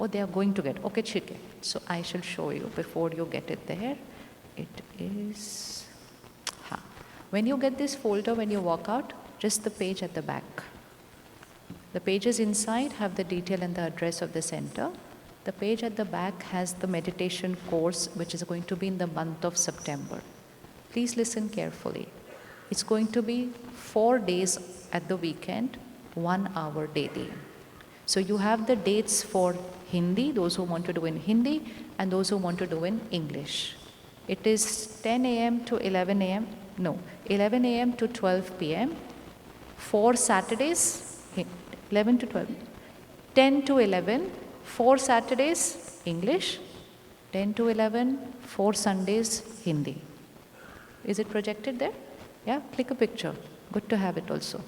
Oh, they are going to get. Okay, check it. So I shall show you before you get it there. It is. When you get this folder, when you walk out, just the page at the back. The pages inside have the detail and the address of the center. The page at the back has the meditation course, which is going to be in the month of September. Please listen carefully. It's going to be 4 days at the weekend, 1 hour daily. So you have the dates for Hindi, those who want to do in Hindi, and those who want to do in English. It is 10 a.m. to 11 a.m. No, 11 a.m. to 12 p.m. 4 Saturdays, 11 to 12, 10 to 11, 4 Saturdays, English, 10 to 11, 4 Sundays, Hindi. Is it projected there? Yeah, click a picture. Good to have it also.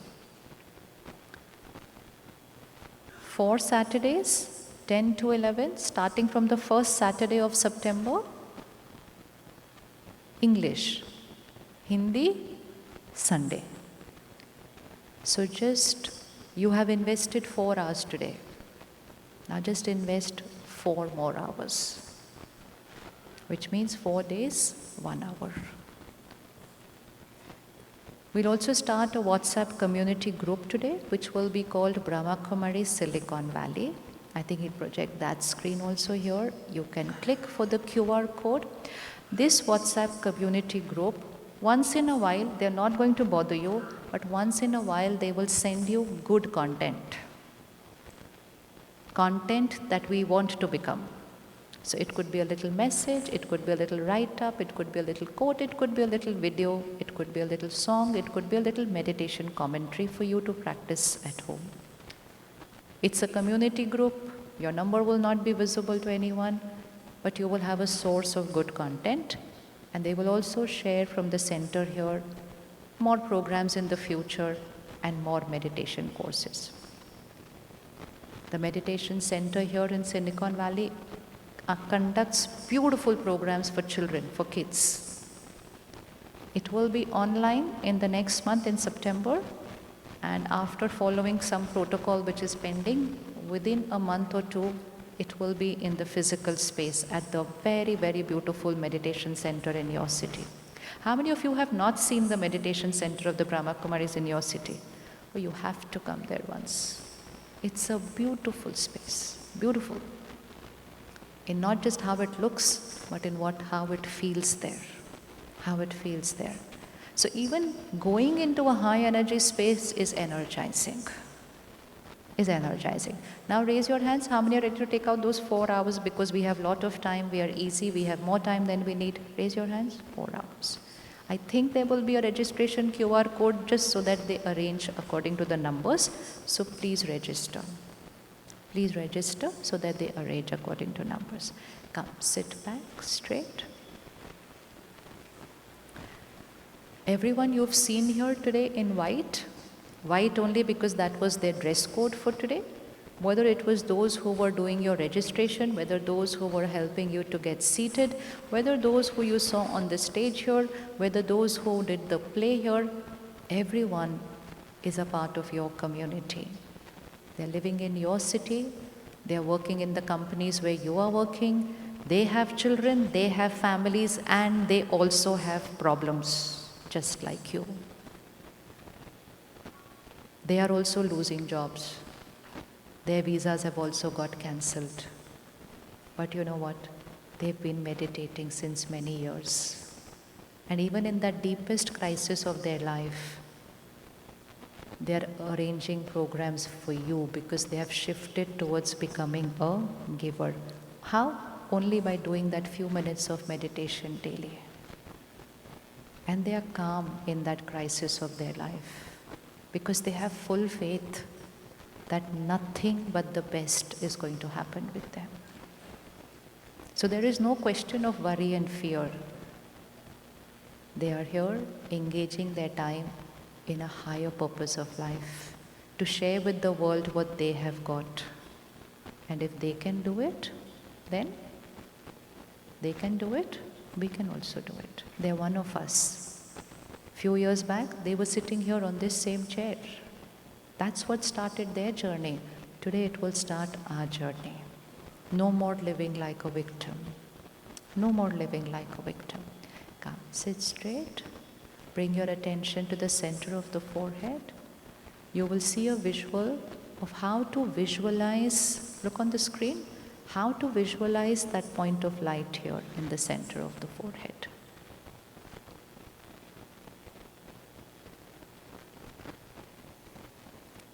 4 Saturdays, 10 to 11, starting from the first Saturday of September, English, Hindi, Sunday. So just, you have invested 4 hours today. Now just invest 4 more hours, which means 4 days, 1 hour. We'll also start a WhatsApp community group today, which will be called Brahma Kumaris Silicon Valley. I think he'll project that screen also here. You can click for the QR code. This WhatsApp community group, once in a while, they're not going to bother you, but once in a while, they will send you good content. Content that we want to become. So it could be a little message, it could be a little write-up, it could be a little quote, it could be a little video, it could be a little song, it could be a little meditation commentary for you to practice at home. It's a community group. Your number will not be visible to anyone, but you will have a source of good content, and they will also share from the center here more programs in the future and more meditation courses. The meditation center here in Silicon Valley conducts beautiful programs for children, for kids. It will be online in the next month in September, and after following some protocol which is pending, within a month or 2, it will be in the physical space at the very, very beautiful meditation center in your city. How many of you have not seen the meditation center of the Brahma Kumaris in your city? Oh, you have to come there once. It's a beautiful space, beautiful. In not just how it looks, but in how it feels there, how it feels there. So even going into a high energy space is energizing, Now raise your hands, how many are ready to take out those 4 hours, because we have a lot of time, we are easy, we have more time than we need. Raise your hands, 4 hours. I think there will be a registration QR code just so that they arrange according to the numbers. So please register. Please register so that they arrange according to numbers. Come, sit back straight. Everyone you've seen here today in white only because that was their dress code for today. Whether it was those who were doing your registration, whether those who were helping you to get seated, whether those who you saw on the stage here, whether those who did the play here, everyone is a part of your community. They're living in your city, they're working in the companies where you are working, they have children, they have families, and they also have problems, just like you. They are also losing jobs. Their visas have also got cancelled. But you know what? They've been meditating since many years. And even in that deepest crisis of their life, they're arranging programs for you because they have shifted towards becoming a giver. How? Only by doing that few minutes of meditation daily. And they are calm in that crisis of their life because they have full faith that nothing but the best is going to happen with them. So there is no question of worry and fear. They are here engaging their time in a higher purpose of life, to share with the world what they have got. And if they can do it, then they can do it, we can also do it. They're one of us. Few years back, they were sitting here on this same chair. That's what started their journey. Today it will start our journey. No more living like a victim. No more living like a victim. Come, sit straight. Bring your attention to the center of the forehead. You will see a visual of how to visualize, look on the screen, how to visualize that point of light here in the center of the forehead.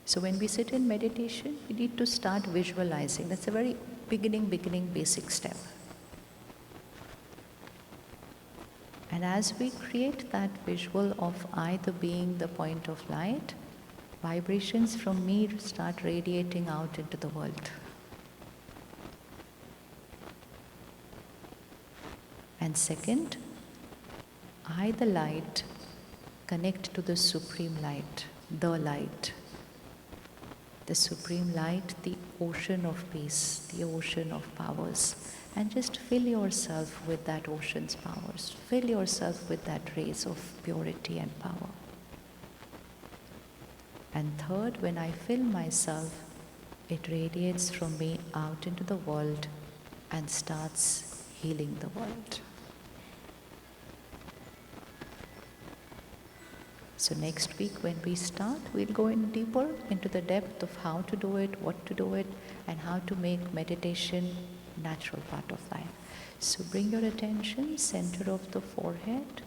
So when we sit in meditation, we need to start visualizing. That's a very beginning basic step. And as we create that visual of either being the point of light, vibrations from me start radiating out into the world. And second, I, the light, connect to the Supreme Light, the light. The Supreme Light, the ocean of peace, the ocean of powers. And just fill yourself with that ocean's powers. Fill yourself with that rays of purity and power. And third, when I fill myself, it radiates from me out into the world and starts healing the world. So next week when we start, we'll go in deeper into the depth of how to do it, what to do it, and how to make meditation a natural part of life. So bring your attention, center of the forehead.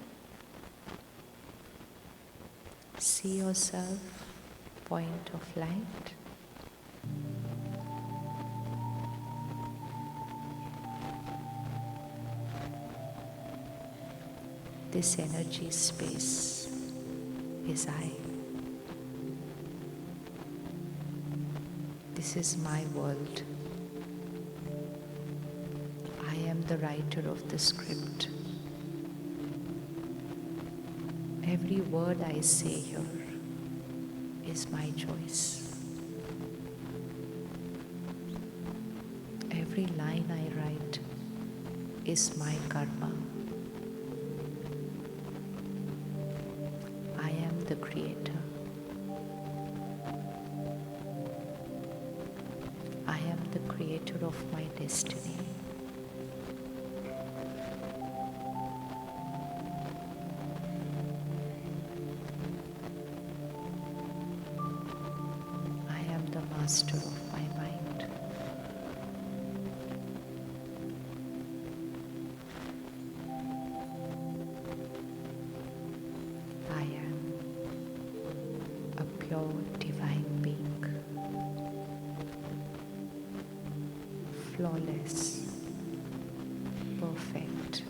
See yourself, point of light. This energy space is I. This is my world. I am the writer of the script. Every word I say here is my choice. Every line I write is my karma. I am the creator. I am the creator of my destiny. I am the master of my mind. I am a pure divine being, flawless, perfect.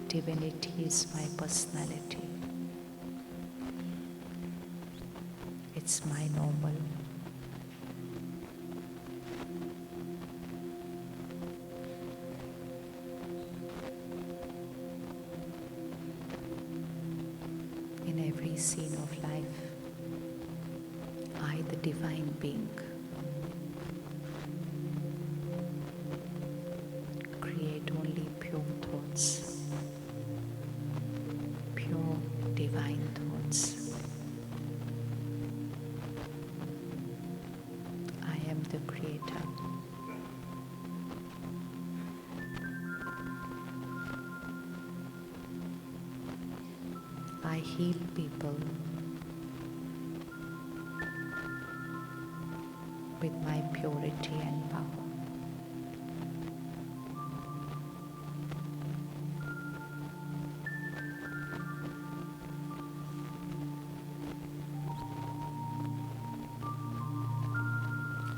Divinity is my personality. It's my normal. In every scene of life, I, the divine being, create only pure thoughts, pure divine thoughts. I am the creator. I heal people with my purity and power.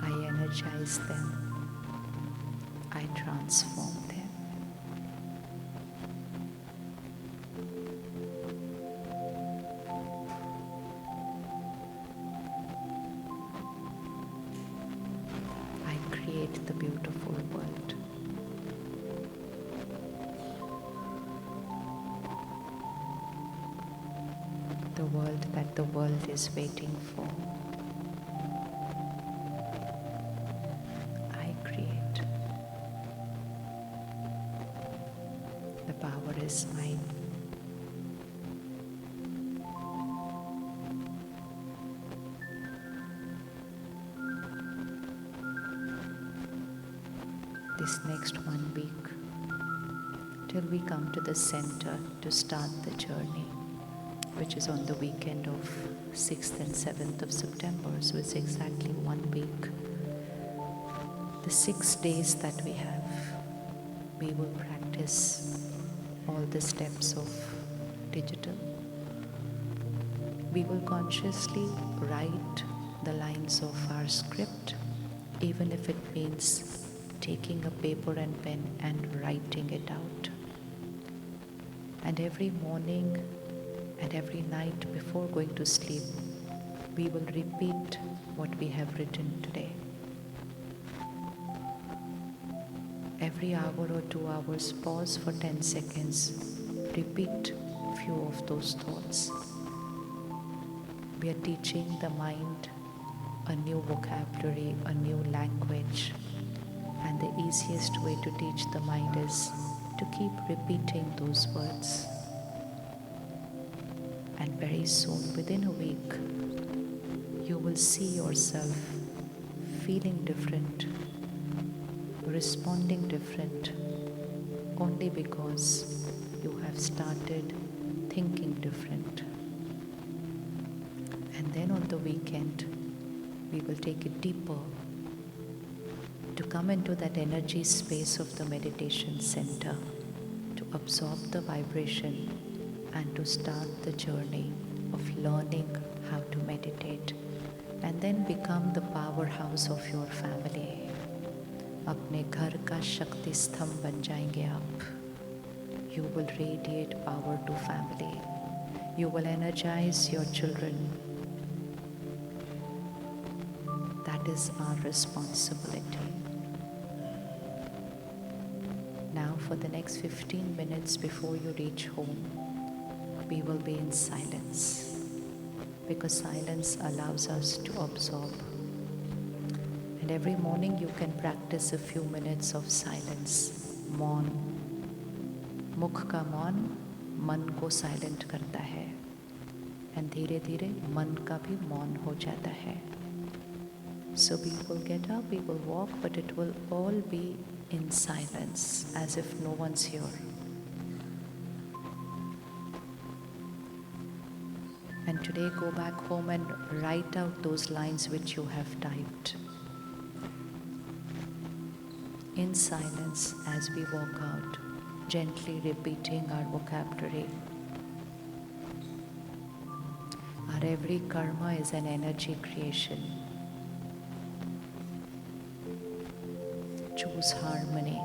I energize them. I transform them. I create the beautiful world. The world that the world is waiting for. I create. The power is mine. This next 1 week, till we come to the center to start the journey, which is on the weekend of 6th and 7th of September, so it's exactly 1 week. The 6 days that we have, we will practice all the steps of digital. We will consciously write the lines of our script, even if it means taking a paper and pen and writing it out. And every morning and every night before going to sleep, we will repeat what we have written today. Every hour or 2 hours, pause for 10 seconds, repeat few of those thoughts. We are teaching the mind a new vocabulary, a new language, and the easiest way to teach the mind is to keep repeating those words. And very soon, within a week, you will see yourself feeling different, responding different, only because you have started thinking different. And then on the weekend, we will take it deeper to come into that energy space of the meditation center, to absorb the vibration and to start the journey of learning how to meditate and then become the powerhouse of your family. अपने घर का शक्ति स्तंभ बन जाएंगे आप. You will radiate power to family. You will energize your children. That is our responsibility. Now for the next 15 minutes before you reach home, we will be in silence, because silence allows us to absorb. And every morning you can practice a few minutes of silence. मौन, मुख का मौन मन को silent करता है, and धीरे धीरे मन का भी मौन हो जाता है. So we will get up, we will walk, but it will all be in silence, as if no one's here. And today go back home and write out those lines which you have typed. In silence, as we walk out, gently repeating our vocabulary. Our every karma is an energy creation. Choose harmony.